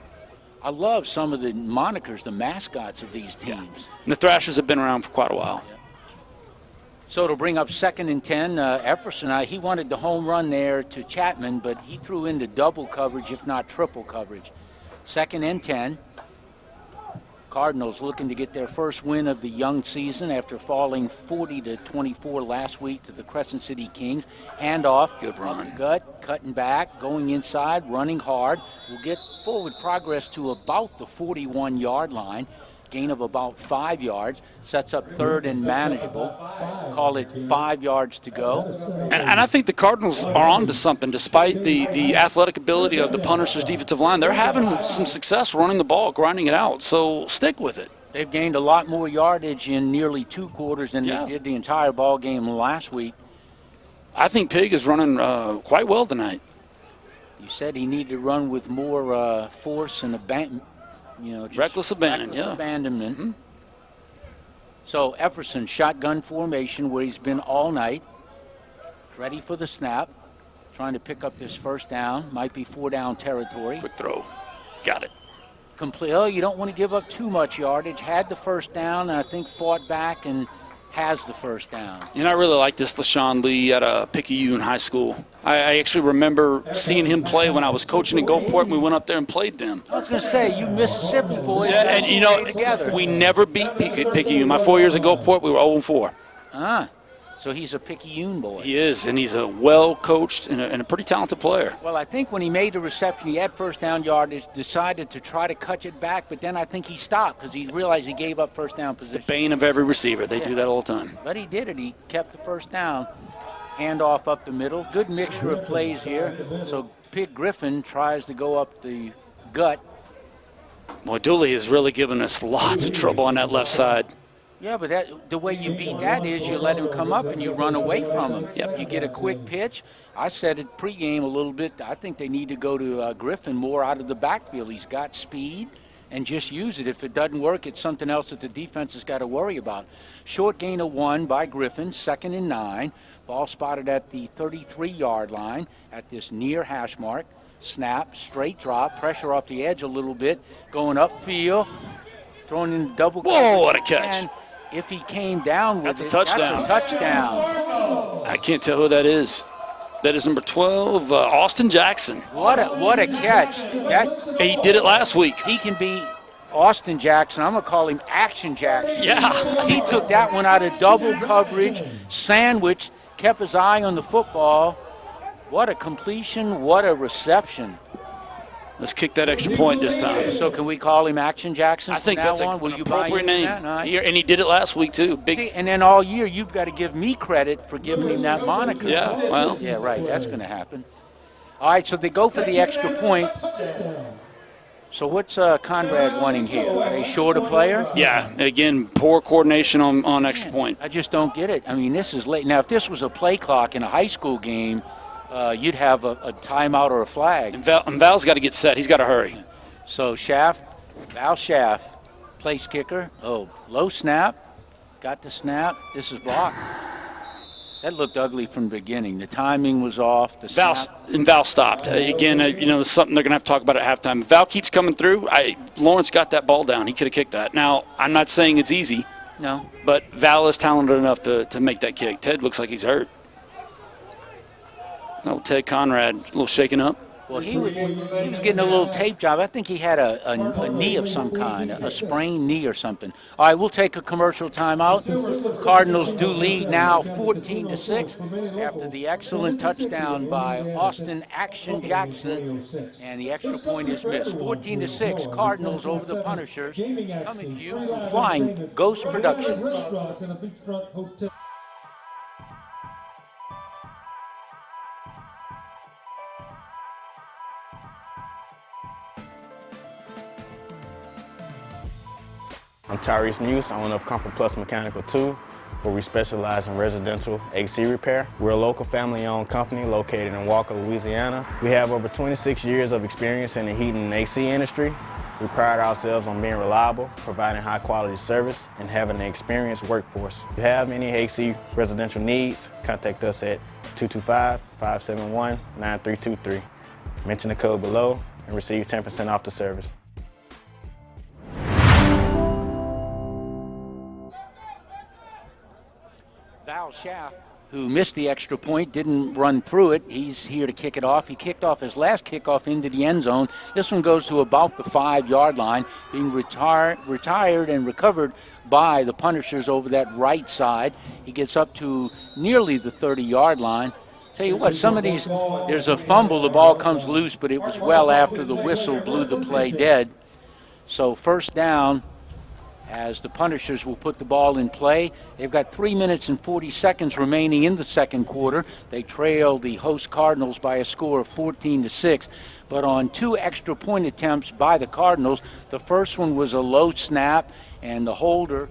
I love some of the monikers, the mascots of these teams. Yeah. And the Thrashers have been around for quite a while. Yeah. So it'll bring up 2nd and 10. Efferson, he wanted the home run there to Chapman, but he threw into double coverage, if not triple coverage. 2nd and 10. Cardinals looking to get their first win of the young season after falling 40-24 last week to the Crescent City Kings. Handoff, good run. Gut, cutting back, going inside, running hard. We'll get forward progress to about the 41-yard line. gain of about 5 yards, sets up third and manageable. Call it 5 yards to go. And I think the Cardinals are on to something. Despite the athletic ability of the Punishers' defensive line, they're having some success running the ball, grinding it out. So stick with it. They've gained a lot more yardage in nearly 2 quarters than they did the entire ball game last week. I think Pig is running quite well tonight. You said he needed to run with more force and abandon, reckless abandon, abandonment. Mm-hmm. So Efferson, shotgun formation where he's been all night, ready for the snap, trying to pick up this first down. Might be 4-down territory. Quick throw, got it. Complete. Oh, you don't want to give up too much yardage. Had the first down, and I think fought back and has the first down. I really like this LaShawn Lee at Picayune High School. I actually remember seeing him play when I was coaching in Gulfport, and we went up there and played them. I was going to say, you Mississippi boys, and together. We never beat Picayune. My 4 years at Gulfport, we were 0-4. So he's a Picayune boy. He is, and he's a well-coached and a pretty talented player. Well, I think when he made the reception, he had first down yardage, decided to try to cut it back, but then I think he stopped because he realized he gave up first down position. It's the bane of every receiver. They do that all the time. But he did it. He kept the first down. Handoff up the middle. Good mixture of plays here. So Pig Griffin tries to go up the gut. Well, Dooley has really given us lots of trouble on that left side. Yeah, but the way you beat that is you let him come up and you run away from him. Yep. You get a quick pitch. I said it pregame a little bit. I think they need to go to Griffin more out of the backfield. He's got speed, and just use it. If it doesn't work, it's something else that the defense has got to worry about. Short gain of 1 by Griffin, 2nd and 9. Ball spotted at the 33-yard line at this near hash mark. Snap, straight drop, pressure off the edge a little bit, going upfield, throwing in double. Whoa, what a catch. And if he came down with that's a touchdown. That's a touchdown. I can't tell who that is. That is number 12, Austin Jackson. What a catch. He did it last week. He can be Austin Jackson. I'm going to call him Action Jackson. Yeah. He took that one out of double coverage, sandwiched, kept his eye on the football. What a completion, what a reception. Let's kick that extra point this time. So can we call him Action Jackson? I think that's an appropriate name. And he did it last week, too. See, and then all year you've got to give me credit for giving him that moniker. Yeah, well. Yeah, right. That's going to happen. All right, so they go for the extra point. So what's Conrad wanting here? Are they short a player? Yeah, again, poor coordination on extra point. I just don't get it. I mean, this is late. Now, if this was a play clock in a high school game, you'd have a timeout or a flag. And Val's got to get set. He's got to hurry. So Val Schaff, place kicker. Oh, low snap. Got the snap. This is blocked. That looked ugly from the beginning. The timing was off. Val stopped. Again, it's something they're going to have to talk about at halftime. If Val keeps coming through, Lawrence got that ball down. He could have kicked that. Now, I'm not saying it's easy. No. But Val is talented enough to make that kick. Ted looks like he's hurt. Oh, Ted Conrad, a little shaken up. Well, he was getting a little tape job. I think he had a knee of some kind, a sprained knee or something. All right, we'll take a commercial timeout. Cardinals do lead now 14-6 after the excellent touchdown by Austin Action Jackson, and the extra point is missed. 14-6, Cardinals over the Punishers. Coming to you from Flying Ghost Productions. I'm Tyrese Muse, owner of Comfort Plus Mechanical 2, where we specialize in residential AC repair. We're a local family-owned company located in Walker, Louisiana. We have over 26 years of experience in the heating and AC industry. We pride ourselves on being reliable, providing high-quality service, and having an experienced workforce. If you have any AC residential needs, contact us at 225-571-9323. Mention the code below and receive 10% off the service. Val Schaff, who missed the extra point, didn't run through it. He's here to kick it off. He kicked off his last kickoff into the end zone. This one goes to about the 5-yard line, being retired and recovered by the Punishers over that right side. He gets up to nearly the 30-yard line. Tell you what, some of these, there's a fumble, the ball comes loose, but it was well after the whistle blew the play dead. So first down as the Punishers will put the ball in play. They've got 3 minutes and 40 seconds remaining in the second quarter. They trail the host Cardinals by a score of 14-6. But on 2 extra point attempts by the Cardinals, the first one was a low snap, and the holder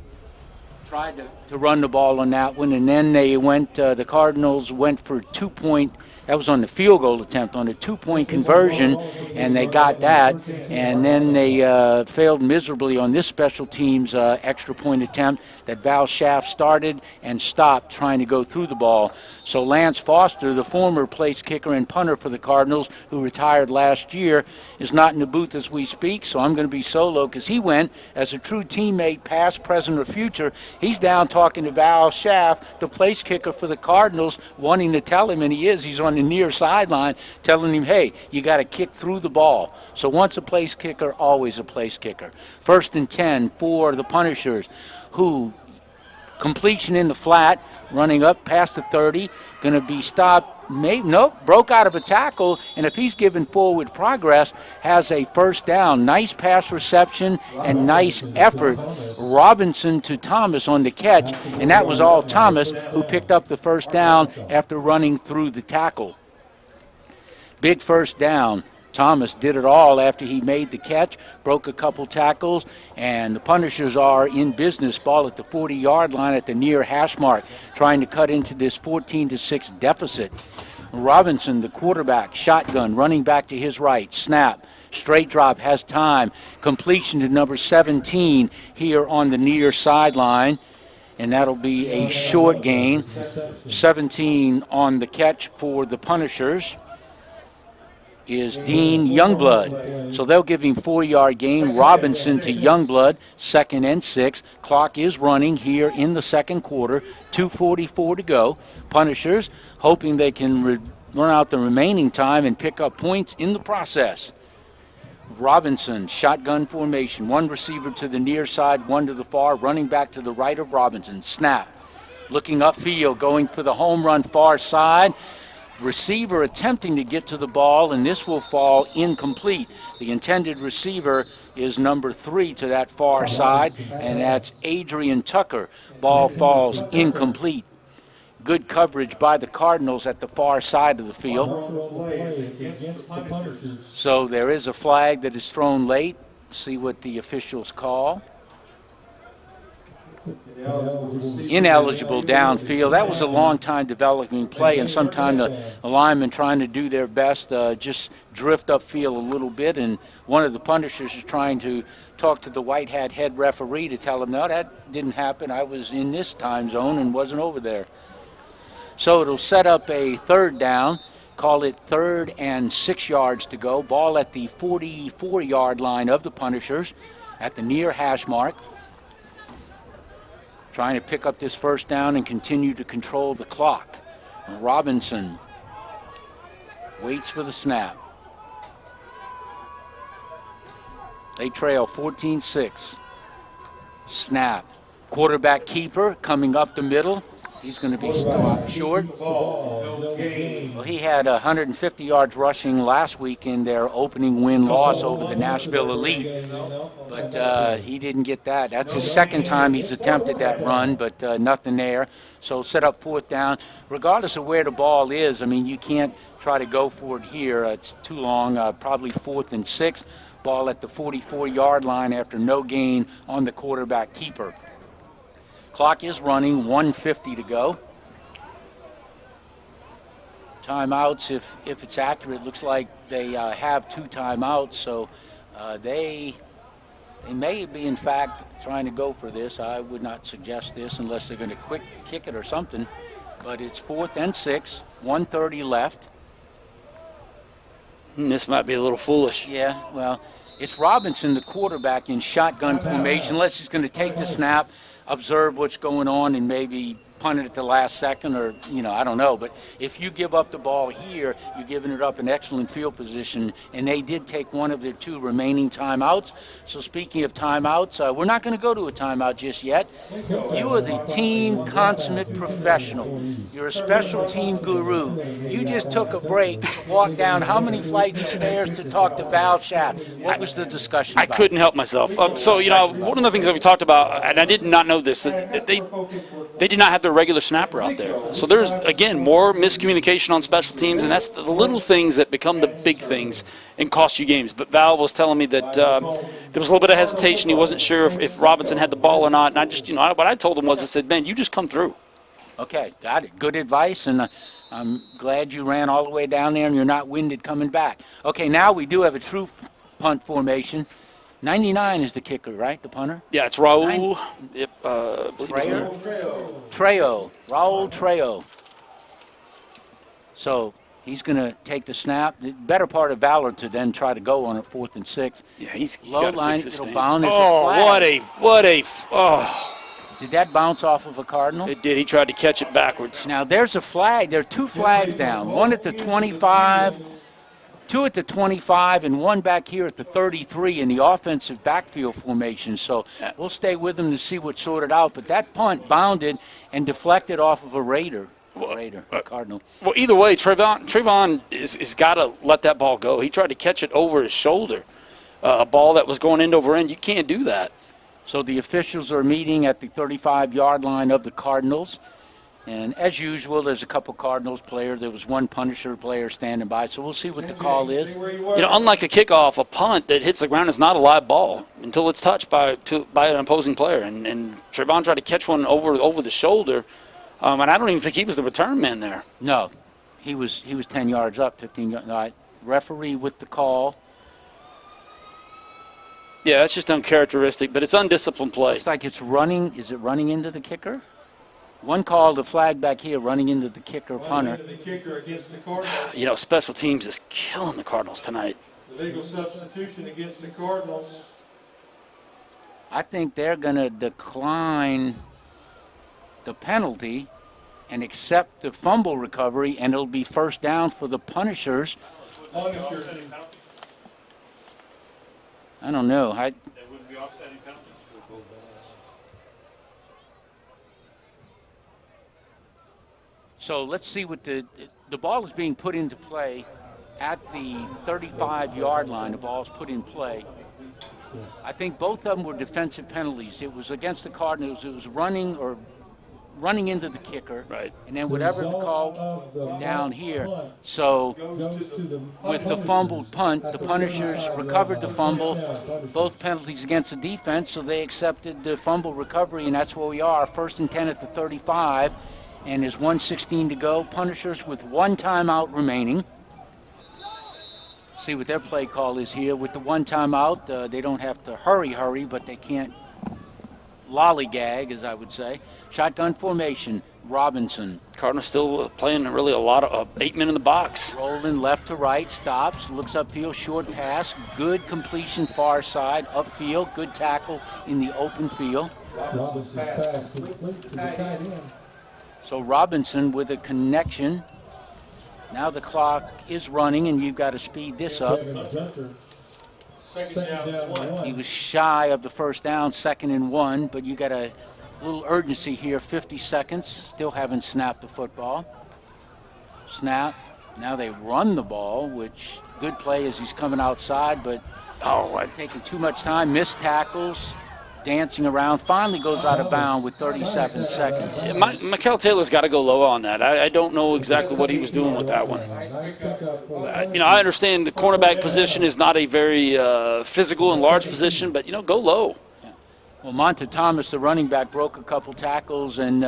tried to run the ball on that one, and then the Cardinals went for 2-point. That was on the field goal attempt, on a 2-point conversion, and they got that. And then they failed miserably on this special teams extra point attempt that Val Schaff started and stopped trying to go through the ball. So Lance Foster, the former place kicker and punter for the Cardinals, who retired last year, is not in the booth as we speak, so I'm going to be solo because he went as a true teammate, past, present, or future. He's down talking to Val Schaff, the place kicker for the Cardinals, wanting to tell him, and he is. He's on the near sideline telling him, hey, you got to kick through the ball. So once a place kicker, always a place kicker. 1st and 10 for the Punishers, who completion in the flat, running up past the 30, going to be stopped. Broke out of a tackle, and if he's given forward progress, has a first down. Nice pass reception and nice effort. Robinson to Thomas on the catch, and that was all Thomas, who picked up the first down after running through the tackle. Big first down. Thomas did it all after he made the catch, broke a couple tackles, and the Punishers are in business. Ball at the 40-yard line at the near hash mark, trying to cut into this 14-6 deficit. Robinson, the quarterback, shotgun, running back to his right, snap, straight drop, has time, completion to number 17 here on the near sideline, and that'll be a short gain. 17 on the catch for the Punishers is Dean Youngblood. So they'll give him 4-yard gain. Robinson to Youngblood, 2nd and 6. Clock is running here in the second quarter, 2:44 to go. Punishers hoping they can run out the remaining time and pick up points in the process. Robinson, shotgun formation. 1 receiver to the near side, 1 to the far, running back to the right of Robinson. Snap. Looking upfield, going for the home run far side. Receiver attempting to get to the ball, and this will fall incomplete. The intended receiver is number 3 to that far side, and that's Adrian Tucker. Ball falls incomplete. Good coverage by the Cardinals at the far side of the field. So there is a flag that is thrown late. See what the officials call. Ineligible downfield. That was a long time developing play, and sometimes the linemen trying to do their best just drift upfield a little bit, and one of the Punishers is trying to talk to the white hat head referee to tell him, no, that didn't happen. I was in this time zone and wasn't over there. So it'll set up a 3rd down. Call it 3rd and 6 yards to go. Ball at the 44-yard line of the Punishers at the near hash mark. Trying to pick up this first down and continue to control the clock. Robinson waits for the snap. They trail 14-6. Snap. Quarterback keeper coming up the middle. He's going to be stopped short. Well, he had 150 yards rushing last week in their opening win-loss over the Nashville Elite, but he didn't get that. That's his 2nd time he's attempted that run, but nothing there. So set up 4th down. Regardless of where the ball is, I mean, you can't try to go for it here. It's too long, probably 4th and 6. Ball at the 44-yard line after no gain on the quarterback keeper. Clock is running, 1:50 to go. Timeouts, if it's accurate, looks like they have 2 timeouts, so they may be, in fact, trying to go for this. I would not suggest this unless they're going to quick kick it or something, but it's 4th and 6, 1:30 left. This might be a little foolish. Yeah, well, it's Robinson, the quarterback, in shotgun formation. Unless he's going to take the snap, observe what's going on, and maybe punt it at the last second, or I don't know. But if you give up the ball here, you're giving it up in excellent field position. And they did take one of their 2 remaining timeouts. So speaking of timeouts, we're not going to go to a timeout just yet. You are the team consummate professional. You're a special team guru. You just took a break, walked down how many flights of stairs to talk to Val Schaff? What was the discussion about? I couldn't help myself. So one of the things that we talked about, and I did not know this, that they did not have their regular snapper out there. So there's, again, more miscommunication on special teams, and that's the little things that become the big things and cost you games. But Val was telling me that there was a little bit of hesitation. He wasn't sure if Robinson had the ball or not. And I just, what I told him was, I said, Ben, you just come through. Okay, got it. Good advice, and I'm glad you ran all the way down there and you're not winded coming back. Okay, now we do have a true punt formation. 99 is the kicker, right? The punter? Yeah, it's Raul. Trejo. Raul Trejo. So he's going to take the snap. The better part of Valor to then try to go on it 4th and 6. Yeah, he's low got to line. fix his It'll stance. bound. Did that bounce off of a Cardinal? It did. He tried to catch it backwards. Now there's a flag. There are 2 flags down. One at the 25. 2 at the 25 and 1 back here at the 33 in the offensive backfield formation. So we'll stay with them to see what's sorted out. But that punt bounded and deflected off of a Cardinal. Well, either way, Trayvon is got to let that ball go. He tried to catch it over his shoulder, a ball that was going end over end. You can't do that. So the officials are meeting at the 35-yard line of the Cardinals. And as usual, there's a couple Cardinals players. There was one Punisher player standing by, so we'll see what the call is. Unlike a kickoff, a punt that hits the ground is not a live ball until it's touched by an opposing player. And Trayvon tried to catch one over the shoulder, and I don't even think he was the return man there. No, he was 10 yards up, 15 yards. No, referee with the call. Yeah, that's just uncharacteristic, but it's undisciplined play. Looks like it's running. Is it running into the kicker? One call, the flag back here, running into the kicker, punter. Into the kicker against the Cardinals. Special teams is killing the Cardinals tonight. The legal substitution against the Cardinals. I think they're going to decline the penalty and accept the fumble recovery, and it'll be first down for the Punishers. I don't know. So let's see what the ball is being put into play at the 35-yard line. The ball is put in play. I think both of them were defensive penalties. It was against the Cardinals. It was running into the kicker. Right. And then whatever the call down here. So with the fumbled punt, the Punishers recovered the fumble. Both penalties against the defense, so they accepted the fumble recovery, and that's where we are. 1st and 10 at the 35. And there's 1:16 to go. Punishers with 1 timeout remaining. See what their play call is here. With the 1 timeout, they don't have to hurry, but they can't lollygag, as I would say. Shotgun formation, Robinson. Cardinals still playing really a lot of 8 men in the box. Rolling left to right, stops, looks upfield, short pass, good completion far side, upfield, good tackle in the open field. Robinson pass complete to the tight end. So Robinson with a connection. Now the clock is running, and you've got to speed this up. He was shy of the first down, 2nd and 1, but you got a little urgency here. 50 seconds, still haven't snapped the football. Snap. Now they run the ball, which good play as he's coming outside, but taking too much time. Missed tackles. Dancing around, finally goes out of bounds with 37 seconds. Yeah, Mikel Taylor's got to go low on that. I don't know exactly what he was doing with that one. I understand the cornerback position is not a very physical and large position, but, go low. Yeah. Well, Monta Thomas, the running back, broke a couple tackles, and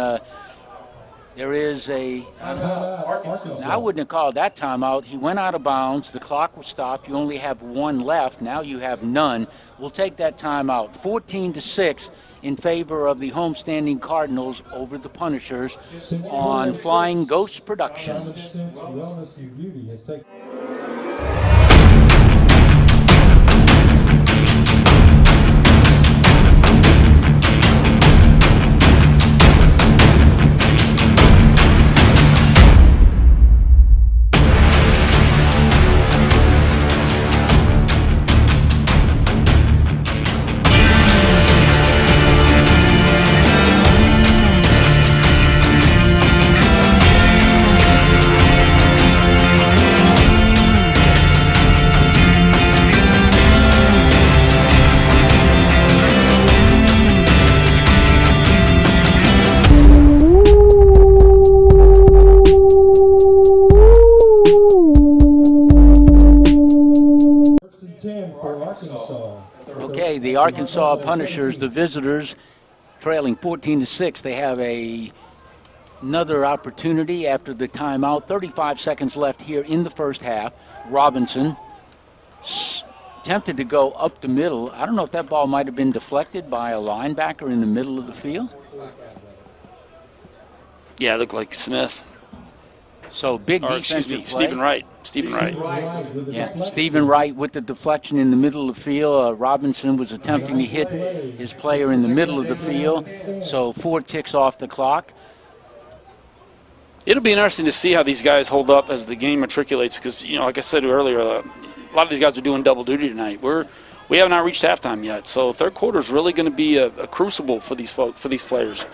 there is I wouldn't have called that timeout. He went out of bounds. The clock was stopped. You only have 1 left. Now you have none. We'll take that timeout. 14-6 in favor of the homestanding Cardinals over the Punishers on Flying Ghost Productions. Okay, the Arkansas Punishers, the visitors, trailing 14-6. They have another opportunity after the timeout. 35 seconds left here in the first half. Robinson attempted to go up the middle. I don't know if that ball might have been deflected by a linebacker in the middle of the field. Yeah, it looked like Smith. So big defensive play. Stephen Wright. Stephen Wright. Yeah, Stephen Wright with the deflection in the middle of the field. Robinson was attempting to hit his player in the middle of the field. So 4 ticks off the clock. It'll be interesting to see how these guys hold up as the game matriculates because, like I said earlier, a lot of these guys are doing double duty tonight. We have not reached halftime yet, so third quarter is really going to be a crucible for these players.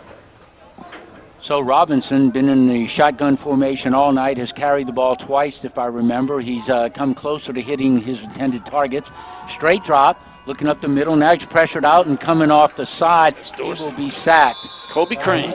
So Robinson, been in the shotgun formation all night, has carried the ball twice, if I remember. He's come closer to hitting his intended targets. Straight drop, looking up the middle. Now he's pressured out and coming off the side. He will be sacked. Kobe Crane.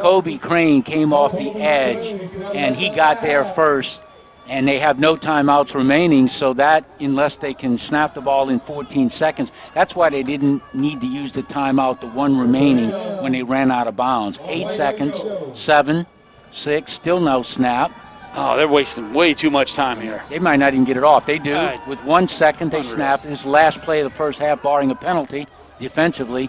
Kobe Crane came off the edge, and he got there first. And they have no timeouts remaining, so that, unless they can snap the ball in 14 seconds, that's why they didn't need to use the timeout, the one remaining, when they ran out of bounds. 8 seconds, 7, 6, still no snap. Oh, they're wasting way too much time here. They might not even get it off. They do. With 1 second, they snap. This is the last play of the first half, barring a penalty defensively.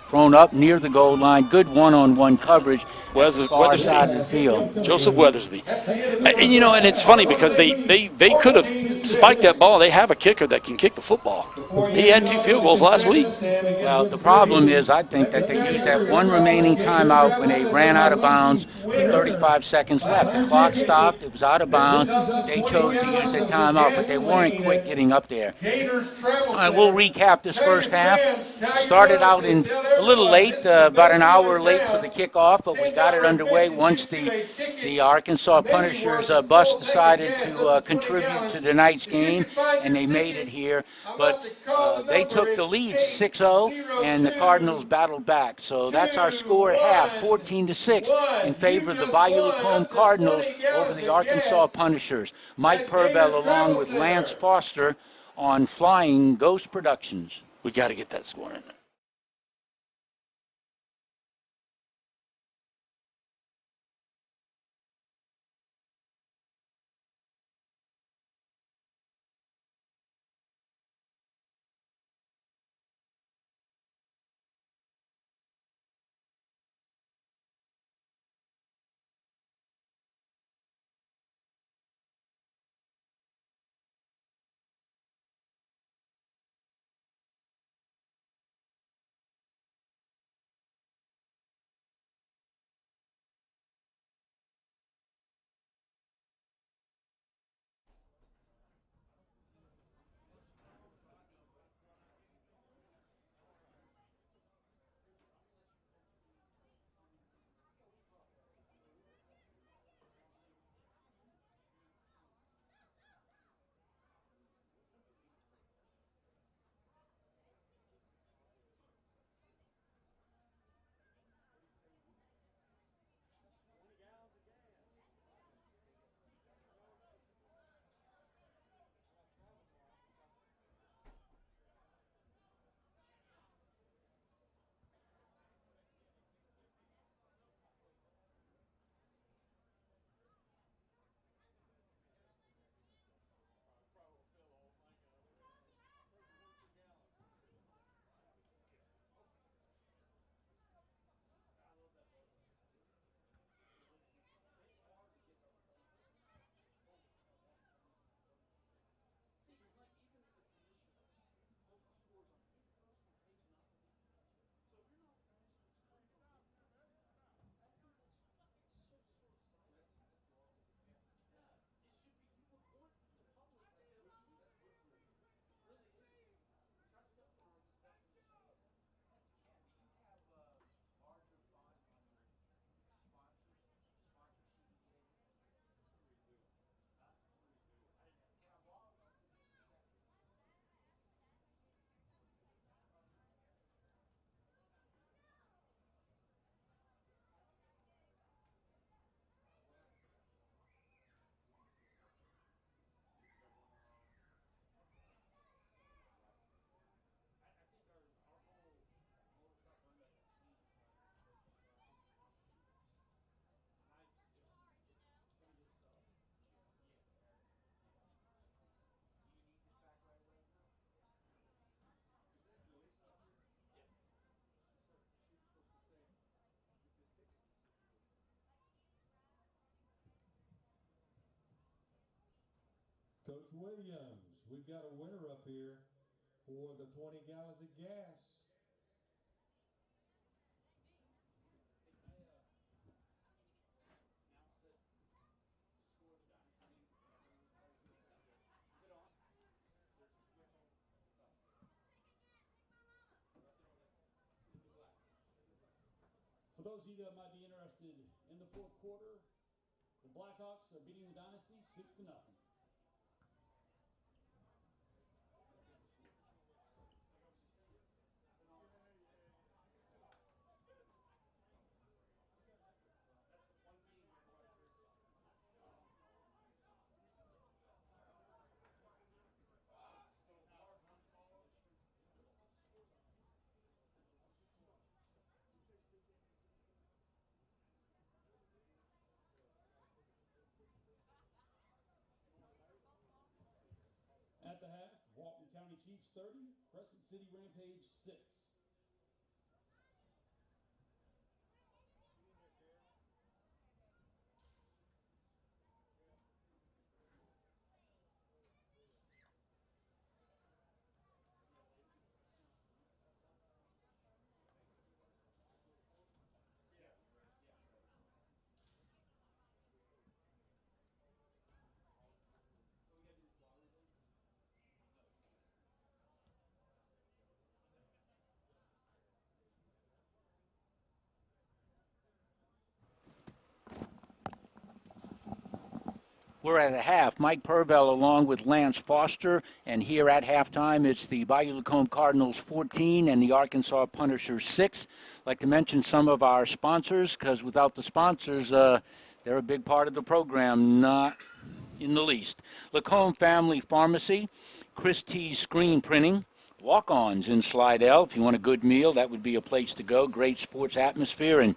Thrown up near the goal line. Good one-on-one coverage. Far side of the field. Joseph Weathersby. And it's funny because they could have spiked that ball. They have a kicker that can kick the football. He had 2 field goals last week. Well, the problem is I think that they used that one remaining timeout when they ran out of bounds with 35 seconds left. The clock stopped. It was out of bounds. They chose to use that timeout, but they weren't quick getting up there. I will recap this first half. Started out in a little late, about an hour late for the kickoff, but we got it underway once the Arkansas Punishers bus decided to contribute to tonight's game, and they made it here. But they took the lead 6-0, and the Cardinals battled back. So that's our score at half, 14-6 in favor of the Bayou Lacombe Cardinals over the Arkansas Punishers. Mike Purvell along with Lance Foster on Flying Ghost Productions. We got to get that score in there. Coach Williams, we've got a winner up here for the 20 gallons of gas. For those of you that might be interested, in the fourth quarter, the Blackhawks are beating the Dynasty 6-0. At the half, Walton County Chiefs 30, Crescent City Rampage 6. We're at a half. Mike Purvell along with Lance Foster. And here at halftime, it's the Bayou Lacombe Cardinals 14 and the Arkansas Punishers 6. I'd like to mention some of our sponsors, because without the sponsors, they're a big part of the program, not in the least. Lacombe Family Pharmacy, Christie's Screen Printing, Walk-Ons in Slidell. If you want a good meal, that would be a place to go. Great sports atmosphere and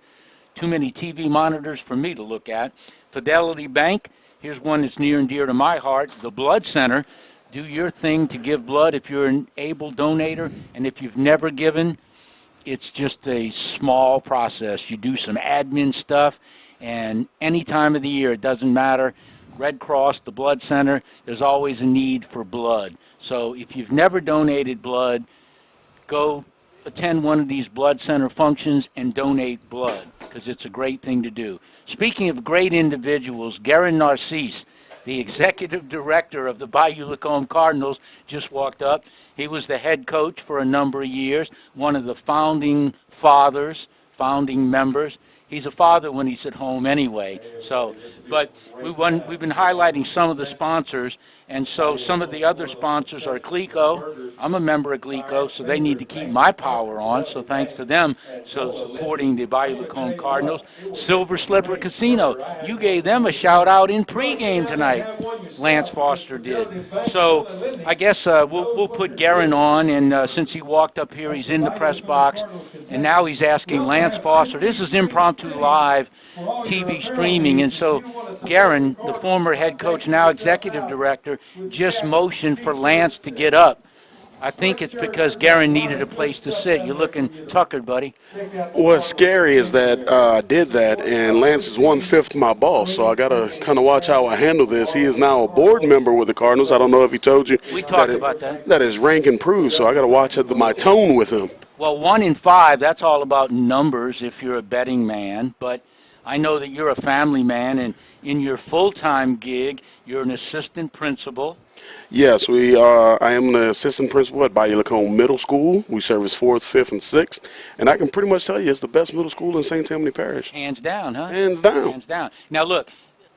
too many TV monitors for me to look at. Fidelity Bank. Here's one that's near and dear to my heart, the Blood Center. Do your thing to give blood if you're an able donator, and if you've never given, it's just a small process. You do some admin stuff, and any time of the year, it doesn't matter. Red Cross, the Blood Center, there's always a need for blood. So if you've never donated blood, go attend one of these blood center functions and donate blood, because it's a great thing to do. Speaking of great individuals, Garen Narcisse, the executive director of the Bayou Lacombe Cardinals, just walked up. He was the head coach for a number of years, one of the founding fathers, founding members. He's a father when he's at home anyway. So, but we've been highlighting some of the sponsors, and so some of the other sponsors are Glico. I'm a member of Glico, so they need to keep my power on, so thanks to them supporting the Bayou Lacombe Cardinals. Silver Slipper Casino, you gave them a shout out in pregame tonight. Lance Foster did. So I guess we'll put Garen on, and since he walked up here, he's in the press box, and now he's asking Lance Foster. This is impromptu live TV streaming, and so Garen, the former head coach, now executive director, just motioned for Lance to get up. I think it's because Garen needed a place to sit. You're looking tuckered, buddy. What's scary is that I did that, and Lance is 1/5 my boss, so I got to kind of watch how I handle this. He is now a board member with the Cardinals. I don't know if he told you. We talked about that. That his rank improved, so I got to watch my tone with him. Well, 1 in 5, that's all about numbers if you're a betting man, but I know that you're a family man, and in your full-time gig, you're an assistant principal. Yes, I am the assistant principal at Bayou Lacombe Middle School. We service 4th, 5th, and 6th, and I can pretty much tell you it's the best middle school in St. Tammany Parish. Hands down, huh? Hands down. Hands down. Now, look,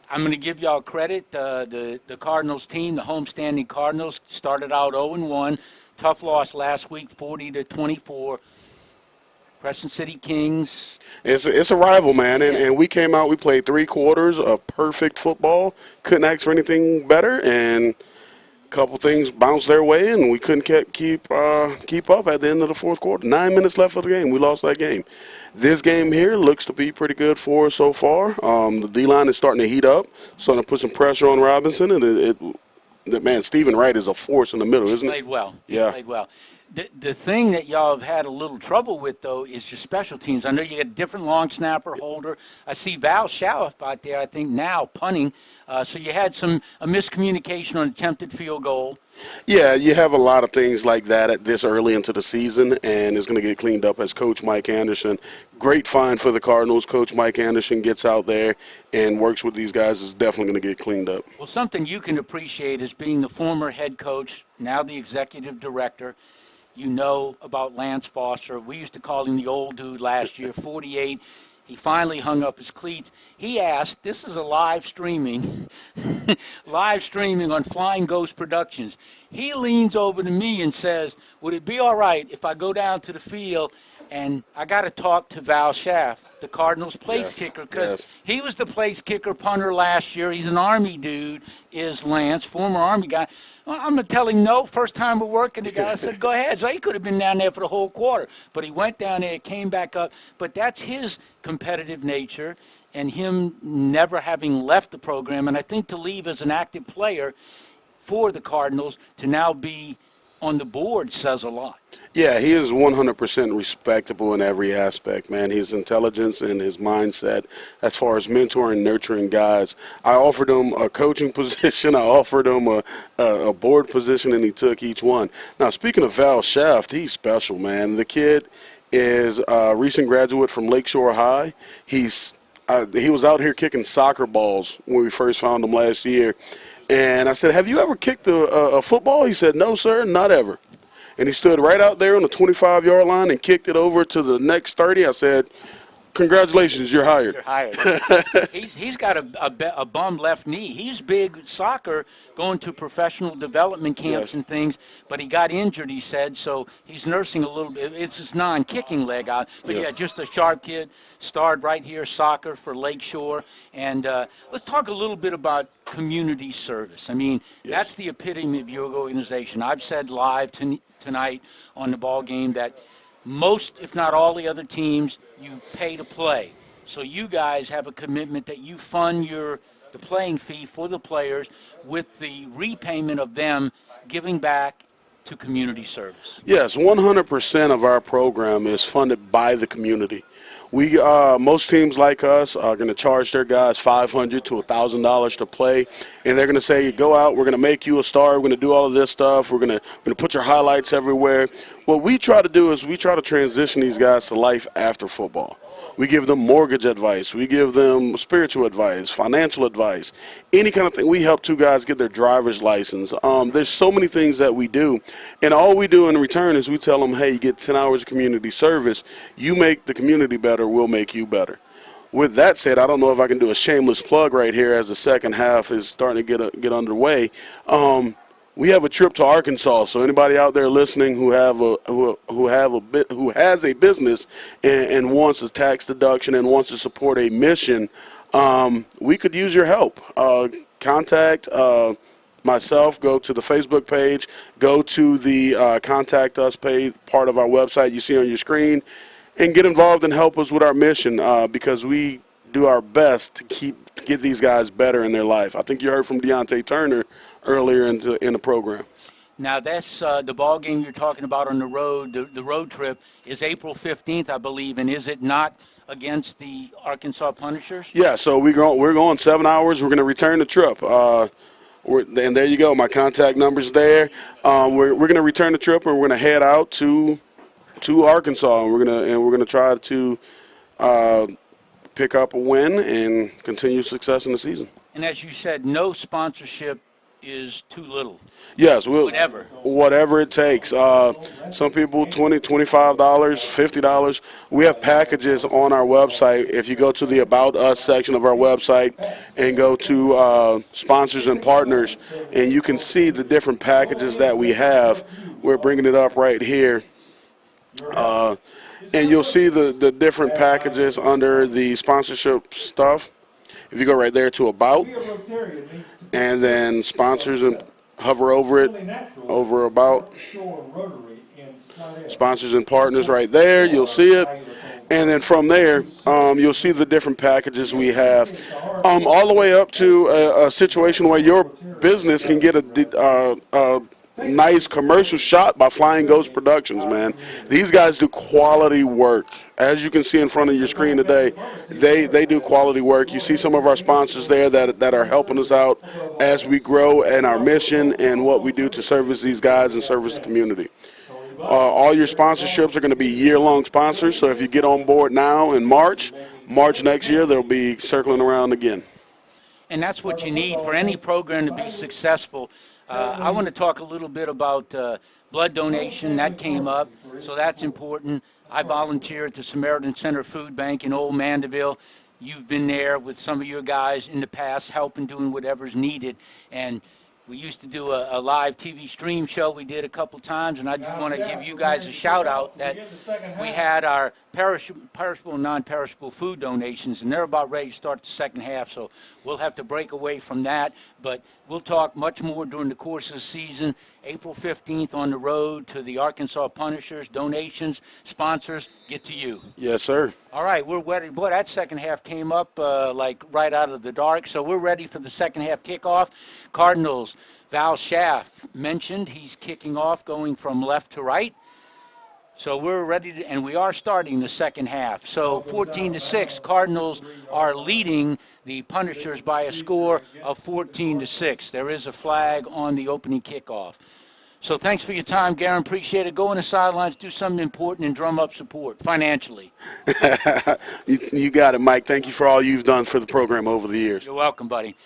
I'm going to give y'all credit. The Cardinals team, the homestanding Cardinals, started out 0-1. Tough loss last week, 40-24. Crescent City Kings. It's a rival, man, and we came out. We played 3 quarters of perfect football. Couldn't ask for anything better, and a couple things bounced their way, and we couldn't keep up at the end of the fourth quarter. 9 minutes left of the game. We lost that game. This game here looks to be pretty good for us so far. The D-line is starting to heat up, starting to put some pressure on Robinson, and man, Stephen Wright is a force in the middle, isn't he? Played well. Yeah. Played well. The thing that y'all have had a little trouble with, though, is your special teams. I know you got a different long snapper holder. I see Val Shallaf out there, I think, now punting. So you had a miscommunication on attempted field goal. Yeah, you have a lot of things like that at this early into the season, and it's going to get cleaned up as Coach Mike Anderson. Great find for the Cardinals. Coach Mike Anderson gets out there and works with these guys. Is definitely going to get cleaned up. Well, something you can appreciate is being the former head coach, now the executive director. You know about Lance Foster. We used to call him the old dude last year, 48. He finally hung up his cleats. He asked, this is a live streaming on Flying Ghost Productions. He leans over to me and says, would it be all right if I go down to the field and I got to talk to Val Shallaf, the Cardinals place kicker, because he was the place kicker punter last year. He's an Army dude, is Lance, former Army guy. Well, I'm going to tell him no. First time we're working together. I said, go ahead. So he could have been down there for the whole quarter. But he went down there, came back up. But that's his competitive nature and him never having left the program. And I think to leave as an active player for the Cardinals to now be on the board says a lot. Yeah, he is 100% respectable in every aspect, man. His intelligence and his mindset as far as mentoring, nurturing guys. I offered him a coaching position. I offered him a board position, and he took each one. Now, speaking of Val Shallaf, he's special, man. The kid is a recent graduate from Lakeshore High. He was out here kicking soccer balls when we first found him last year. And I said, have you ever kicked a football? He said, no, sir, not ever. And he stood right out there on the 25-yard line and kicked it over to the next 30. I said, congratulations, you're hired. You're hired. He's got a bum left knee. He's big soccer, going to professional development camps and things, but he got injured, he said, so he's nursing a little bit. It's his non-kicking leg out. But, yeah, just a sharp kid, starred right here, soccer for Lakeshore. And let's talk a little bit about community service. I mean, that's the epitome of your organization. I've said live tonight on the ball game that most, if not all, the other teams, you pay to play. So you guys have a commitment that you fund the playing fee for the players with the repayment of them giving back to community service. Yes, 100% of our program is funded by the community. We most teams like us are going to charge their guys $500 to $1,000 to play, and they're going to say, "Go out. We're going to make you a star. We're going to do all of this stuff. We're going to put your highlights everywhere." What we try to do is we try to transition these guys to life after football. We give them mortgage advice. We give them spiritual advice, financial advice, any kind of thing. We help two guys get their driver's license. There's so many things that we do, and all we do in return is we tell them, hey, you get 10 hours of community service. You make the community better, we'll make you better. With that said, I don't know if I can do a shameless plug right here as the second half is starting to get underway. We have a trip to Arkansas, so anybody out there listening who has a business and wants a tax deduction and wants to support a mission, we could use your help. Contact myself. Go to the Facebook page. Go to the Contact Us page, part of our website you see on your screen, and get involved and help us with our mission because we do our best to get these guys better in their life. I think you heard from Deontay Turner earlier in the program. Now, that's the ball game you're talking about on the road. The road trip is April 15th, I believe, and is it not against the Arkansas Punishers? Yeah, so we're going 7 hours. We're going to return the trip. And there you go. My contact number's there. We're going to return the trip, and we're going to head out to Arkansas, and we're going to try to pick up a win and continue success in the season. And as you said, no sponsorship is too little. Yes, whatever it takes. Some people $20, $25, $50. We have packages on our website. If you go to the About Us section of our website and go to sponsors and partners, and you can see the different packages that we have. We're bringing it up right here. And you'll see the different packages under the sponsorship stuff. If you go right there to About, and then sponsors, and hover over it, over About, sponsors and partners right there, you'll see it. And then from there, you'll see the different packages we have, all the way up to a situation where your business can get a nice commercial shot by Flying Ghost Productions, man. These guys do quality work. As you can see in front of your screen today, they do quality work. You see some of our sponsors there that are helping us out as we grow in our mission and what we do to service these guys and service the community. All your sponsorships are going to be year-long sponsors, so if you get on board now in March next year, they'll be circling around again. And that's what you need for any program to be successful. I want to talk a little bit about blood donation. That came up, so that's important. I volunteer at the Samaritan Center Food Bank in Old Mandeville. You've been there with some of your guys in the past, helping, doing whatever's needed. And we used to do a live TV stream show we did a couple times, and I do want to give you guys a shout-out that we had our perishable and non-perishable food donations, and they're about ready to start the second half, so we'll have to break away from that. But we'll talk much more during the course of the season. April 15th on the road to the Arkansas Punishers. Donations, sponsors, get to you. Yes, sir. All right, we're ready. Boy, that second half came up like right out of the dark, so we're ready for the second half kickoff. Cardinals, Val Schaff mentioned he's kicking off, going from left to right. So we're ready to, and we are starting the second half. So 14-6, Cardinals are leading the Punishers by a score of 14-6. There is a flag on the opening kickoff. So thanks for your time, Garen. Appreciate it. Go on the sidelines, do something important, and drum up support financially. You got it, Mike. Thank you for all you've done for the program over the years. You're welcome, buddy.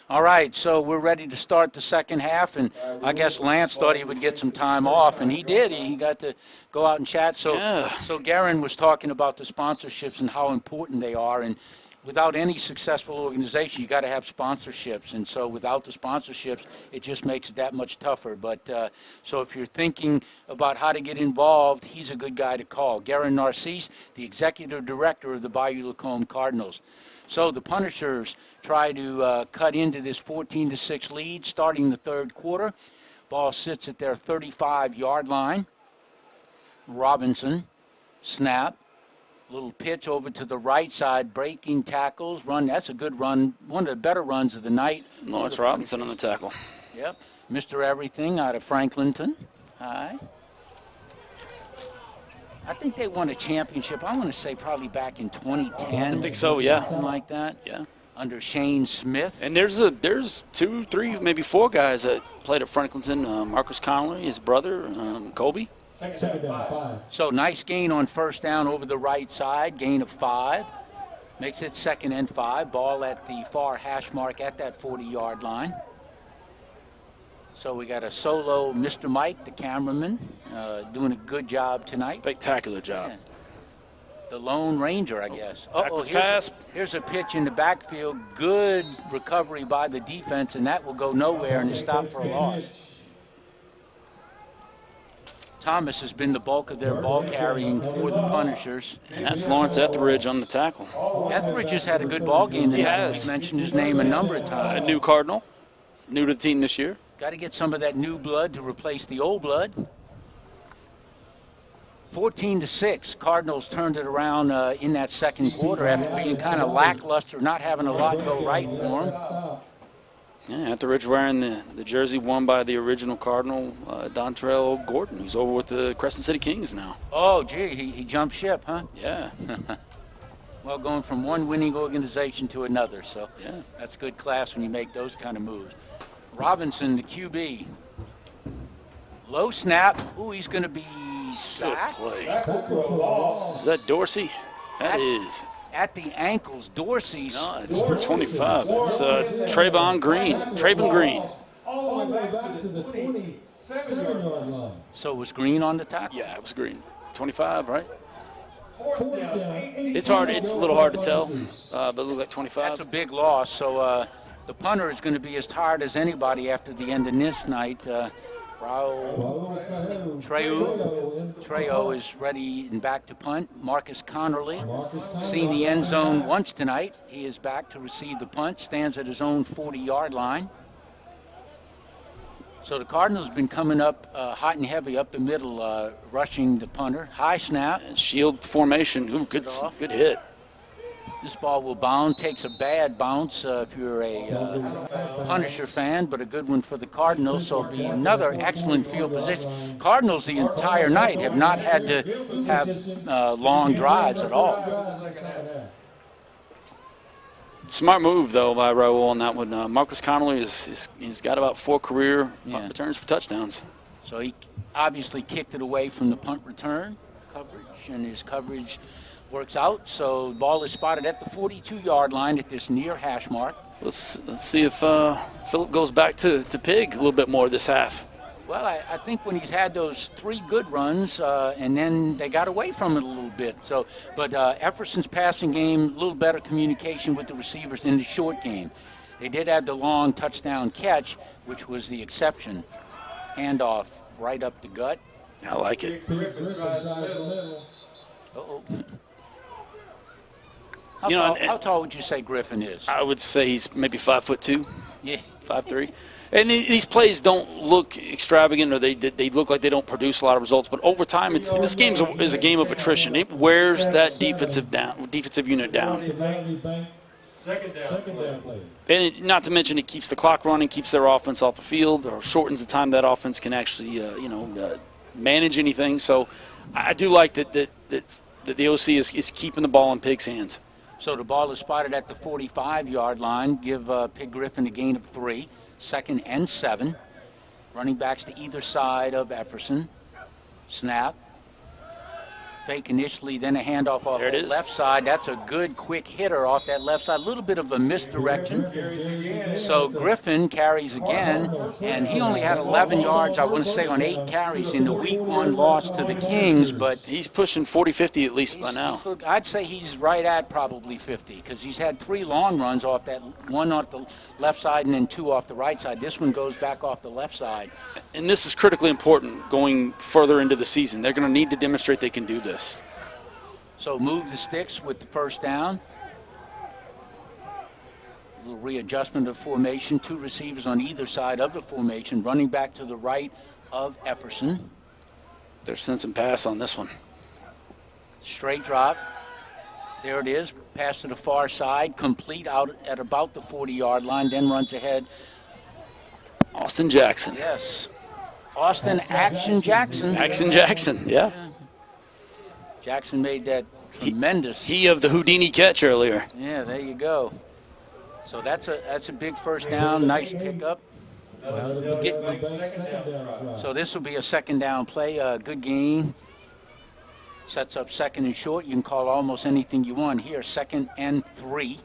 All right, so we're ready to start the second half, and I guess Lance thought he would get some time off, and he did. He got to go out and chat. So Garen was talking about the sponsorships and how important they are, and without any successful organization, you got to have sponsorships, and so without the sponsorships, it just makes it that much tougher. But so if you're thinking about how to get involved, he's a good guy to call. Garen Narcisse, the executive director of the Bayou Lacombe Cardinals. So the Punishers try to cut into this 14-6 lead starting the third quarter. Ball sits at their 35-yard line. Robinson, snap. Little pitch over to the right side, breaking tackles, run. That's a good run, one of the better runs of the night. Lawrence Robinson on the tackle. Yep, Mr. Everything out of Franklinton. Hi. I think they won a championship, I want to say probably back in 2010. I think so, yeah. Something like that. Yeah. Under Shane Smith. And there's 2, 3, maybe 4 guys that played at Franklinton. Marcus Connolly, his brother, Colby. Second down, 5. So nice gain on first down over the right side, gain of 5. Makes it 2nd and 5. Ball at the far hash mark at that 40-yard line. So we got a solo Mr. Mike, the cameraman, doing a good job tonight. Spectacular job. Yeah. The Lone Ranger, I guess. Here's a pitch in the backfield. Good recovery by the defense, and that will go nowhere and is stopped for a loss. Thomas has been the bulk of their ball carrying for the Punishers. And that's Lawrence Etheridge on the tackle. Etheridge has had a good ball game. He has. We've mentioned his name a number of times. A new Cardinal, new to the team this year. Got to get some of that new blood to replace the old blood. 14-6, Cardinals turned it around in that second quarter after being kind of lackluster, not having a lot go right for them. Yeah, Etheridge wearing the jersey worn by the original Cardinal, Dontrell Gordon, who's over with the Crescent City Kings now. Oh, gee, he jumped ship, huh? Yeah. Well, going from one winning organization to another, so yeah, that's good class when you make those kind of moves. Robinson, the QB. Low snap. Ooh, he's going to be sacked. Good play. Is that Dorsey? That is. At the ankles, Dorsey's. No, it's 25. It's Trayvon Green. Trayvon Green. All the way back to the 27-yard line. So was Green on the tackle? Yeah, it was Green. 25, right? Fourth down, It's hard. It's a little hard to tell, but it looked like 25. That's a big loss. So the punter is going to be as tired as anybody after the end of this night. Trejo is ready and back to punt. Marcus Connerly, seen the end zone once tonight. He is back to receive the punt, stands at his own 40-yard line. So the Cardinals have been coming up hot and heavy up the middle, rushing the punter. High snap. And shield formation. Ooh, good hit. This ball will bound, takes a bad bounce if you're a Punisher fan, but a good one for the Cardinals, so it'll be another excellent field position. Cardinals the entire night have not had to have long drives at all. Smart move, though, by Raul on that one. Marcus Connolly he's got about 4 career punt returns for touchdowns. So he obviously kicked it away from the punt return coverage, and his coverage works out. So the ball is spotted at the 42-yard line at this near hash mark. Let's see if Phillip goes back to Pig a little bit more this half. Well, I think when he's had those 3 good runs, and then they got away from it a little bit. So, but Efferson's passing game, a little better communication with the receivers in the short game. They did have the long touchdown catch, which was the exception. Handoff right up the gut. I like it. Uh-oh. How tall would you say Griffin is? I would say he's maybe 5'2". Yeah. 5'3". And these plays don't look extravagant, or they look like they don't produce a lot of results. But over time, this game is a game of attrition. It wears that defensive unit down. Second down play. And not to mention, it keeps the clock running, keeps their offense off the field, or shortens the time that offense can actually, manage anything. So I do like that the OC is keeping the ball in Pig's hands. So the ball is spotted at the 45-yard line. Give Pig Griffin a gain of 3. 2nd and 7. Running backs to either side of Efferson. Snap. Fake initially, then a handoff off the left side. That's a good, quick hitter off that left side. A little bit of a misdirection. So Griffin carries again, and he only had 11 yards, I want to say, on 8 carries in the Week 1 loss to the Kings. But he's pushing 40-50 at least by now. I'd say he's right at probably 50, because he's had 3 long runs off that, 1 off the left side and then 2 off the right side. This one goes back off the left side. And this is critically important going further into the season. They're going to need to demonstrate they can do this. So move the sticks with the first down. A little readjustment of formation. 2 receivers on either side of the formation. Running back to the right of Efferson. They're sensing pass on this one. Straight drop. There it is. Pass to the far side. Complete out at about the 40-yard line. Then runs ahead. Austin Jackson. Yes. Austin Action Jackson. Action Jackson, yeah. Jackson made that tremendous. He of the Houdini catch earlier. Yeah, there you go. So that's a big first down. Nice pickup. So this will be a 2nd down play. Good gain. Sets up 2nd and short. You can call almost anything you want here. 2nd and 3.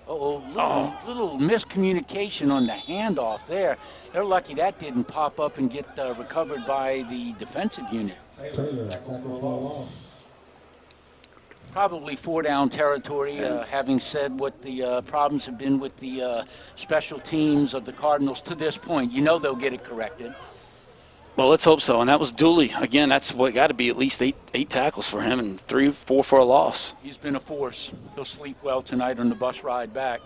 Little miscommunication on the handoff there. They're lucky that didn't pop up and get recovered by the defensive unit. Probably 4-down territory, having said what the problems have been with the special teams of the Cardinals to this point. You know they'll get it corrected. Well, let's hope so. And that was Dooley. Again, that's what got to be at least eight tackles for him and 3-4 for a loss. He's been a force. He'll sleep well tonight on the bus ride back.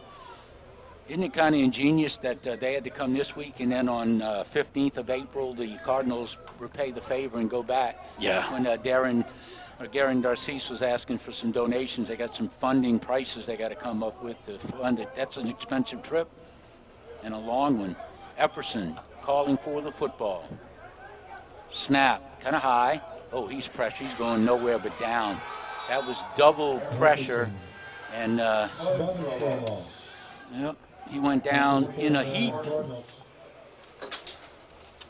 Isn't it kind of ingenious that they had to come this week, and then on 15th of April, the Cardinals repay the favor and go back? Yeah. That's when Garen Darcis was asking for some donations. They got some funding prices they got to come up with to fund it. That's an expensive trip and a long one. Efferson calling for the football. Snap, kind of high. Oh, he's pressure. He's going nowhere but down. That was double pressure, and he went down in a heap.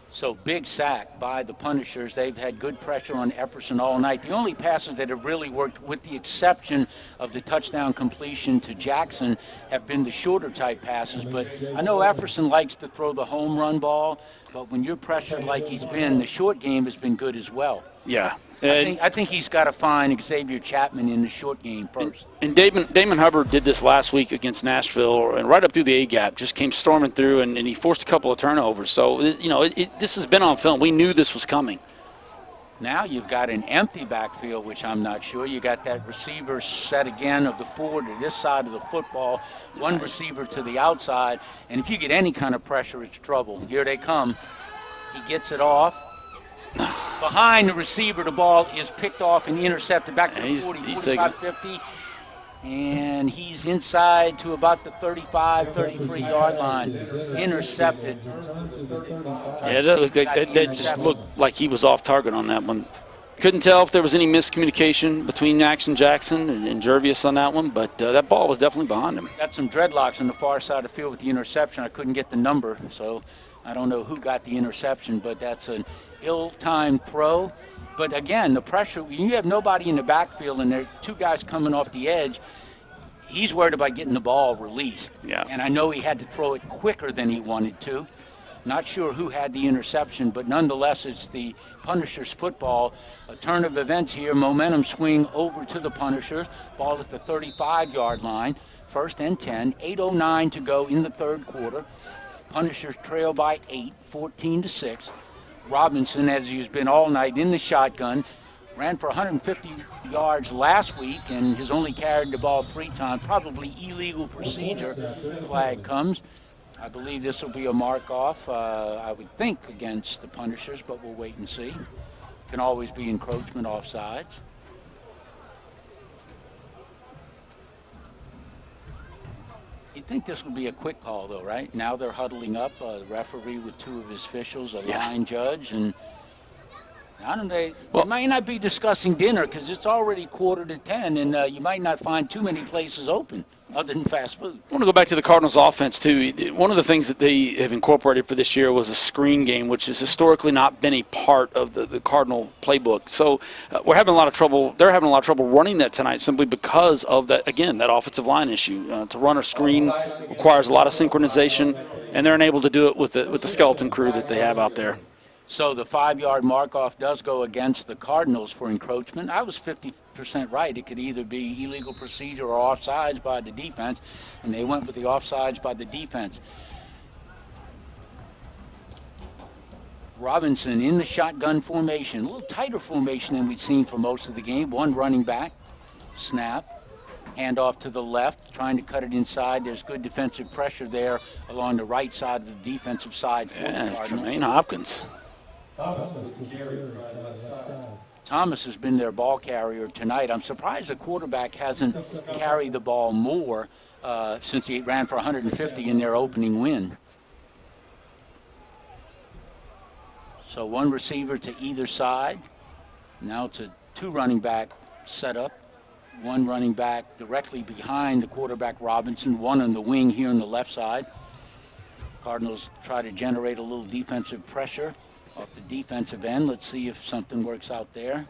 So big sack by the Punishers. They've had good pressure on Efferson all night. The only passes that have really worked, with the exception of the touchdown completion to Jackson, have been the shorter type passes. But I know Efferson likes to throw the home run ball, but when you're pressured like he's been, the short game has been good as well. Yeah. I think he's got to find Xavier Chapman in the short game first. And Damon Hubbard did this last week against Nashville, and right up through the A-gap, just came storming through, and he forced a couple of turnovers. So, this has been on film. We knew this was coming. Now you've got an empty backfield, which I'm not sure. You got that receiver set again of the forward to this side of the football, one receiver to the outside, and if you get any kind of pressure, it's trouble. Here they come. He gets it off. Behind the receiver, the ball is picked off and intercepted back to the 40, 45, 50. And he's inside to about the 35, 33-yard line. Intercepted. Yeah, that just looked like he was off target on that one. Couldn't tell if there was any miscommunication between Action Jackson and Jervius on that one, but that ball was definitely behind him. Got some dreadlocks on the far side of the field with the interception. I couldn't get the number, so I don't know who got the interception, but that's an ill-timed throw. But again, the pressure, when you have nobody in the backfield and there are two guys coming off the edge, he's worried about getting the ball released. Yeah. And I know he had to throw it quicker than he wanted to. Not sure who had the interception, but nonetheless, it's the Punishers football. A turn of events here, momentum swing over to the Punishers. Ball at the 35-yard line, 1st and 10, 8:09 to go in the third quarter. Punishers trail by 8, 14-6. Robinson, as he's been all night in the shotgun, ran for 150 yards last week and has only carried the ball 3 times. Probably illegal procedure. Flag comes. I believe this will be a mark-off, I would think, against the Punishers, but we'll wait and see. Can always be encroachment offsides. You'd think this would be a quick call, though, right? Now they're huddling up, the referee with 2 of his officials, a line judge, and I don't know, you might not be discussing dinner because it's already 9:45, and you might not find too many places open other than fast food. I want to go back to the Cardinals offense, too. One of the things that they have incorporated for this year was a screen game, which has historically not been a part of the Cardinal playbook. So we're having a lot of trouble. They're having a lot of trouble running that tonight simply because of that, again, that offensive line issue. To run a screen requires a lot of synchronization, and they're unable to do it with the skeleton crew that they have out there. So the 5-yard mark-off does go against the Cardinals for encroachment. I was 50% right. It could either be illegal procedure or offsides by the defense, and they went with the offsides by the defense. Robinson in the shotgun formation, a little tighter formation than we'd seen for most of the game. 1 running back, snap, handoff to the left, trying to cut it inside. There's good defensive pressure there along the right side of the defensive side for the Cardinals. Tremaine Hopkins. Thomas has been their ball carrier tonight. I'm surprised the quarterback hasn't carried the ball more since he ran for 150 in their opening win. So 1 receiver to either side. Now it's a 2 running back setup. 1 running back directly behind the quarterback Robinson, 1 on the wing here on the left side. Cardinals try to generate a little defensive pressure off the defensive end. Let's see if something works out there.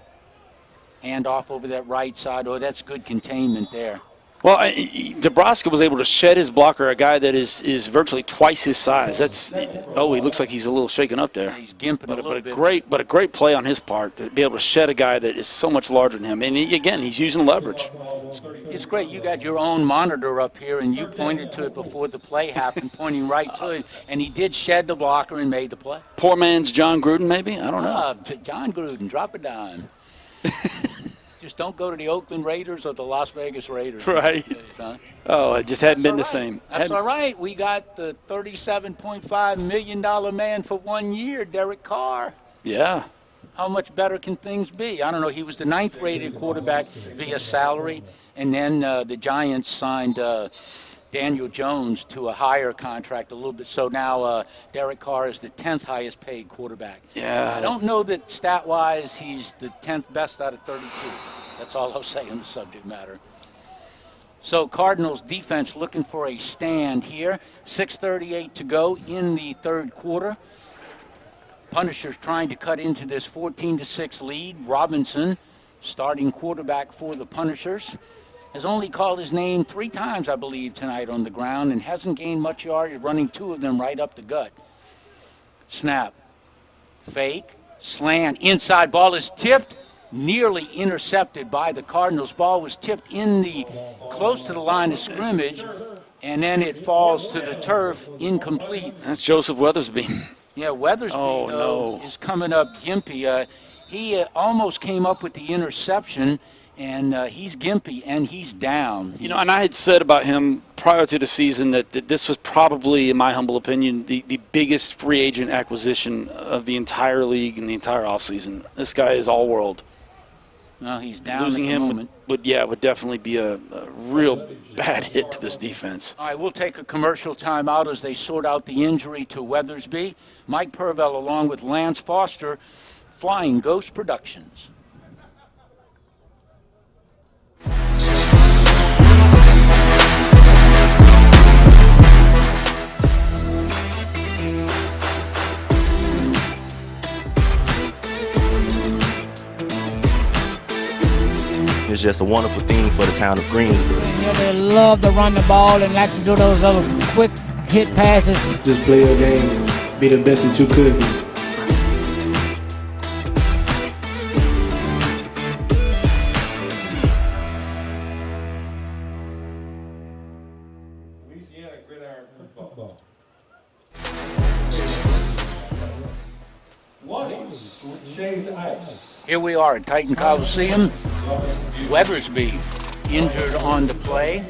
Hand off over that right side. Oh, that's good containment there. Well, Nebraska was able to shed his blocker, a guy that is virtually twice his size. That's he looks like he's a little shaken up there. He's gimping a little bit. A great play on his part to be able to shed a guy that is so much larger than him. And again, he's using leverage. It's great. You got your own monitor up here, and you pointed to it before the play happened, pointing right to it, and he did shed the blocker and made the play. Poor man's John Gruden, maybe? I don't know. John Gruden, drop a dime. Just don't go to the Oakland Raiders or the Las Vegas Raiders. Right. Oh, it just hadn't been the same. That's all right. We got the $37.5 million man for 1 year, Derek Carr. Yeah. How much better can things be? I don't know. He was the 9th rated quarterback via salary, and then the Giants signed Daniel Jones to a higher contract a little bit. So now Derek Carr is the 10th highest paid quarterback. Yeah. I don't know that stat-wise he's the 10th best out of 32. That's all I'll say on the subject matter. So Cardinals defense looking for a stand here. 6:38 to go in the third quarter. Punishers trying to cut into this 14-6 lead. Robinson, starting quarterback for the Punishers, has only called his name 3 times, I believe, tonight on the ground and hasn't gained much yardage, running 2 of them right up the gut. Snap. Fake. Slant. Inside. Ball is tipped. Nearly intercepted by the Cardinals. Ball was tipped close to the line of scrimmage, and then it falls to the turf, incomplete. That's Joseph Weathersby. Yeah, Weathersby is coming up gimpy. He almost came up with the interception, and he's gimpy, and he's down. You know, and I had said about him prior to the season that this was probably, in my humble opinion, the biggest free agent acquisition of the entire league and the entire offseason. This guy is all world. Well, he's down Losing at the him moment. would definitely be a real bad hit to this defense. All right, we'll take a commercial timeout as they sort out the injury to Weathersby. Mike Purvell along with Lance Foster, Flying Ghost Productions. It's just a wonderful thing for the town of Greensboro. You know, they love to run the ball and like to do those other quick hit passes. Just play your game and be the best that you could be. Louisiana Gridiron Football. One is shaved ice. Here we are at Titan Coliseum. Weathersby injured on the play.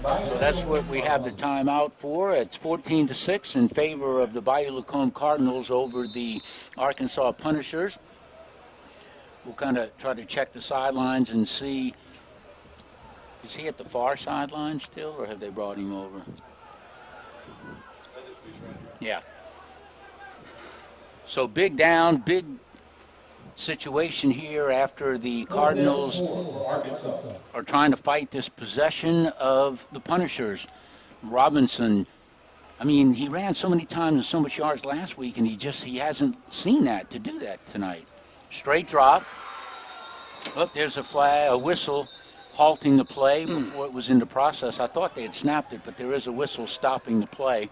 So that's what we have the timeout for. It's 14-6 in favor of the Bayou Lacombe Cardinals over the Arkansas Punishers. We'll kind of try to check the sidelines and see, is he at the far sideline still, or have they brought him over? Yeah. So big down, big situation here after the Cardinals are trying to fight this possession of the Punishers. Robinson, I mean, he ran so many times and so much yards last week, and he hasn't seen that to do that tonight. Straight drop. Oh, there's a whistle halting the play before it was into process. I thought they had snapped it, but there is a whistle stopping the play.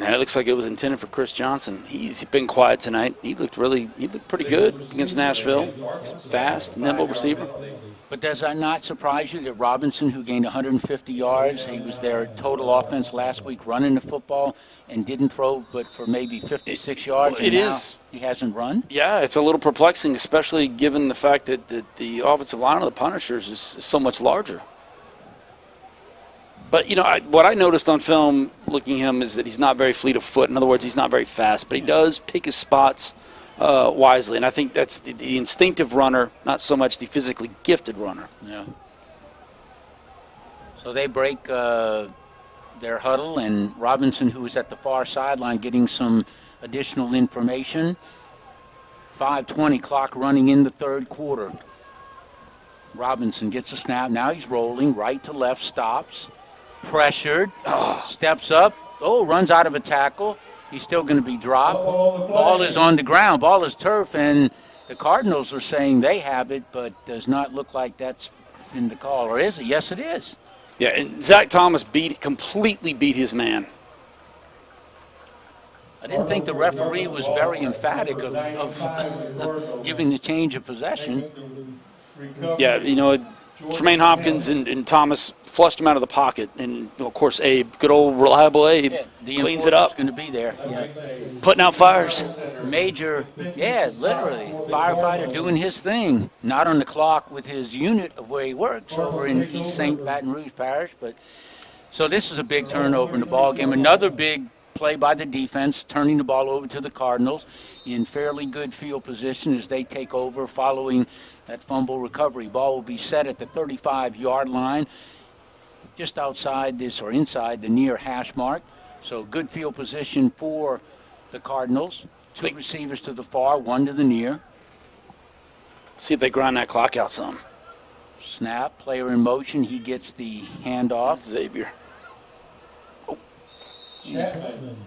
Man, it looks like it was intended for Chris Johnson. He's been quiet tonight. He looked pretty good against Nashville. Fast, nimble receiver. But does that not surprise you that Robinson, who gained 150 yards, he was their total offense last week running the football and didn't throw but for maybe 56 yards? It is. He hasn't run? Yeah, it's a little perplexing, especially given the fact that the offensive line of the Punishers is so much larger. But, you know, what I noticed on film looking at him is that he's not very fleet of foot. In other words, he's not very fast, but he does pick his spots wisely. And I think that's the instinctive runner, not so much the physically gifted runner. Yeah. So they break their huddle, and Robinson, who is at the far sideline, getting some additional information. 5:20 clock running in the third quarter. Robinson gets a snap. Now he's rolling right to left, stops. Pressured, steps up, runs out of a tackle. He's still going to be dropped. Ball is on the ground. Ball is turf, and the Cardinals are saying they have it, but does not look like that's been the call. Or is it? Yes, it is. Yeah, and Zach Thomas completely beat his man. I didn't think the referee was very emphatic of giving the change of possession. Yeah, you know, Tremaine Hopkins and Thomas flushed him out of the pocket, and of course Abe, good old reliable Abe, cleans it up. Going to be there, putting out fires. Major, literally firefighter doing his thing. Not on the clock with his unit of where he works over in East St. Baton Rouge Parish, but so this is a big turnover in the ball game. Another big play by the defense, turning the ball over to the Cardinals in fairly good field position as they take over following that fumble recovery. Ball will be set at the 35-yard line, just outside this or inside the near hash mark. So good field position for the Cardinals. Two receivers to the far, one to the near. See if they grind that clock out some. Snap, player in motion. He gets the handoff. Xavier.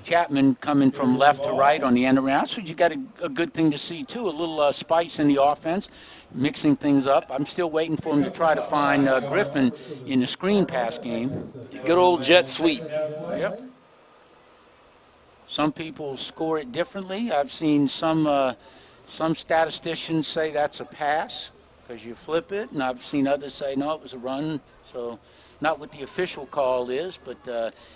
Chapman coming from left to right on the end around. So you got a good thing to see, too. A little spice in the offense, mixing things up. I'm still waiting for him to try to find Griffin in the screen pass game. Good old jet sweep. Yep. Some people score it differently. I've seen some statisticians say that's a pass because you flip it, and I've seen others say, no, it was a run. So not what the official call is, but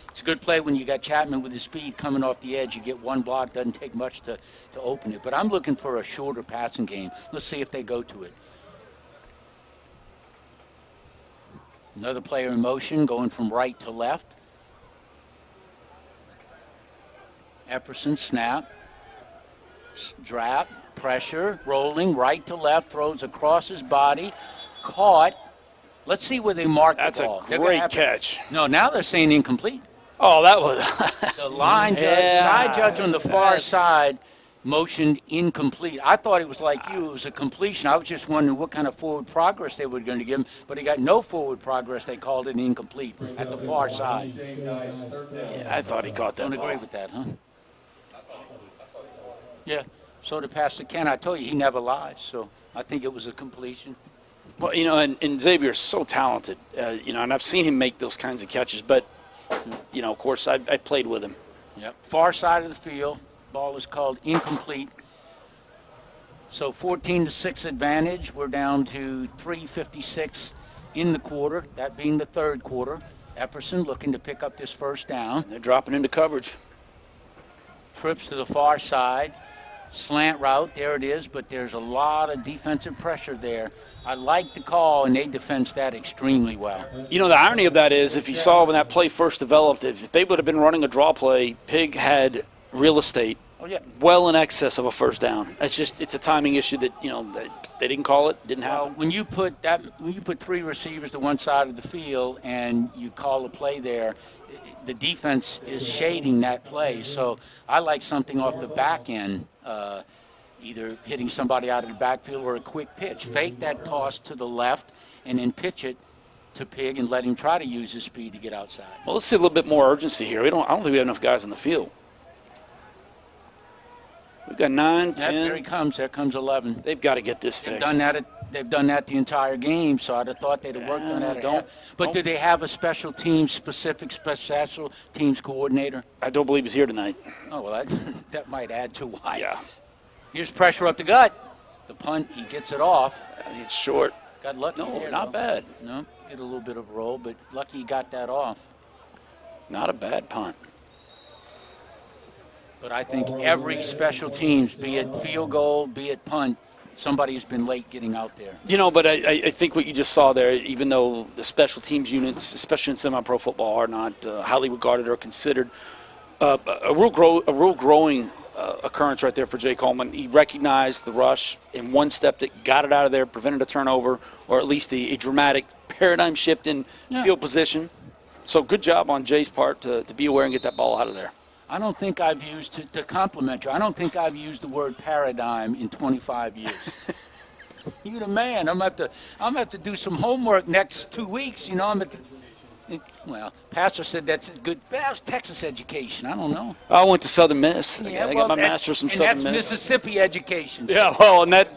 it's a good play when you got Chapman with his speed coming off the edge. You get one block, doesn't take much to open it. But I'm looking for a shorter passing game. Let's see if they go to it. Another player in motion, going from right to left. Epperson, snap. Drop, pressure, rolling, right to left, throws across his body, caught. Let's see where they mark That's the ball. a great catch. No, now they're saying incomplete. Oh, that was the line judge, side judge on the far side motioned incomplete. I thought it was like you, it was a completion. I was just wondering what kind of forward progress they were going to give him, but he got no forward progress. They called it incomplete at the far side. Yeah, I thought he caught that Don't ball. agree with that, huh? Yeah, so did Pastor Ken. I told you he never lies, so I think it was a completion. Well, you know, and Xavier's so talented, you know, and I've seen him make those kinds of catches, but, you know, of course, I played with him. Yep. Far side of the field, ball is called incomplete. So 14-6 advantage. We're down to 3:56 in the quarter, that being the third quarter. Epperson looking to pick up this first down. They're dropping into coverage. Trips to the far side. Slant route, there it is, but there's a lot of defensive pressure there. I like the call, and they defend that extremely well. You know, the irony of that is, if you saw when that play first developed, if they would have been running a draw play, Pig had real estate well in excess of a first down. It's a timing issue that, you know, they didn't call it, didn't happen. When you put three receivers to one side of the field and you call a play there, the defense is shading that play. So I like something off the back end, either hitting somebody out of the backfield or a quick pitch. Fake that toss to the left and then pitch it to Pig and let him try to use his speed to get outside. Well, let's see a little bit more urgency here. I don't think we have enough guys in the field. We've got 9, 10. There he comes. There comes 11. They've got to get this fixed. They've done that the entire game, so I'd have thought they'd have worked on that. But do they have a special teams coordinator? I don't believe he's here tonight. Oh, well, that might add to why. Yeah. Here's pressure up the gut. The punt, he gets it off. It's short. Got lucky No, there, not though. bad. No, get a little bit of roll, but lucky he got that off. Not a bad punt. But I think every special teams, be it field goal, be it punt, somebody's been late getting out there. You know, but I think what you just saw there, even though the special teams units, especially in semi-pro football, are not highly regarded or considered, a real growing occurrence right there for Jay Coleman. He recognized the rush in one step that got it out of there, prevented a turnover, or at least a dramatic paradigm shift in field position. So good job on Jay's part to be aware and get that ball out of there. I don't think I've used, to compliment you, I don't think I've used the word paradigm in 25 years. You're the man. I'm gonna have to do some homework next 2 weeks. You know, well, Pastor said that's good. That's Texas education. I don't know. I went to Southern Miss. Yeah, I got my master's from Southern Miss. That's Mississippi education. Yeah, well, and that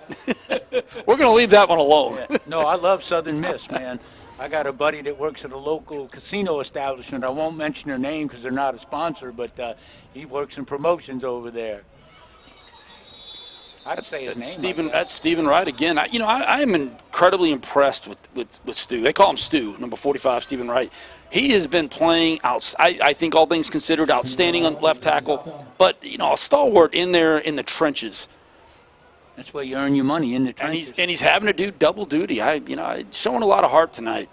we're going to leave that one alone. Yeah. No, I love Southern Miss, man. I got a buddy that works at a local casino establishment. I won't mention their name because they're not a sponsor, but he works in promotions over there. I'd say his name. That's Stephen Wright again. I am incredibly impressed with Stu. They call him Stu, number 45, Stephen Wright. He has been playing out. I think all things considered, outstanding on left tackle, but a stalwart in there in the trenches. That's where you earn your money, in the trenches. And he's having to do double duty. Showing a lot of heart tonight.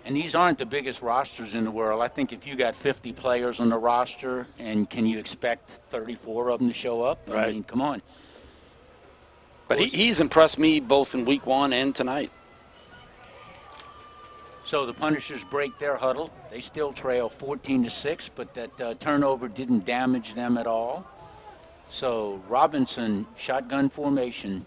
And these aren't the biggest rosters in the world. I think if you got 50 players on the roster, and can you expect 34 of them to show up? Right. I mean, come on. But he's impressed me both in week one and tonight. So the Punishers break their huddle. They still trail 14-6, but that turnover didn't damage them at all. So Robinson, shotgun formation,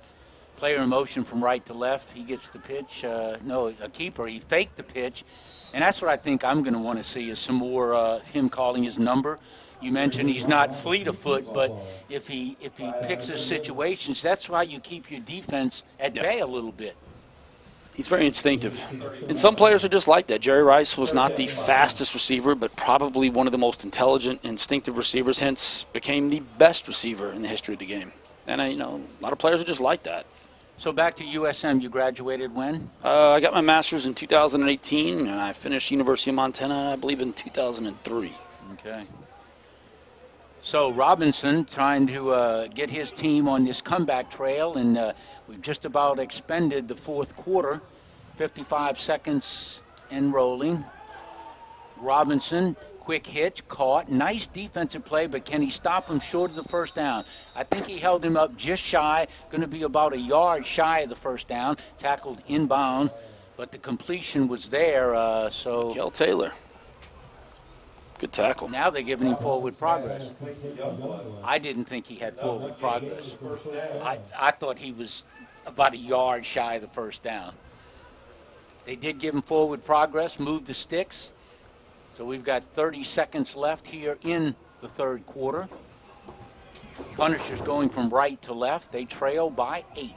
player in motion from right to left. He gets the pitch. A keeper. He faked the pitch. And that's what I think I'm going to want to see is some more of him calling his number. You mentioned he's not fleet of foot, but if he picks his situations, that's why you keep your defense at bay a little bit. He's very instinctive. And some players are just like that. Jerry Rice was not the fastest receiver, but probably one of the most intelligent, instinctive receivers, hence became the best receiver in the history of the game. And, a lot of players are just like that. So back to USM, you graduated when? I got my master's in 2018, and I finished University of Montana, I believe, in 2003. Okay. So Robinson trying to get his team on this comeback trail, and we've just about expended the fourth quarter, 55 seconds and rolling. Robinson, Quick hitch, caught, nice defensive play, but can he stop him short of the first down? I think he held him up just shy, going to be about a yard shy of the first down, tackled inbound, but the completion was there, so... Kel Taylor. Good tackle. Now they're giving him forward progress. I didn't think he had forward progress. I thought he was about a yard shy of the first down. They did give him forward progress, moved the sticks. So we've got 30 seconds left here in the third quarter. Punishers going from right to left. They trail by 8.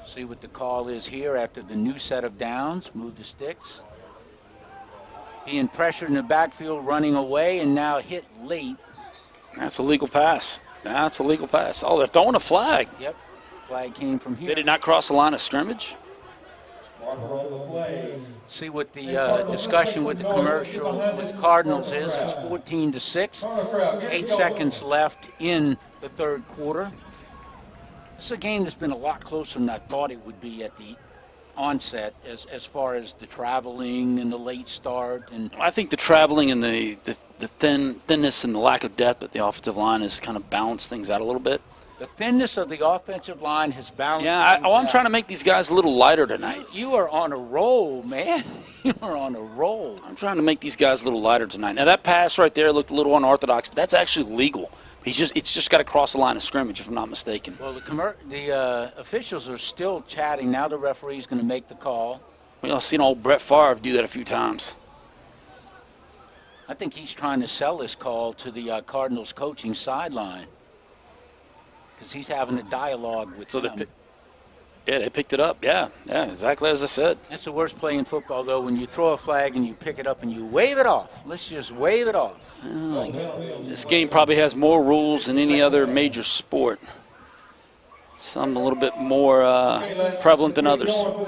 See what the call is here after the new set of downs. Move the sticks. Being pressured in the backfield, running away, and now hit late. That's a legal pass. That's a legal pass. Oh, they're throwing a flag. Yep. Flag came from here. They did not cross the line of scrimmage. See what the discussion with the commercial with the Cardinals is. It's 14-6. 8 seconds left in the third quarter. This is a game that's been a lot closer than I thought it would be at the onset, as far as the traveling and the late start. And I think the traveling and the thinness and the lack of depth at the offensive line has kind of balanced things out a little bit. The thinness of the offensive line has balanced. Yeah, I'm trying to make these guys a little lighter tonight. You are on a roll, man. You are on a roll. I'm trying to make these guys a little lighter tonight. Now, that pass right there looked a little unorthodox, but that's actually legal. It's just got to cross the line of scrimmage, if I'm not mistaken. Well, the officials are still chatting. Now the referee's going to make the call. Well, I've seen old Brett Favre do that a few times. I think he's trying to sell this call to the Cardinals coaching sideline, because he's having a dialogue with them. Yeah, they picked it up. Yeah, exactly as I said. That's the worst play in football, though, when you throw a flag and you pick it up and you wave it off. Let's just wave it off. This game probably has more rules than any other major sport. Some a little bit more prevalent than others. So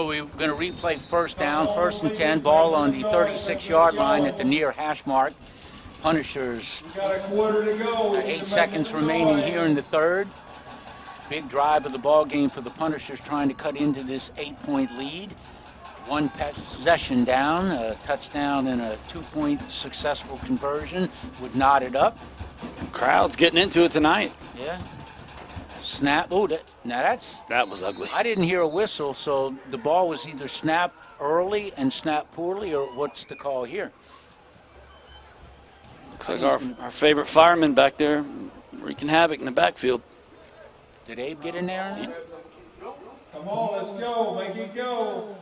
we're going to replay first down, 1st and 10, ball on the 36-yard line at the near hash mark. Punishers, 8 seconds remaining here in the third. Big drive of the ball game for the Punishers, trying to cut into this 8-point lead. 1 possession down, a touchdown and a 2-point successful conversion would knot it up. Crowd's getting into it tonight. Yeah. Snap. Oh, that was ugly. I didn't hear a whistle, so the ball was either snapped early and snapped poorly, or what's the call here? Looks like our favorite fireman back there wreaking havoc in the backfield. Did Abe get in there? Come on, let's go. Make it go.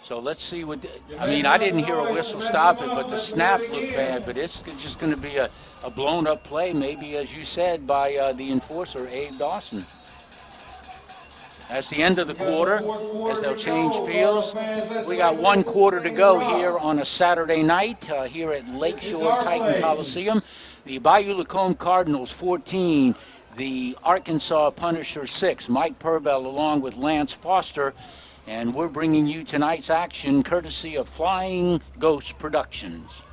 So let's see what. I didn't hear a whistle stop it, but the snap looked bad. But it's just going to be a blown-up play, maybe, as you said, by the enforcer, Abe Dawson. That's the end of the quarter, as they'll change fields. We got 1 quarter to go here on a Saturday night here at Lakeshore Titan Coliseum. The Bayou Lacombe Cardinals 14, the Arkansas Punishers 6. Mike Purbell along with Lance Foster. And we're bringing you tonight's action courtesy of Flying Ghost Productions.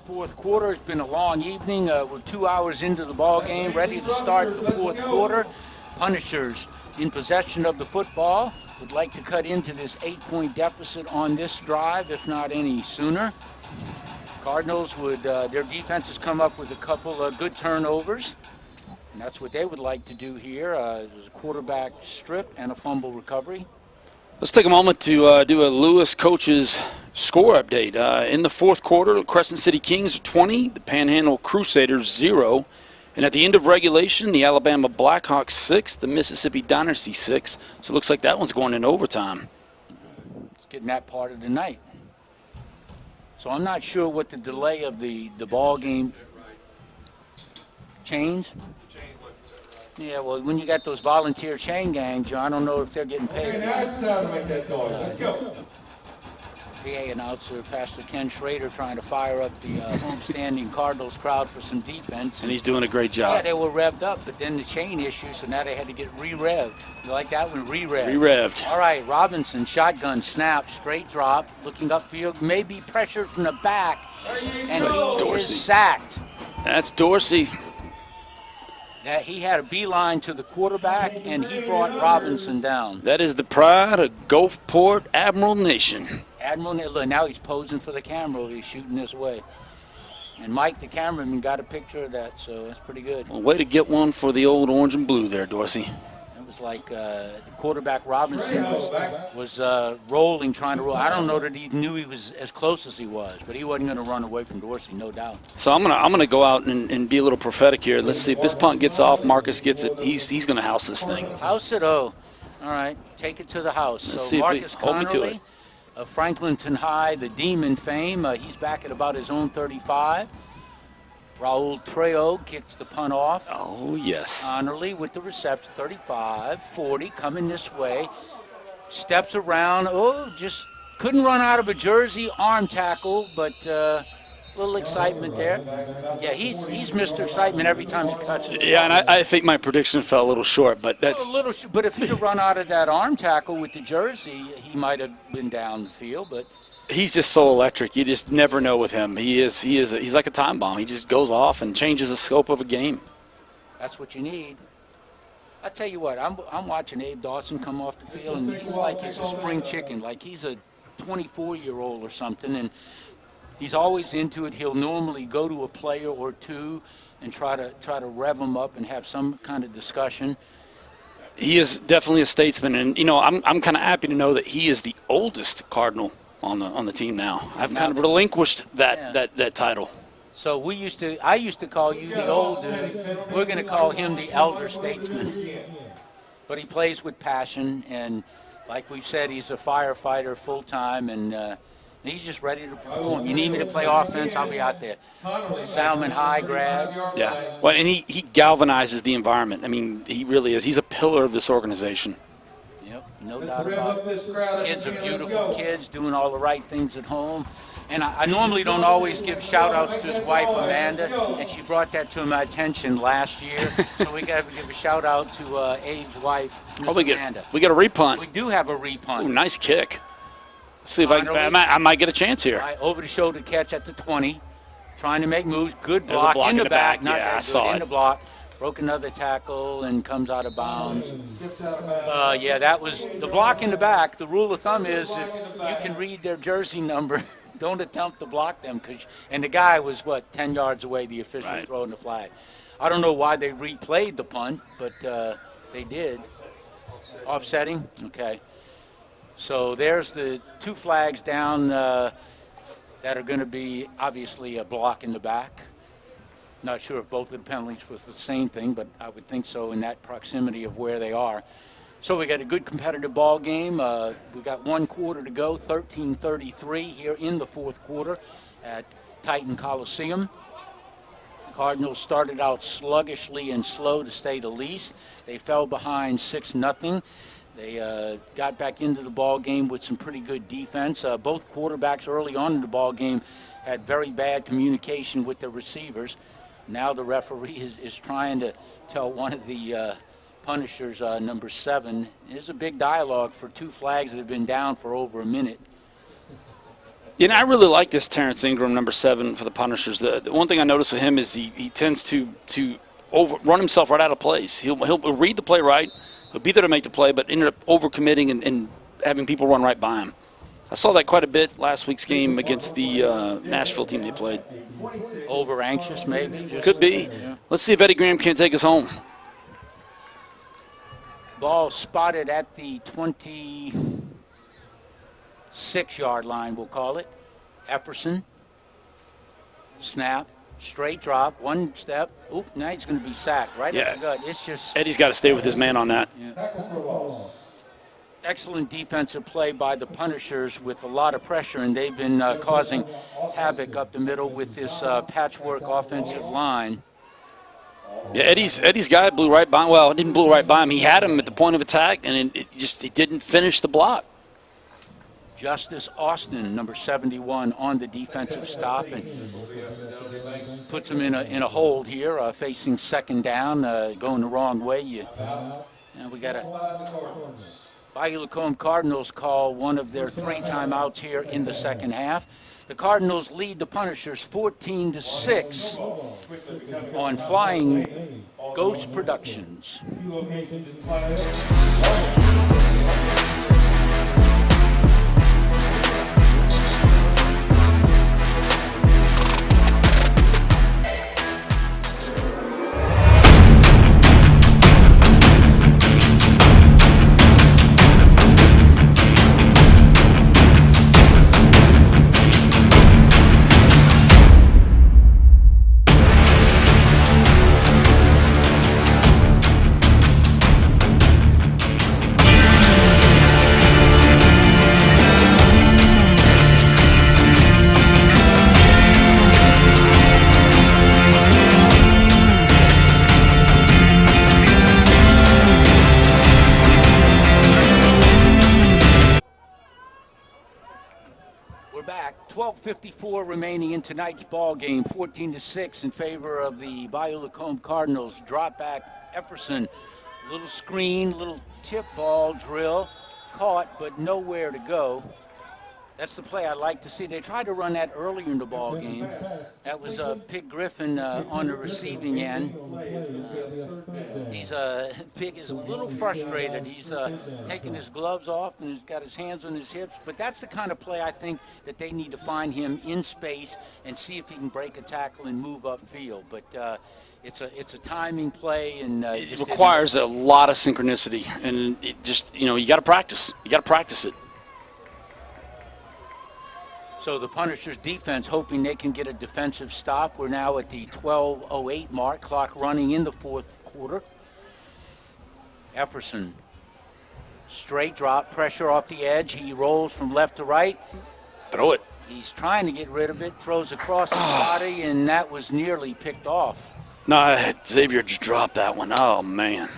Fourth quarter. It's been a long evening. We're 2 hours into the ball game, ready to start the fourth quarter. Punishers in possession of the football. Would like to cut into this 8-point deficit on this drive, if not any sooner. Cardinals would, their defense has come up with a couple of good turnovers, and that's what they would like to do here. There's a quarterback strip and a fumble recovery. Let's take a moment to do a Lewis coach's score update. In the fourth quarter, Crescent City Kings 20, the Panhandle Crusaders 0, And at the end of regulation, the Alabama Blackhawks 6, the Mississippi Dynasty 6. So it looks like that one's going in overtime. It's getting that part of the night. So I'm not sure what the delay of the ball game chains. Yeah, well, when you got those volunteer chain gangs, I don't know if they're getting paid. Okay, now it's time to make that noise. Let's go. PA announcer, Pastor Ken Schrader, trying to fire up the homestanding Cardinals crowd for some defense. And he's doing a great job. Yeah, they were revved up, but then the chain issue, so now they had to get re-revved. You like that one? Re-revved. Re-revved. All right, Robinson, shotgun, snap, straight drop, looking upfield, maybe pressured from the back, and he is sacked. That's Dorsey. Yeah, he had a beeline to the quarterback, and he brought Robinson down. That is the pride of Gulfport Admiral Nation. Admiral, now he's posing for the camera. He's shooting this way. And Mike, the cameraman, got a picture of that, so that's pretty good. Well, way to get one for the old orange and blue there, Dorsey. It was like the quarterback Robinson was rolling, trying to roll. I don't know that he knew he was as close as he was, but he wasn't going to run away from Dorsey, no doubt. So I'm gonna go out and be a little prophetic here. Let's see if this punt gets off. Marcus gets it. He's going to house this thing. House it, All right, take it to the house. Let's so see Marcus if hold me to it. Connerly of Franklinton High, the Demon fame. He's back at about his own 35. Raul Trejo kicks the punt off. Oh, yes. Connerly with the reception, 35, 40, coming this way. Steps around. Just couldn't run out of a jersey arm tackle, but a little excitement there. Yeah, he's Mr. Excitement every time he catches. Yeah, and I think my prediction fell a little short, but that's... But if he'd have run out of that arm tackle with the jersey, he might have been down the field, but... He's just so electric. You just never know with him. He's like a time bomb. He just goes off and changes the scope of a game. That's what you need. I tell you what, I'm watching Abe Dawson come off the field, and he's like he's a spring chicken, like he's a 24-year-old or something, and he's always into it. He'll normally go to a player or two and try to rev him up and have some kind of discussion. He is definitely a statesman, and I'm kind of happy to know that he is the oldest Cardinal on the team now. I've kind of relinquished that title. So I used to call you the old dude. We're going to call him the elder statesman. But he plays with passion, and like we've said, he's a firefighter full time, and he's just ready to perform. You need me to play offense, I'll be out there. Salmon high grab. Yeah. Well, and he galvanizes the environment. I mean, he really is. He's a pillar of this organization. No doubt about it. Kids are beautiful kids, doing all the right things at home. And I normally don't always give shout-outs to his wife, Amanda, and she brought that to my attention last year. So we got to give a shout-out to Abe's wife, Miss Amanda. We got a repunt. We do have a repunt. Ooh, nice kick. Let's see if I might get a chance here. Right, over-the-shoulder catch at the 20, trying to make moves. Good block, in the back. Not yeah, I good. saw in it. The block. Broke another tackle and comes out of bounds. That was the block in the back. The rule of thumb is if you can read their jersey number, don't attempt to block them. And the guy was, 10 yards away, the official throwing the flag. I don't know why they replayed the punt, but they did. Offsetting? Okay. So there's the two flags down that are going to be obviously a block in the back. Not sure if both of the penalties were the same thing, but I would think so in that proximity of where they are. So we got a good competitive ball game. We got 1 quarter to go, 13-33 here in the fourth quarter at Titan Coliseum. Cardinals started out sluggishly and slow to say the least. They fell behind 6-0. They got back into the ball game with some pretty good defense. Both quarterbacks early on in the ball game had very bad communication with their receivers. Now the referee is trying to tell one of the punishers, number 7, there's a big dialogue for 2 flags that have been down for over a minute. Yeah, I really like this Terrence Ingram, number 7, for the punishers. The one thing I noticed with him is he tends to run himself right out of place. He'll read the play right, he'll be there to make the play, but ended up overcommitting and having people run right by him. I saw that quite a bit last week's game against the Nashville team they played. Over anxious, maybe? Could be. Yeah. Let's see if Eddie Graham can't take us home. Ball spotted at the 26-yard line, we'll call it. Epperson. Snap. Straight drop, one step. Oop, now he's going to be sacked right at the gut. It's just Eddie's got to stay with his man on that. Excellent defensive play by the Punishers with a lot of pressure, and they've been causing havoc up the middle with this patchwork offensive line. Yeah, Eddie's guy blew right by him. Well, it didn't blow right by him. He had him at the point of attack, and he didn't finish the block. Justice Austin, number 71, on the defensive stop and puts him in a hold here, facing second down, going the wrong way. And we got a Bayou Lacombe Cardinals call one of their 3 timeouts here in the second half. The Cardinals lead the Punishers 14-6 on Flying Ghost Productions. We're back. 12:54 remaining in tonight's ball game. 14-6 in favor of the Bayou Lacombe Cardinals. Drop back Efferson. Little screen, little tip ball drill. Caught, but nowhere to go. That's the play I like to see. They tried to run that earlier in the ball game. That was Pig Griffin on the receiving end. Pig is a little frustrated. He's taking his gloves off and he's got his hands on his hips. But that's the kind of play I think that they need to find him in space and see if he can break a tackle and move upfield. But it's a timing play, and it requires a lot of synchronicity, and it just you got to practice. You got to practice it. So the Punishers defense hoping they can get a defensive stop. We're now at the 12:08 mark, clock running in the fourth quarter. Efferson, straight drop, pressure off the edge. He rolls from left to right. Throw it. He's trying to get rid of it, throws across his body, and that was nearly picked off. No, Xavier just dropped that one. Oh, man.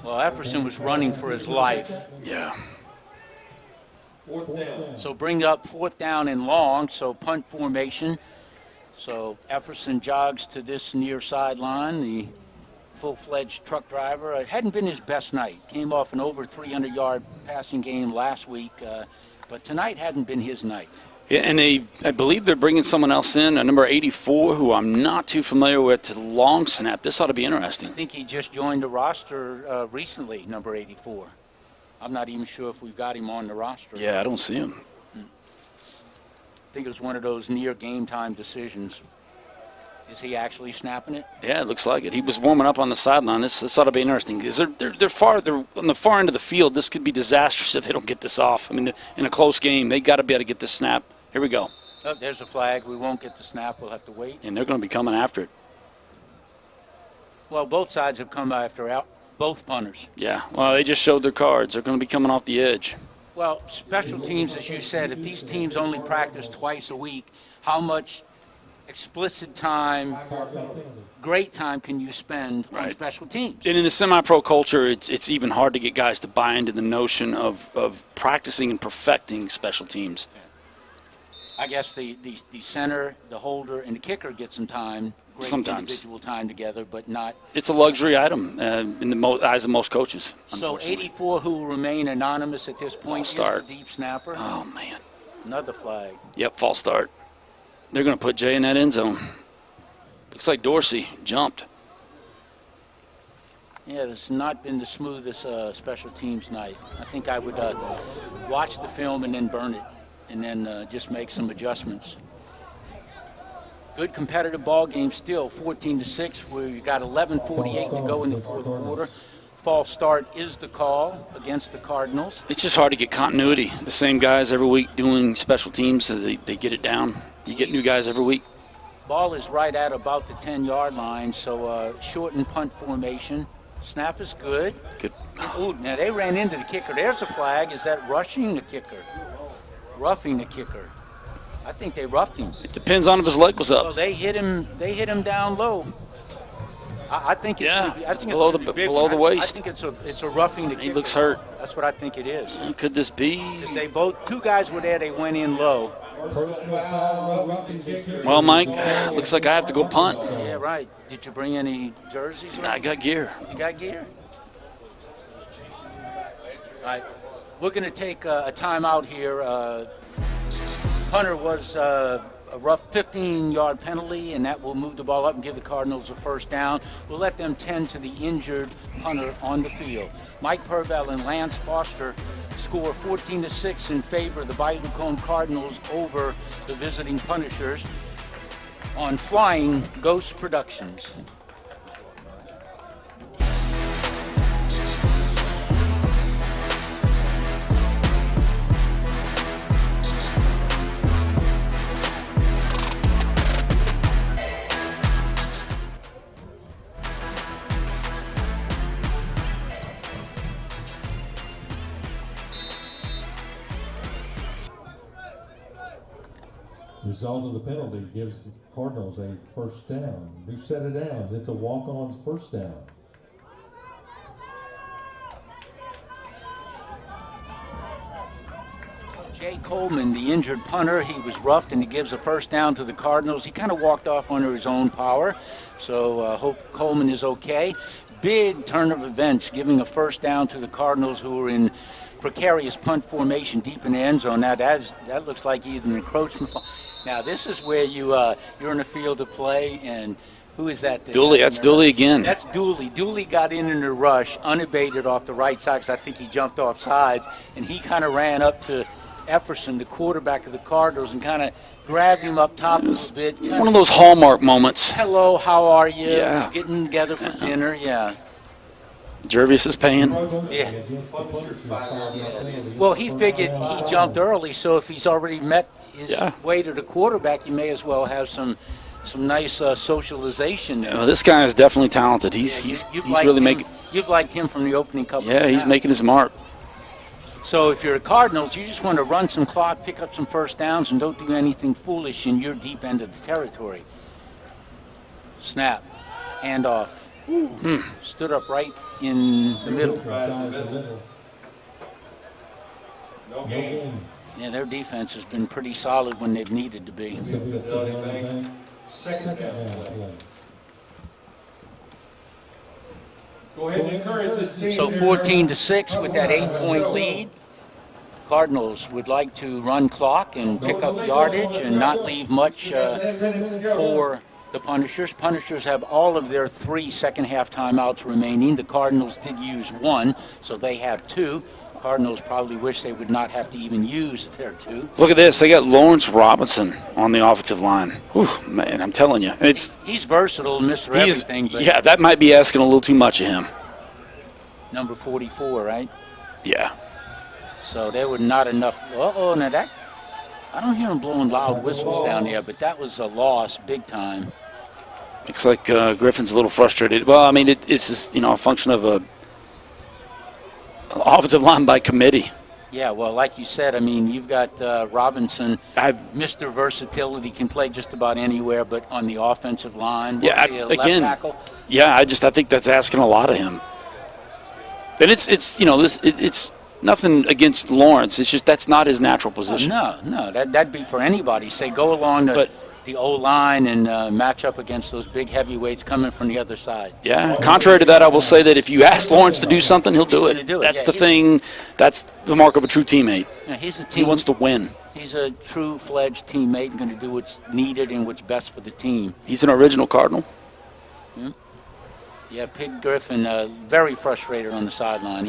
Well, Efferson was running for his life. Yeah. So bring up 4th down and long, so punt formation. So Efferson jogs to this near sideline, the full-fledged truck driver. It hadn't been his best night. Came off an over 300-yard passing game last week, but tonight hadn't been his night. Yeah, and I believe they're bringing someone else in, number 84, who I'm not too familiar with, to long snap. This ought to be interesting. I think he just joined the roster recently, number 84. I'm not even sure if we've got him on the roster. Yeah, I don't see him. I think it was one of those near game time decisions. Is he actually snapping it? Yeah, it looks like it. He was warming up on the sideline. This ought to be interesting because they're on the far end of the field. This could be disastrous if they don't get this off. I mean, in a close game, they got to be able to get this snap. Here we go. Oh, there's a flag. We won't get the snap. We'll have to wait. And they're going to be coming after it. Well, both sides have come after out. Both punters. Yeah, well, they just showed their cards. They're going to be coming off the edge. Well, special teams, as you said, if these teams only practice twice a week, how much explicit time, great time can you spend on special teams? And in the semi-pro culture, it's even hard to get guys to buy into the notion of practicing and perfecting special teams. I guess the center, the holder, and the kicker get some time. Great Sometimes. Individual time together, but not. It's a luxury item in the eyes of most coaches. So 84 who will remain anonymous at this point is the deep snapper. Oh, man. Another flag. Yep, false start. They're going to put Jay in that end zone. Looks like Dorsey jumped. Yeah, it's not been the smoothest special teams night. I think I would watch the film and then burn it and then just make some adjustments. Good competitive ball game still, 14-6, where you got 11:48 to go in the fourth quarter. False start is the call against the Cardinals. It's just hard to get continuity. The same guys every week doing special teams, so they get it down. You get new guys every week. Ball is right at about the 10-yard line, so shortened punt formation. Snap is good. Good. Ooh, now they ran into the kicker. There's a flag. Is that rushing the kicker? Roughing the kicker. I think they roughed him. It depends on if his leg was up. Well, they hit him down low. I think it's gonna be, I think below it's the big below one. the waist. I think it's a roughing the kicker. He looks hurt. That's what I think it is. Could this be? Because they both, two guys were there. They went in low. Well, Mike, looks like I have to go punt. Yeah, right. Did you bring any jerseys? I got gear. You got gear? All right. We're going to take a timeout here. Punter was a rough 15-yard penalty, and that will move the ball up and give the Cardinals a first down. We'll let them tend to the injured punter on the field. Mike Purvell and Lance Foster score 14-6 in favor of the Bayou Lacombe Cardinals over the visiting Punishers on Flying Ghost Productions. Result of the penalty gives the Cardinals a first down. Who set it down? It's a walk-on first down. Jay Coleman, the injured punter, he was roughed and he gives a first down to the Cardinals. He kind of walked off under his own power, so hope Coleman is okay. Big turn of events, giving a first down to the Cardinals, who are in precarious punt formation deep in the end zone. Now that looks like either an encroachment. Now this is where you're in the field of play, and who is that? Dooley. That's Dooley again. That's Dooley. Dooley got in the rush, unabated off the right side, because I think he jumped off sides, and he kind of ran up to Efferson, the quarterback of the Cardinals, and kind of grabbed him up top a little bit. One of those hallmark moments. Hello, how are you? Yeah. Getting together for dinner, yeah. Jervius is paying. Yeah. Well, he figured he jumped early, so if he's already met his way to the quarterback, you may as well have some nice socialization there. This guy is definitely talented. He's really making. You've liked him from the opening couple. Yeah, he's making his mark. So if you're a Cardinals, you just want to run some clock, pick up some first downs, and don't do anything foolish in your deep end of the territory. Snap, handoff, stood up right in the middle. No game. Yeah, their defense has been pretty solid when they've needed to be. Second down. Go ahead and encourage this team. So 14-6 with that 8-point lead. Cardinals would like to run clock and pick up yardage and not leave much for the Punishers. Punishers have all of their 3 second-half timeouts remaining. The Cardinals did use 1, so they have 2. Cardinals probably wish they would not have to even use their 2. Look at this. They got Lawrence Robinson on the offensive line. Whew, man, I'm telling you. He's versatile, Mr. Everything. But yeah, that might be asking a little too much of him. Number 44, right? Yeah. So there were not enough. Uh-oh, now that, I don't hear him blowing loud whistles down there, but that was a loss big time. Looks like Griffin's a little frustrated. Well, I mean, it's just, a function of a offensive line by committee. Yeah, well, like you said, I mean, you've got Robinson, Mr. Versatility, can play just about anywhere but on the offensive line. Yeah, again, I think that's asking a lot of him. And it's nothing against Lawrence. It's just that's not his natural position. No, that'd be for anybody. Say go along the O-line and match up against those big heavyweights coming from the other side. Yeah, contrary to that, I will say that if you ask Lawrence to do something, he'll do it. That's the thing. That's the mark of a true teammate. Yeah, he's a he wants to win. He's a true-fledged teammate and going to do what's needed and what's best for the team. He's an original Cardinal. Yeah, Pig Griffin, very frustrated on the sideline.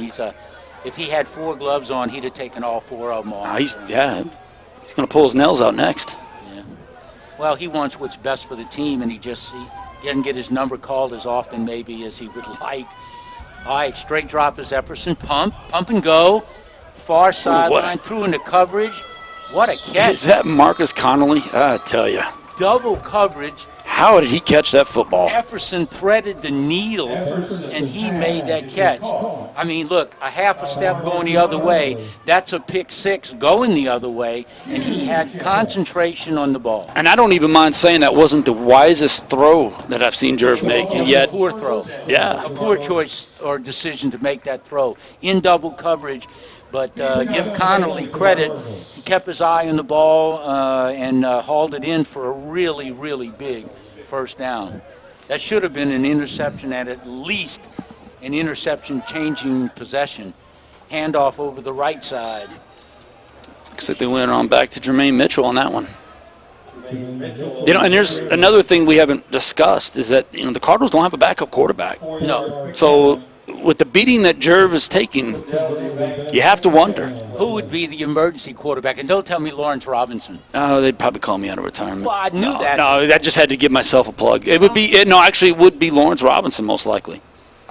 If he had 4 gloves on, he'd have taken all 4 of them off. He's going to pull his nails out next. Yeah. Well, he wants what's best for the team, and he doesn't get his number called as often maybe as he would like. All right, straight drop is Efferson. Pump and go. Far sideline, through into coverage. What a catch. Is that Marcus Connolly? I tell you. double coverage. How did he catch that football? Jefferson threaded the needle, and he made that catch. I mean, look, a half a step going the other way, that's a pick six going the other way, and he had concentration on the ball. And I don't even mind saying that wasn't the wisest throw that I've seen Jerv make, and yet a poor throw. Yeah. A poor choice or decision to make that throw in double coverage. But give Connolly credit. He kept his eye on the ball and hauled it in for a really, really big first down. That should have been an interception, at least an interception changing possession. Handoff over the right side. Looks like they went on back to Jermaine Mitchell on that one. You know, and there's another thing we haven't discussed is that, you know, the Cardinals don't have a backup quarterback. No. So with the beating that Jerv is taking, you have to wonder. Who would be the emergency quarterback? And don't tell me Lawrence Robinson. Oh, they'd probably call me out of retirement. Well, I knew that. No, that just had to give myself a plug. It would be, actually it would be Lawrence Robinson most likely.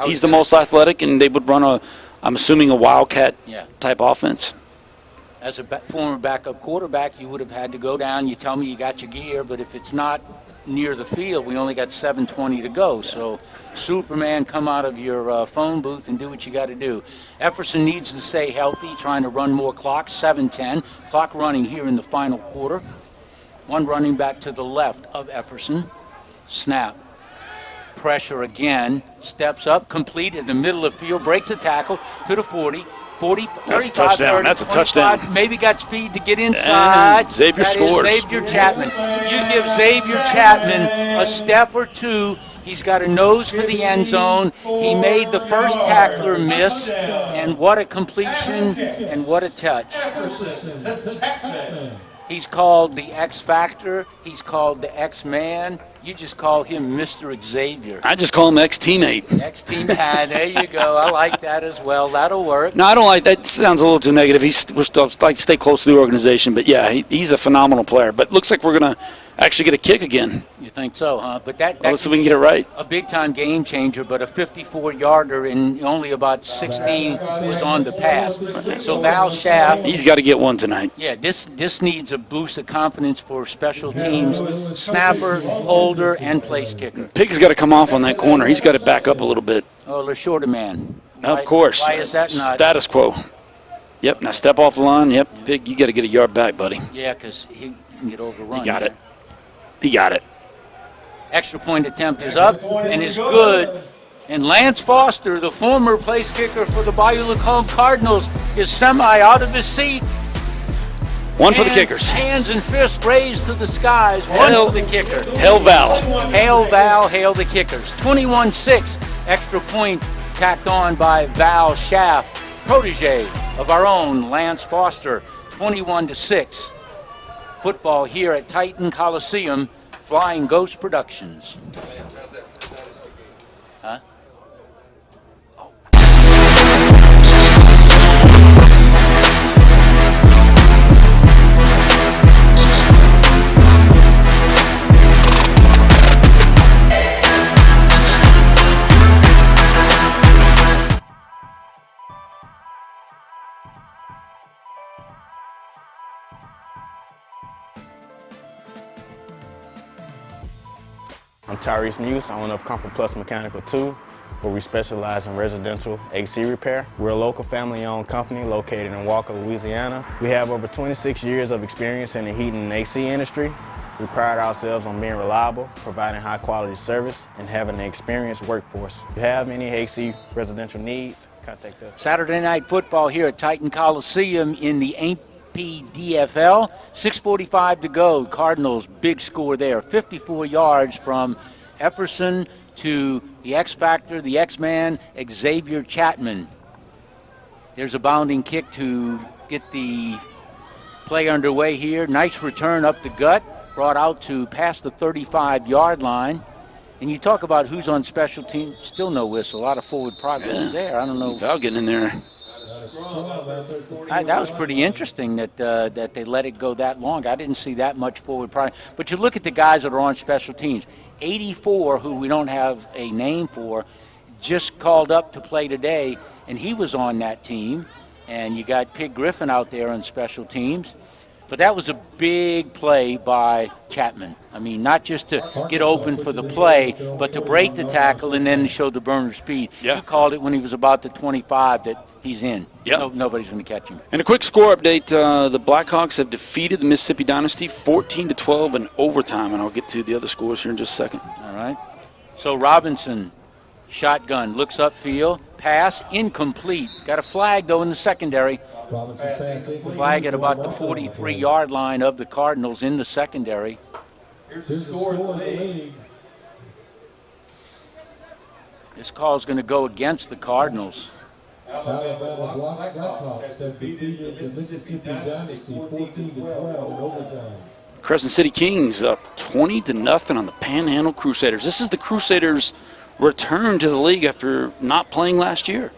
He's the most athletic, and they would run I'm assuming a Wildcat type offense. As a former backup quarterback, you would have had to go down. You tell me you got your gear, but if it's not near the field, we only got 7:20 to go. So, Superman, come out of your phone booth and do what you got to do. Efferson needs to stay healthy, trying to run more clock, 7:10. Clock running here in the final quarter. One running back to the left of Efferson. Snap. Pressure again. Steps up, complete in the middle of the field, breaks a tackle to the 40. 40, that's a touchdown. 30, that's a touchdown. Maybe got speed to get inside. And Xavier scores. Xavier Chapman. You give Xavier Chapman a step or two. He's got a nose for the end zone. He made the first tackler miss. And what a completion and what a touch. He's called the X Factor. He's called the X-Man. You just call him Mr. Xavier. I just call him X-Teammate. X-Teammate. There you go. I like that as well. That'll work. No, I don't like that. Sounds a little too negative. We're still like to stay close to the organization. But, yeah, he's a phenomenal player. But looks like we're going to actually get a kick again. You think so, huh? But that let's see if we can get it right. A big-time game changer, but a 54-yarder and only about 16 was on the pass. So Val Schaff, he's got to get one tonight. Yeah, this needs a boost of confidence for special teams, snapper, holder, and place kicker. Pig's got to come off on that corner. He's got to back up a little bit. Oh, the shorter man. Of course. Why is that not? Status quo. Yep, now step off the line. Yep, Pig, you got to get a yard back, buddy. Yeah, because he can get overrun. He got it. He got it. Extra point attempt is up and is good. And Lance Foster, the former place kicker for the Bayou Lacombe Cardinals, is semi out of his seat. One for the kickers. Hands and fists raised to the skies. One for the kicker. Hail Val. Hail Val, hail the kickers. 21-6. Extra point tacked on by Val Schaff, protege of our own Lance Foster. 21-6. Football here at Titan Coliseum, Flying Ghost Productions. Huh? I'm Tyrese Muse, owner of Comfort Plus Mechanical 2, where we specialize in residential AC repair. We're a local family-owned company located in Walker, Louisiana. We have over 26 years of experience in the heating and AC industry. We pride ourselves on being reliable, providing high-quality service, and having an experienced workforce. If you have any AC residential needs, contact us. Saturday night football here at Titan Coliseum in the PDFL. 6:45 to go. Cardinals, big score there. 54 yards from Efferson to the X Factor, the X-Man, Xavier Chapman. There's a bounding kick to get the play underway here. Nice return up the gut, brought out to past the 35-yard line. And you talk about who's on special teams, still no whistle. A lot of forward progress there. I don't know. Val getting in there. That was pretty interesting that they let it go that long. I didn't see that much forward progress. But you look at the guys that are on special teams. 84, who we don't have a name for, just called up to play today, and he was on that team. And you got Pig Griffin out there on special teams. But that was a big play by Chapman. I mean, not just to get open for the play, but to break the tackle and then show the burner speed. Yeah. You called it when he was about the 25 that he's in. Yep. Nobody's going to catch him. And a quick score update, the Blackhawks have defeated the Mississippi Dynasty 14-12 in overtime, and I'll get to the other scores here in just a second. All right. So Robinson, shotgun, looks upfield, pass, incomplete. Got a flag, though, in the secondary. Flag at about the 43-yard line of the Cardinals in the secondary. Here's the score in the league. This call is going to go against the Cardinals. Alabama Blackhawks has defeated the Mississippi Dynasty 14-12 in overtime. Crescent City Kings up 20-0 on the Panhandle Crusaders. This is the Crusaders' return to the league after not playing last year.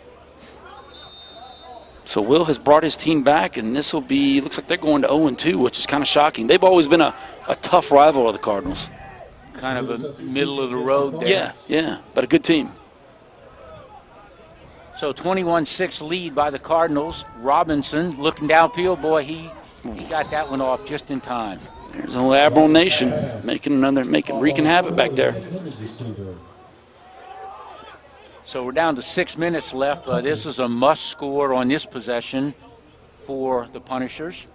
So Will has brought his team back, and this will be, looks like they're going to 0-2, which is kind of shocking. They've always been a tough rival of the Cardinals. Kind of a middle of the road there. Yeah, but a good team. So 21-6 lead by the Cardinals. Robinson looking downfield. Boy, he got that one off just in time. There's old Admiral Nation wreaking havoc back there. So we're down to 6 minutes left. This is a must score on this possession for the Punishers.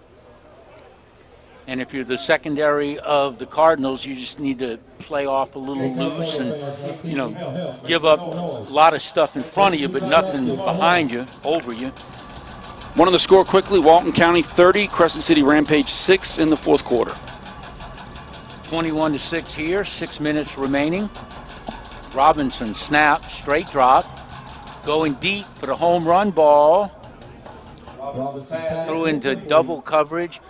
And if you're the secondary of the Cardinals, you just need to play off a little loose and, give up a lot of stuff in front of you, but nothing behind you, over you. One on the score quickly, Walton County 30, Crescent City Rampage 6 in the fourth quarter. 21-6 here, 6 minutes remaining. Robinson snap, straight drop, going deep for the home run ball. Threw into double coverage.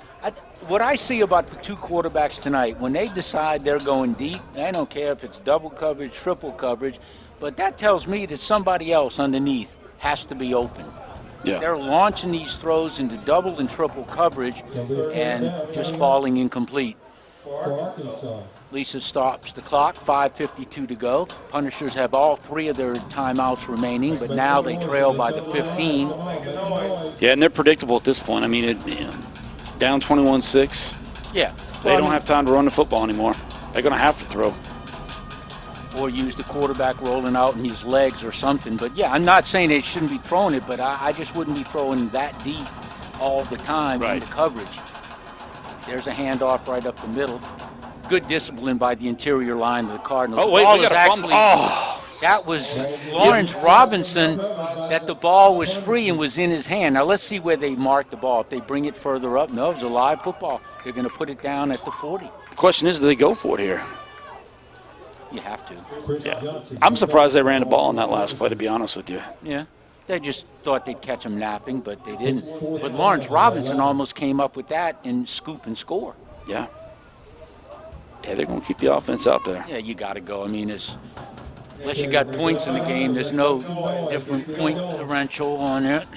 What I see about the two quarterbacks tonight, when they decide they're going deep, I don't care if it's double coverage, triple coverage, but that tells me that somebody else underneath has to be open. Yeah. They're launching these throws into double and triple coverage and just falling incomplete. Lisa stops the clock, 5:52 to go. Punishers have all three of their timeouts remaining, but now they trail by the 15. Yeah, and they're predictable at this point. I mean, down 21-6. Yeah. They don't have time to run the football anymore. They're going to have to throw. Or use the quarterback rolling out in his legs or something. But, yeah, I'm not saying they shouldn't be throwing it, but I just wouldn't be throwing that deep all the time into coverage. There's a handoff right up the middle. Good discipline by the interior line of the Cardinals. Oh, wait, we got a fumble. That was Lawrence Robinson, that the ball was free and was in his hand. Now, let's see where they mark the ball. If they bring it further up, no, it was a live football. They're going to put it down at the 40. The question is, do they go for it here? You have to. Yeah. I'm surprised they ran the ball on that last play, to be honest with you. Yeah. They just thought they'd catch him napping, but they didn't. But Lawrence Robinson almost came up with that and scoop and score. Yeah. Yeah, they're going to keep the offense out there. Yeah, you got to go. I mean, unless you got points in the game, there's no different point differential on it.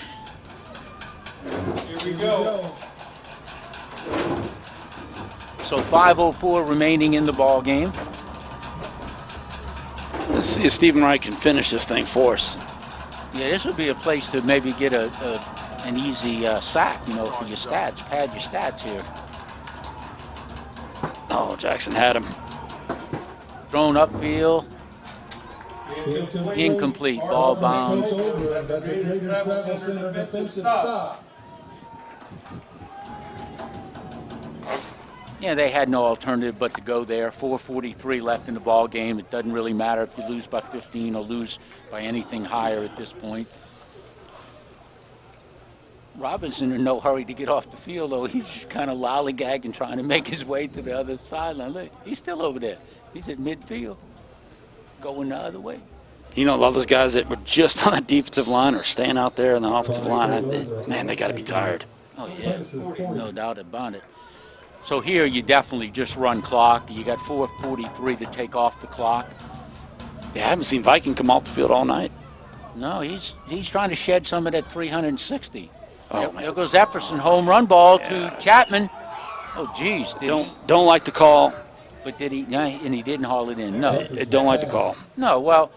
Here we go. So 5:04 remaining in the ball game. Let's see if Stephen Wright can finish this thing for us. Yeah, this would be a place to maybe get an easy sack, for your stats. Pad your stats here. Oh, Jackson had him. Thrown upfield. Incomplete. Ball bounds. Yeah, they had no alternative but to go there. 4:43 left in the ball game. It doesn't really matter if you lose by 15 or lose by anything higher at this point. Robinson in no hurry to get off the field, though. He's just kind of lollygagging, trying to make his way to the other sideline. Look, he's still over there. He's at midfield, going the other way. A lot of those guys that were just on the defensive line or staying out there on the offensive line, man, they got to be tired. Oh, yeah, no doubt about it. So here you definitely just run clock. You got 4:43 to take off the clock. Yeah, I haven't seen Viking come off the field all night. No, he's trying to shed some of that 360. Oh, there goes Epperson, home run ball to Chapman. Oh, geez. Don't like the call. But did he? No, and he didn't haul it in. No. Don't like the call. No, well.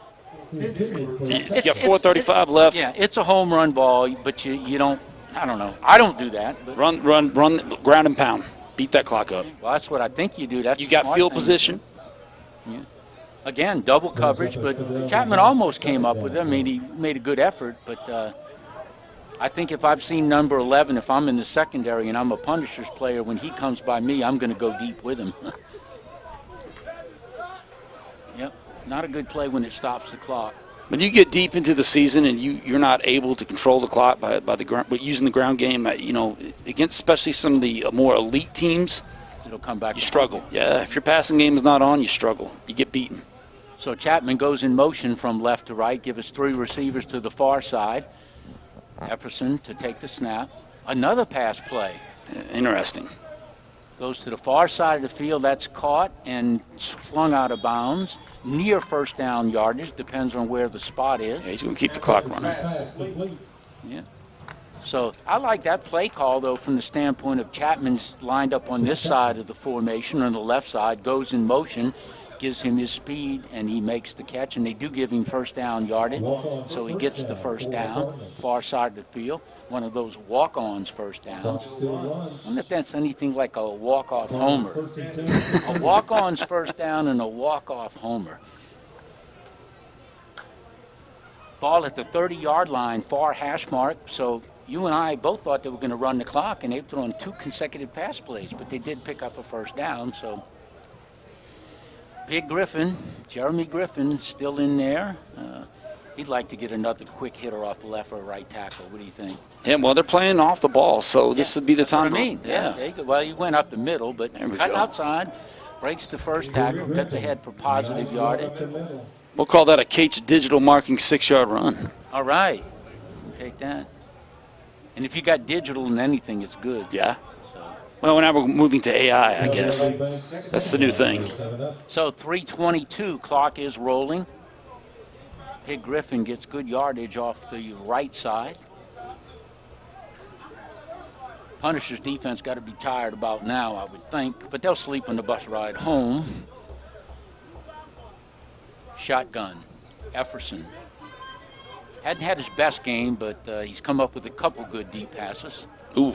You got 4:35 left. Yeah, it's a home run ball, but you don't I don't know. I don't do that. But Run, ground and pound. Beat that clock up. well, that's what I think you do. That's You the got smart field thing. position. Yeah. Again, double coverage, but Chapman almost came up with it. I mean, he made a good effort, but I think if I've seen number 11, if I'm in the secondary and I'm a Punishers player, when he comes by me, I'm going to go deep with him. Yep, not a good play when it stops the clock. When you get deep into the season and you're not able to control the clock by the ground, but using the ground game, against especially some of the more elite teams, it'll come back. You struggle. Yeah, if your passing game is not on, you struggle. You get beaten. So Chapman goes in motion from left to right, give us 3 receivers to the far side. Jefferson to take the snap. Another pass play. Interesting. Goes to the far side of the field. That's caught and flung out of bounds. Near first down yardage. Depends on where the spot is. Yeah, he's going to keep the clock running. Yeah. So I like that play call, though, from the standpoint of Chapman's lined up on this side of the formation, on the left side, goes in motion, gives him his speed, and he makes the catch. And they do give him first down yardage, so he gets the first down, far side of the field. One of those walk-ons first downs. I wonder if that's anything like a walk-off homer. A walk-on's first down and a walk-off homer. Ball at the 30-yard line, far hash mark. So you and I both thought they were going to run the clock, and they've thrown 2 consecutive pass plays, but they did pick up a first down. So Big Griffin, Jeremy Griffin, still in there. He'd like to get another quick hitter off the left or right tackle. What do you think? Yeah, well, they're playing off the ball, so this would be the time. What I mean, yeah. Well, he went up the middle, but cut outside, breaks the first tackle, gets ahead for positive yardage. We'll call that a Kate's digital marking 6-yard run. All right. Take that. And if you got digital in anything, it's good. Yeah. Well, now we're moving to AI, I guess. That's the new thing. So 3:22, clock is rolling. Pig Griffin gets good yardage off the right side. Punishers defense got to be tired about now, I would think, but they'll sleep on the bus ride home. Shotgun, Efferson. Hadn't had his best game, but he's come up with a couple good deep passes. Ooh,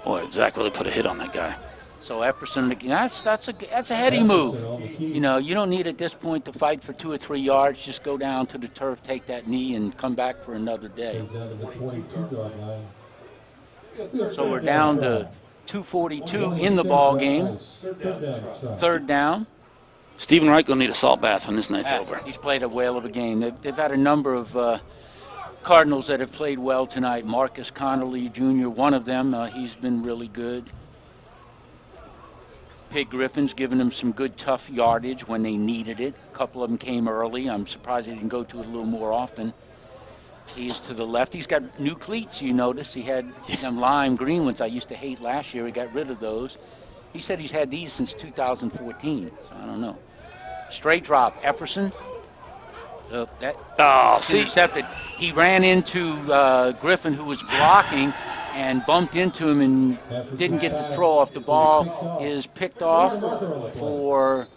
boy, Zach really put a hit on that guy. So Efferson, that's a heady move. You know, you don't need at this point to fight for 2 or 3 yards. Just go down to the turf, take that knee, and come back for another day. So we're down to 2:42 in the ball game. Third down. Stephen Wright going to need a salt bath when this night's over. He's played a whale of a game. They've had a number of Cardinals that have played well tonight. Marcus Connolly Jr., one of them, he's been really good. Pig Griffin's given them some good, tough yardage when they needed it. A couple of them came early. I'm surprised they didn't go to it a little more often. He's to the left. He's got new cleats, you notice. He had them lime green ones I used to hate last year. He got rid of those. He said he's had these since 2014, so I don't know. Straight drop, Efferson. Intercepted. He ran into Griffin, who was blocking, and bumped into him and didn't get the throw off. The ball is picked off for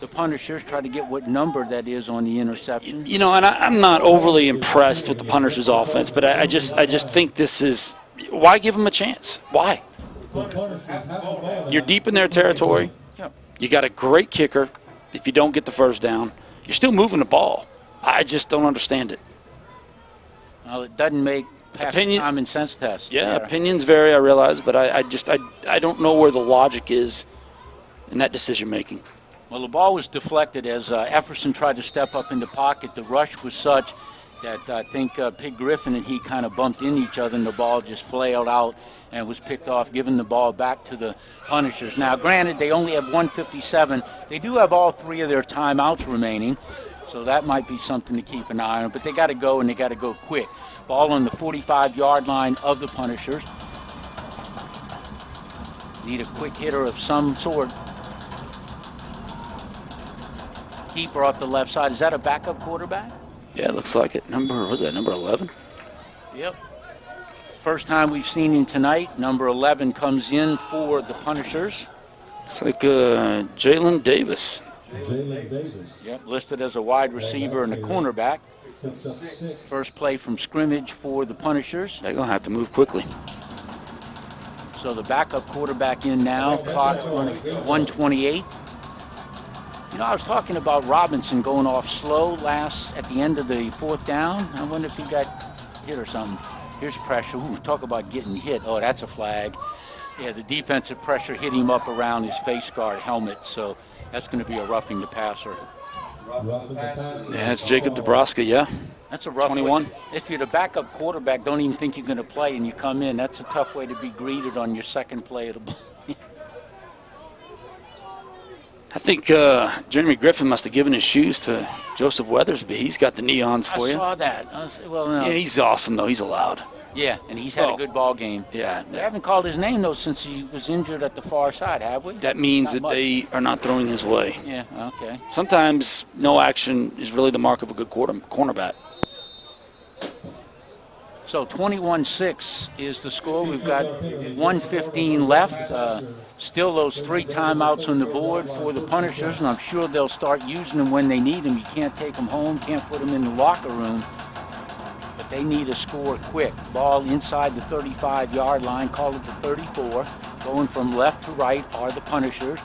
the Punishers. Try to get what number that is on the interception. You know, and I'm not overly impressed with the Punishers' offense, but I just think this is – why give them a chance? Why? You're deep in their territory. You got a great kicker. If you don't get the first down, you're still moving the ball. I just don't understand it. Well, it doesn't make past common sense test. Yeah, opinions vary, I realize, but I don't know where the logic is in that decision making. Well, the ball was deflected as Efferson tried to step up in the pocket. The rush was such that I think Pig Griffin and he kind of bumped into each other, and the ball just flailed out and was picked off, giving the ball back to the Punishers. Now, granted, they only have 157. They do have all 3 of their timeouts remaining, so that might be something to keep an eye on. But they got to go, and they got to go quick. Ball on the 45-yard line of the Punishers. Need a quick hitter of some sort. Keeper off the left side. Is that a backup quarterback? Yeah, it looks like it. Number 11? Yep. First time we've seen him tonight. Number 11 comes in for the Punishers. It's like Jalen Davis. Yep, listed as a wide receiver and a cornerback. Picks up 6. First play from scrimmage for the Punishers. They're going to have to move quickly. So the backup quarterback in now, clock running 128. You know, I was talking about Robinson going off slow at the end of the 4th down. I wonder if he got hit or something. Here's pressure. Ooh, talk about getting hit. Oh, that's a flag. Yeah, the defensive pressure hit him up around his face guard helmet, so that's going to be a roughing the passer. Yeah, it's Jacob Dabrowski, yeah. That's a rough 21. If you're the backup quarterback, don't even think you're going to play, and you come in, that's a tough way to be greeted on your second play of the ball. I think Jeremy Griffin must have given his shoes to Joseph Weathersby. He's got the neons for you. I saw that. No. Yeah, he's awesome, though. He's allowed. Yeah, and he's had a good ball game. Yeah. They haven't called his name, though, since he was injured at the far side, have we? That means that they are not throwing his way. Yeah, okay. Sometimes no action is really the mark of a good cornerback. So 21-6 is the score. We've got 1:15 left. Still those 3 timeouts on the board for the Punishers, and I'm sure they'll start using them when they need them. You can't take them home, can't put them in the locker room. But they need a score quick. Ball inside the 35-yard line, call it the 34. Going from left to right are the Punishers.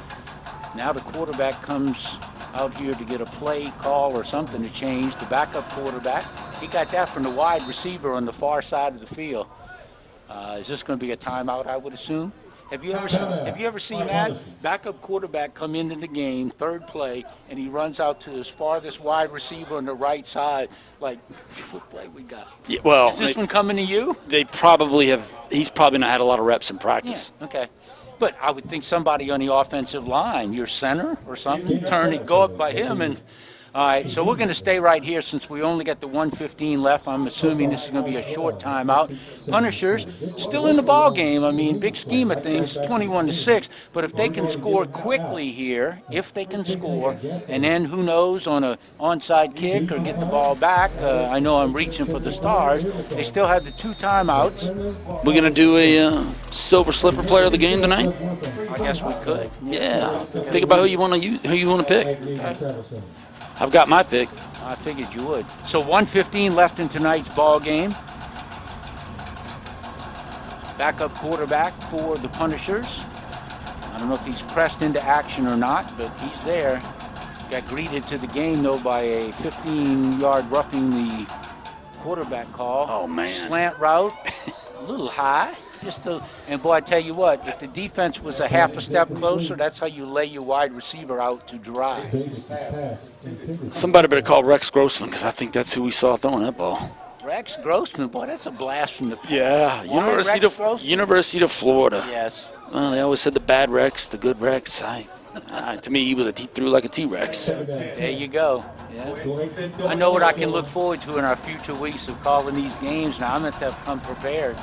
Now the quarterback comes out here to get a play call or something to change. The backup quarterback, he got that from the wide receiver on the far side of the field. Is this going to be a timeout, I would assume? Have you ever seen that? Backup quarterback come into the game, 3rd play, and he runs out to his farthest wide receiver on the right side, like, what play we got? Yeah, well, is this one coming to you? They probably have. He's probably not had a lot of reps in practice. Yeah, okay. But I would think somebody on the offensive line, your center or something, turn it, go up by him. And all right, so we're going to stay right here since we only got the 1:15 left. I'm assuming this is going to be a short timeout. Punishers still in the ball game. I mean, big scheme of things, 21-6. But if they can score quickly here, and then who knows on a onside kick or get the ball back. I know I'm reaching for the stars. They still have the 2 timeouts. We're going to do a silver slipper player of the game tonight. I guess we could. Yeah. Think about who you want to pick. Okay. I've got my pick. I figured you would. So 1:15 left in tonight's ball game. Backup quarterback for the Punishers. I don't know if he's pressed into action or not, but he's there. Got greeted to the game, though, by a 15-yard roughing the quarterback call. Oh, man. Slant route, a little high. And boy, I tell you what, if the defense was a half a step closer, that's how you lay your wide receiver out to dry. Somebody better call Rex Grossman, because I think that's who we saw throwing that ball. Rex Grossman, boy, that's a blast from the pit. Yeah, University of Florida. Yes. Well, they always said the bad Rex, the good Rex. To me, he threw like a T-Rex. There you go. Yeah. I know what I can look forward to in our future weeks of calling these games. Now I'm going to have to come prepared.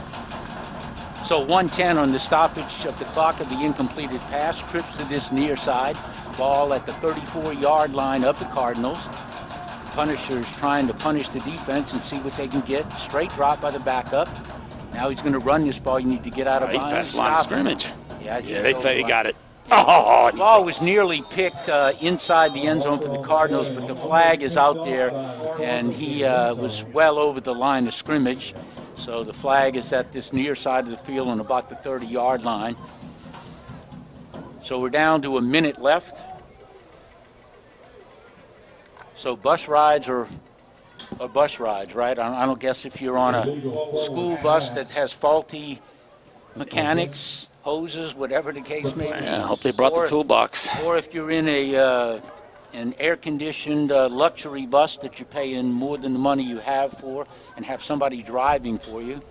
So 1:10 on the stoppage of the clock of the incompleted pass. Trips to this near side. Ball at the 34-yard line of the Cardinals. Punishers trying to punish the defense and see what they can get. Straight drop by the backup. Now he's going to run this ball. You need to get out of bounds. He's past the line of scrimmage. Yeah, they got it. The ball was nearly picked inside the end zone for the Cardinals, but the flag is out there, and he was well over the line of scrimmage. So the flag is at this near side of the field on about the 30-yard line. So we're down to a minute left. So bus rides are bus rides, right? I don't guess if you're on a school bus that has faulty mechanics, hoses, whatever the case may be. Yeah, I hope they brought the toolbox. Or if you're in an air-conditioned luxury bus that you're paying more than the money you have for and have somebody driving for you.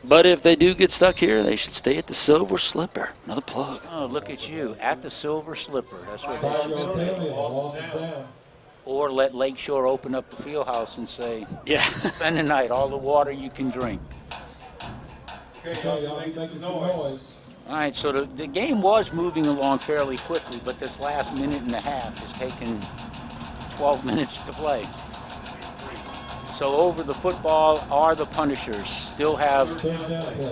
But if they do get stuck here, they should stay at the Silver Slipper. Another plug. Oh, look at you. At the Silver Slipper. That's where they should stay. Or let Lakeshore open up the field house and say, yeah, spend the night, all the water you can drink. Okay, y'all make some noise. All right, so the game was moving along fairly quickly, but this last minute and a half has taken 12 minutes to play. So over the football are the Punishers. Still have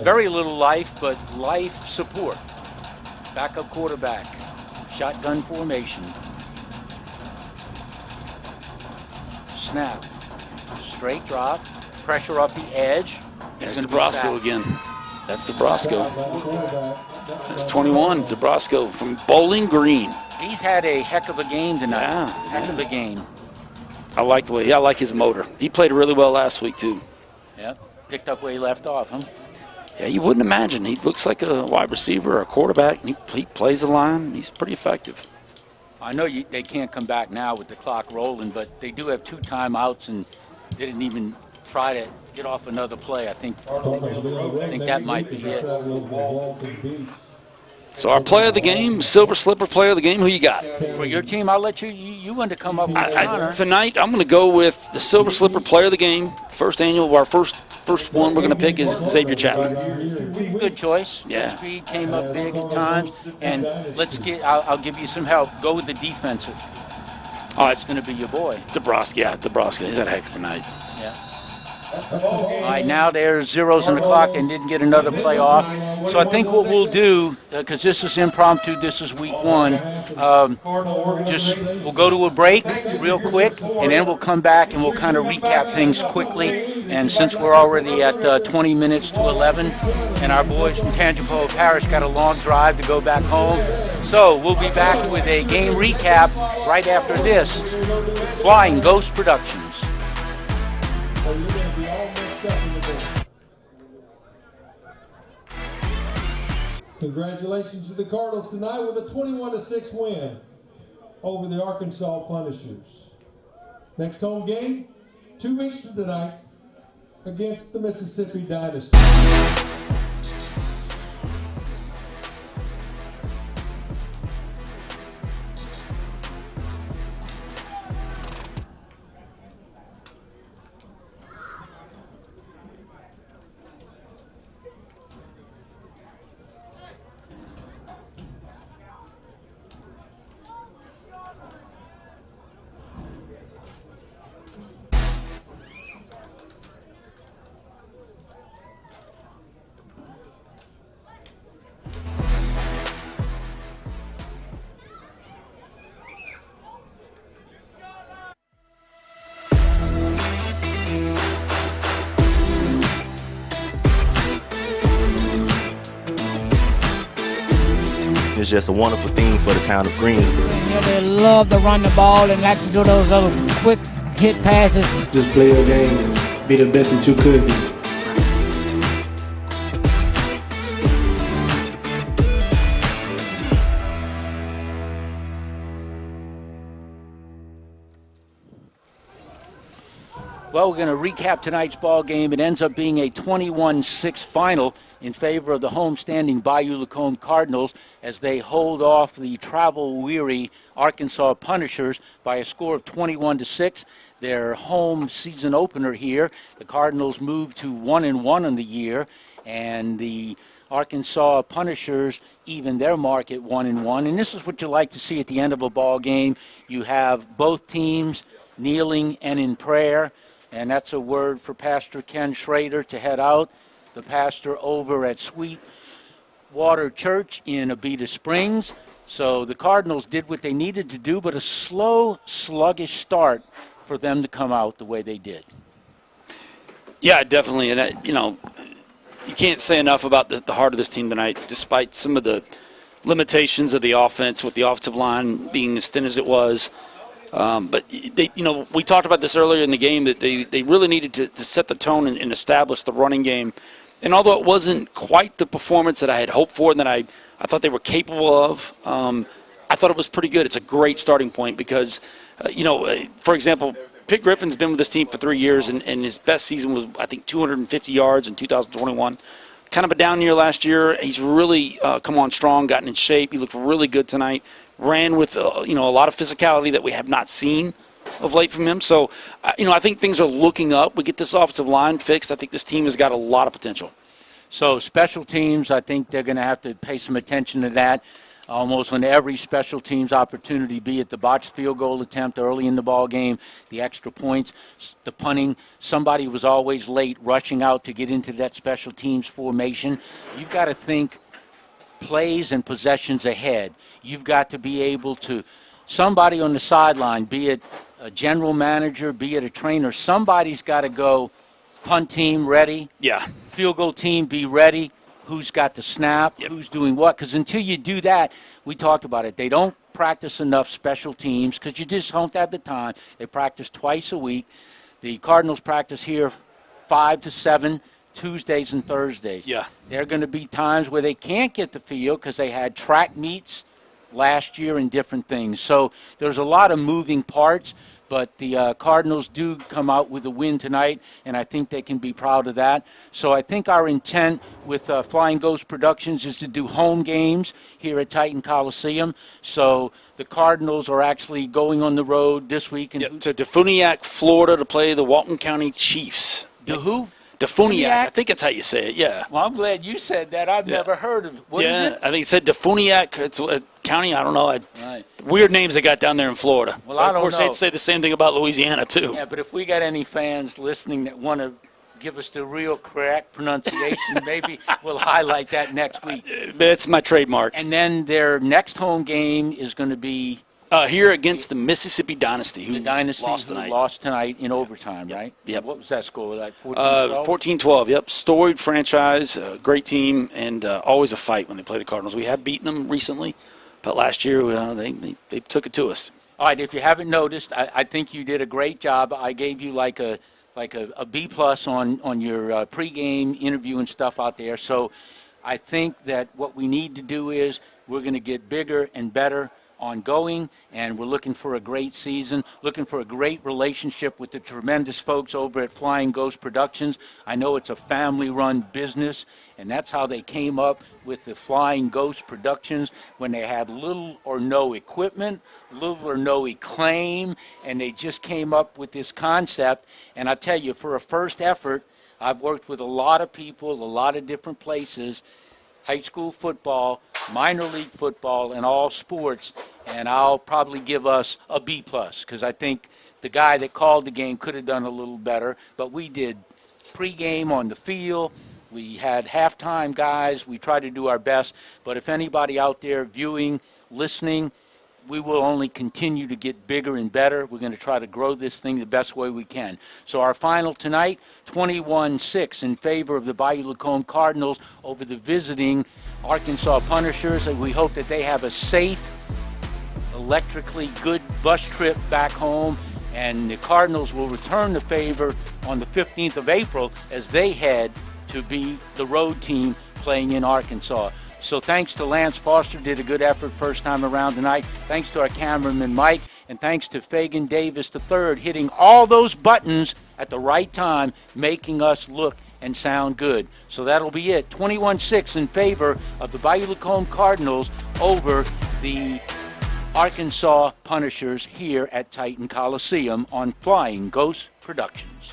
very little life, but life support. Backup quarterback, shotgun formation. Snap. Straight drop, pressure up the edge. There's DeBrosco again. That's DeBrosco. That's 21, DeBrosco from Bowling Green. He's had a heck of a game tonight. Yeah. Heck of a game. I like the way I like his motor. He played really well last week too. Yep. Picked up where he left off, huh? Yeah, you wouldn't imagine. He looks like a wide receiver or a quarterback. He plays the line. He's pretty effective. I know they can't come back now with the clock rolling, but they do have 2 timeouts and didn't even try to get off another play. I think that might be it. So our player of the game, Silver Slipper player of the game, who you got? For your team, I'll let you want to come up with honor. Tonight, I'm going to go with the Silver Slipper player of the game. First annual, our first one we're going to pick is Xavier Chapman. Good choice. Yeah. Speed came up big at times, and I'll give you some help. Go with the defensive. Oh, it's going to be your boy. DeBrosco. Yeah, DeBrosco. He's had a heck of a night. Yeah. All right, now there's zeros on the clock and didn't get another play off. So I think what we'll do, because this is impromptu, this is week 1, we'll go to a break real quick, and then we'll come back and we'll kind of recap things quickly. And since we're already at 20 minutes to 11, and our boys from Tangipahoa Parish got a long drive to go back home, so we'll be back with a game recap right after this. Flying Ghost Productions. Congratulations to the Cardinals tonight with a 21-6 win over the Arkansas Punishers. Next home game, 2 weeks from tonight, against the Mississippi Dynasty. It's just a wonderful thing for the town of Greensboro. Yeah, they love to run the ball and like to do those other quick hit passes. Just play your game and be the best that you could be. Well, we're going to recap tonight's ball game. It ends up being a 21-6 final in favor of the home-standing Bayou Lacombe Cardinals as they hold off the travel-weary Arkansas Punishers by a score of 21-6. Their home season opener here, the Cardinals moved to 1-1 on the year, and the Arkansas Punishers even their mark at 1-1. And this is what you like to see at the end of a ball game. You have both teams kneeling and in prayer. And that's a word for Pastor Ken Schrader to head out, the pastor over at Sweetwater Church in Abita Springs. So the Cardinals did what they needed to do, but a slow, sluggish start for them to come out the way they did. Yeah, definitely. And, you can't say enough about the heart of this team tonight, despite some of the limitations of the offense with the offensive line being as thin as it was. But we talked about this earlier in the game that they really needed to set the tone and establish the running game. And although it wasn't quite the performance that I had hoped for and that I thought they were capable of, I thought it was pretty good. It's a great starting point because, for example, Pitt Griffin's been with this team for 3 years, and his best season was, I think, 250 yards in 2021. Kind of a down year last year. He's really come on strong, gotten in shape. He looked really good tonight. Ran with a lot of physicality that we have not seen of late from him. So, I think things are looking up. We get this offensive line fixed. I think this team has got a lot of potential. So special teams, I think they're going to have to pay some attention to that. Almost on every special teams opportunity, be it the botched field goal attempt early in the ball game, the extra points, the punting. Somebody was always late rushing out to get into that special teams formation. You've got to think plays and possessions ahead. You've got to be able to somebody on the sideline, be it a general manager, be it a trainer, somebody's got to go, punt team ready, Yeah. field goal team be ready, who's got the snap, who's doing what. Because until you do that, we talked about it, they don't practice enough special teams because you just don't have the time. They practice twice a week. The Cardinals practice here 5 to 7 Tuesdays and Thursdays. Yeah. There are going to be times where they can't get the field because they had track meets last year and different things. So there's a lot of moving parts, but the Cardinals do come out with a win tonight, and I think they can be proud of that. So I think our intent with Flying Ghost Productions is to do home games here at Titan Coliseum. So the Cardinals are actually going on the road this week. And to Defuniak, Florida, to play the Walton County Chiefs. Who? Defuniak. I think that's how you say it, yeah. Well, I'm glad you said that. I've never heard of it. What is it? I think it said Defuniak. It's a county, I don't know. Right. Weird names they got down there in Florida. Well, but I of don't course, know. they'd say the same thing about Louisiana, too. Yeah, but if we got any fans listening that want to give us the real correct pronunciation, maybe we'll highlight that next week. That's my trademark. And then their next home game is going to be here against the Mississippi Dynasty, who lost tonight in overtime, right? Yep. What was that score? Like 14-12? 14-12, yep. Storied franchise, great team, and always a fight when they play the Cardinals. We have beaten them recently, but last year they took it to us. All right, if you haven't noticed, I think you did a great job. I gave you like a B+ on your pregame interview and stuff out there. So I think that what we need to do is we're going to get bigger and better ongoing, and we're looking for a great season, looking for a great relationship with the tremendous folks over at Flying Ghost Productions. I know it's a family-run business, and that's how they came up with the Flying Ghost Productions when they had little or no equipment, little or no acclaim, and they just came up with this concept. And I tell you, for a first effort, I've worked with a lot of people, a lot of different places, high school football, minor league football, and all sports, and I'll probably give us a B+ because I think the guy that called the game could have done a little better, but we did pregame on the field. We had halftime guys. We tried to do our best, but if anybody out there viewing, listening, we will only continue to get bigger and better. We're going to try to grow this thing the best way we can. So our final tonight, 21-6 in favor of the Bayou Lacombe Cardinals over the visiting Arkansas Punishers. And we hope that they have a safe, electrically good bus trip back home. And the Cardinals will return the favor on the 15th of April as they head to be the road team playing in Arkansas. So thanks to Lance Foster, did a good effort first time around tonight. Thanks to our cameraman Mike, and thanks to Fagan Davis III hitting all those buttons at the right time, making us look and sound good. So that'll be it. 21-6 in favor of the Bayou Lacombe Cardinals over the Arkansas Punishers here at Titan Coliseum on Flying Ghost Productions.